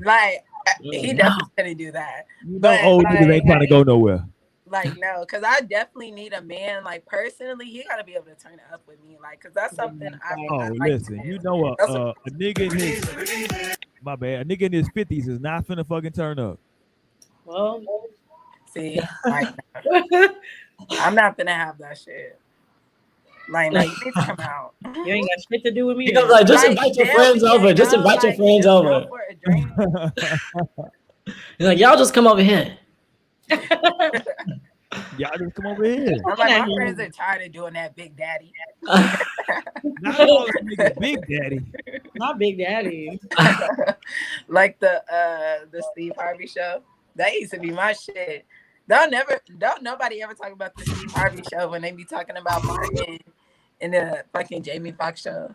Like, he definitely gonna do that. But old niggas ain't trying to go nowhere. Like, no, because I definitely need a man. Like, personally, he got to be able to turn it up with me. Like, because that's something I like. Listen, you know, a nigga in his, my bad, a nigga in his 50s is not finna fucking turn up. Well, see, like, I'm not finna have that shit. Like, no, you need to come out. You ain't got shit to do with me. Because like, just invite your friends over. Just invite your friends over. You're like, y'all just come over here. Y'all just come over here. I'm like, my friends are tired of doing that, Big Daddy. Not all niggas, Big Daddy. Not Big Daddy. Like the Steve Harvey show. That used to be my shit. Don't nobody ever talk about the Steve Harvey show when they be talking about Martin and the fucking Jamie Foxx show.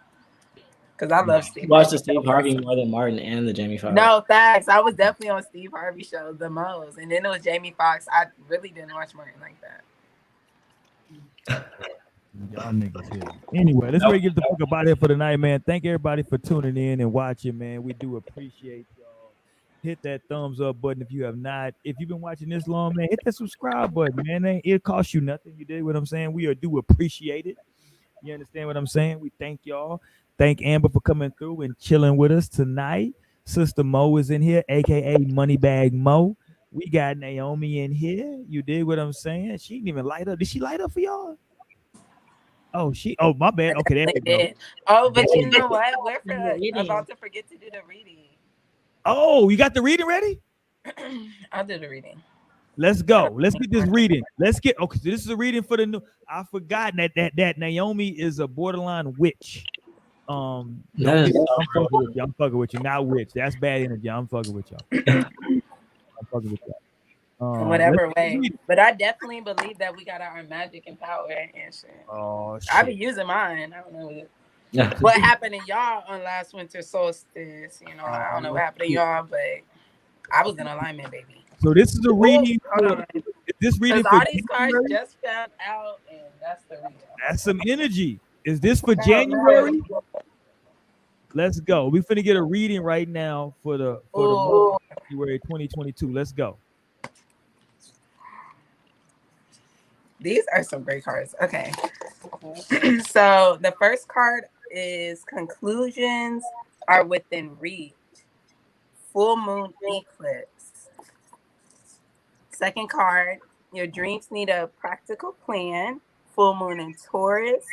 Because I love Steve. Watch the Steve Harvey more than Martin and the Jamie Foxx. No, facts. I was definitely on Steve Harvey show the most. And then it was Jamie Foxx. I really didn't watch Martin like that. Y'all niggas here. Anyway, let's really get the fuck about here for tonight, man. Thank everybody for tuning in and watching, man. We do appreciate y'all. hit that thumbs up button if you have not. If you've been watching this long, man, hit that subscribe button, man. It costs you nothing. You did what I'm saying. We do appreciate it. You understand what I'm saying? We thank y'all. Thank Amber for coming through and chilling with us tonight. Sister Mo is in here, aka Moneybag Mo. We got Naomi in here. You did what I'm saying. She didn't even light up. Did she light up for y'all? Oh, my bad. Okay, there you go. Oh, but you know what? We're about to forget to do the reading. Oh, you got the reading ready? I'll do the reading. Let's go. Let's get this reading. Okay. So this is a reading for the new. I forgot that Naomi is a borderline witch. I'm fucking with you. Not witch. That's bad energy. I'm fucking with y'all. I'm fucking with y'all. Whatever way. But I definitely believe that we got our magic and power and shit. Oh shit. I be using mine. I don't know what happened to y'all on last winter solstice. You know, I don't know what happened to y'all, but I was in alignment, baby. So this is a reading. This reading for all these cards just found out, and that's the reading. That's some energy. Is this for January? Let's go. We finna get a reading right now for the month of January 2022. Let's go. These are some great cards. Okay. So the first card is conclusions are within reach. Full moon eclipse. Second card, your dreams need a practical plan. Full moon in Taurus.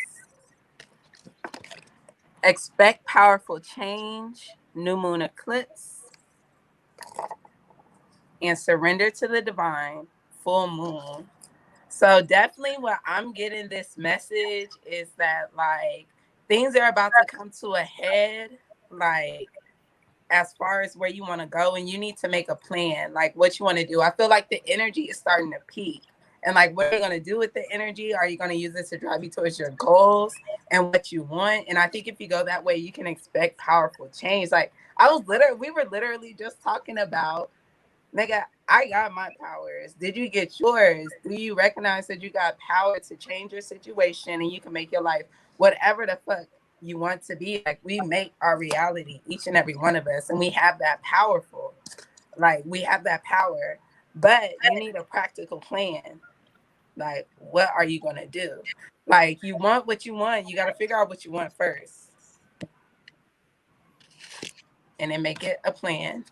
Expect powerful change. New moon eclipse. And surrender to the divine. Full moon. So definitely what I'm getting this message is that like things are about to come to a head, like as far as where you want to go, and you need to make a plan, like what you want to do. I feel like the energy is starting to peak, and like what you're going to do with the energy. Are you going to use this to drive you towards your goals and what you want? And I think if you go that way, you can expect powerful change. Like we were literally just talking about, nigga, I got my powers. Did you get yours? Do you recognize that you got power to change your situation and you can make your life whatever the fuck you want to be? Like, we make our reality, each and every one of us, and we have that powerful. Like, we have that power, but you need a practical plan. Like, what are you going to do? Like, you want what you want. You got to figure out what you want first. And then make it a plan.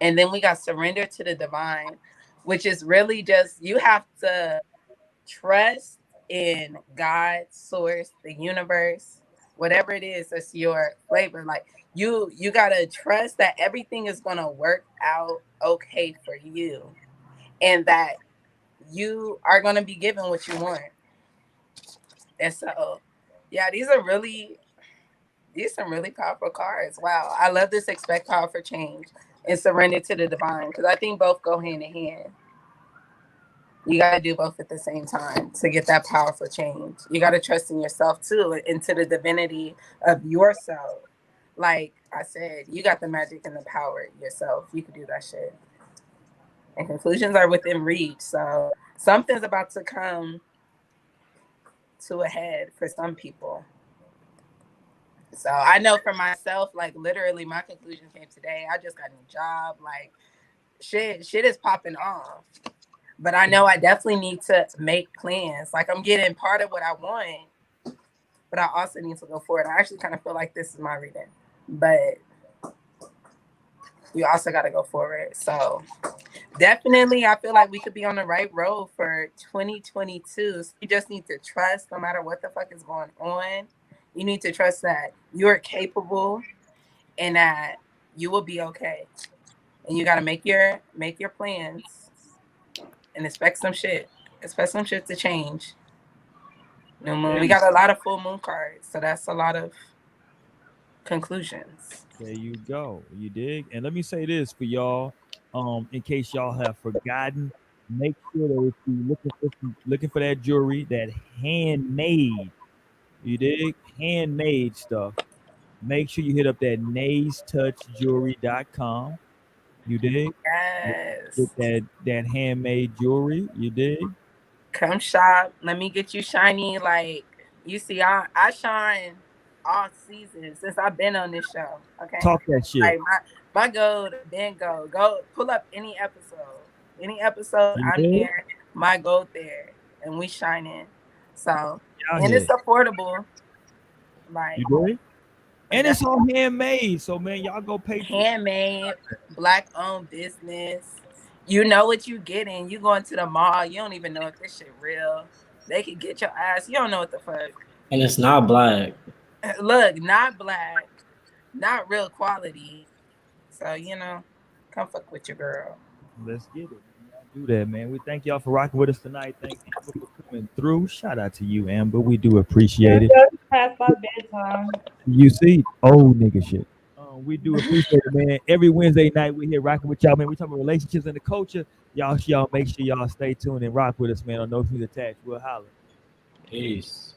And then we got surrender to the divine, which is really just, you have to trust in God, source, the universe, whatever it is that's your flavor. Like you got to trust that everything is going to work out okay for you and that you are going to be given what you want. And so, yeah, these are some really powerful cards. Wow. I love this expect powerful change and surrender to the divine, because I think both go hand in hand. You got to do both at the same time to get that powerful change. You got to trust in yourself too, into the divinity of yourself. Like I said, you got the magic and the power yourself. You can do that shit. And conclusions are within reach. So something's about to come to a head for some people. So I know for myself, like literally my conclusion came today. I just got a new job. Like shit is popping off. But I know I definitely need to make plans. Like I'm getting part of what I want, but I also need to go forward. I actually kind of feel like this is my reading, but you also got to go forward. So definitely I feel like we could be on the right road for 2022. So you just need to trust no matter what the fuck is going on. You need to trust that you're capable and that you will be okay. And you got to make your plans and expect some shit. Expect some shit to change. New moon. We got a lot of full moon cards, so that's a lot of conclusions. There you go. You dig? And let me say this for y'all, in case y'all have forgotten, make sure that if you're looking for that jewelry, that handmade, you dig? Handmade stuff. Make sure you hit up that naystouchjewelry.com. You dig? Yes. Get that handmade jewelry. You dig? Come shop. Let me get you shiny. Like you see, I shine all seasons since I've been on this show. Okay. Talk that shit. Like my goal then go pull up any episode. Any episode I'm there, my goal there. And we shine in. So and it's affordable. Like you do it? And it's all handmade. So man, y'all go pay handmade, black owned business. You know what you getting. You going to the mall, you don't even know if this shit real. They could get your ass. You don't know what the fuck. And it's not black. Look, not black, not real quality. So, you know, come fuck with your girl. Let's get it. Do that, man. We thank y'all for rocking with us tonight. Thank you for coming through. Shout out to you, Amber. We do appreciate it. Past my bedtime. You see, old nigga shit. We do appreciate it, man. Every Wednesday night we here rocking with y'all, man. We talking about relationships and the culture. Y'all make sure y'all stay tuned and rock with us, man. On No Strings Attached. We'll holler. Peace.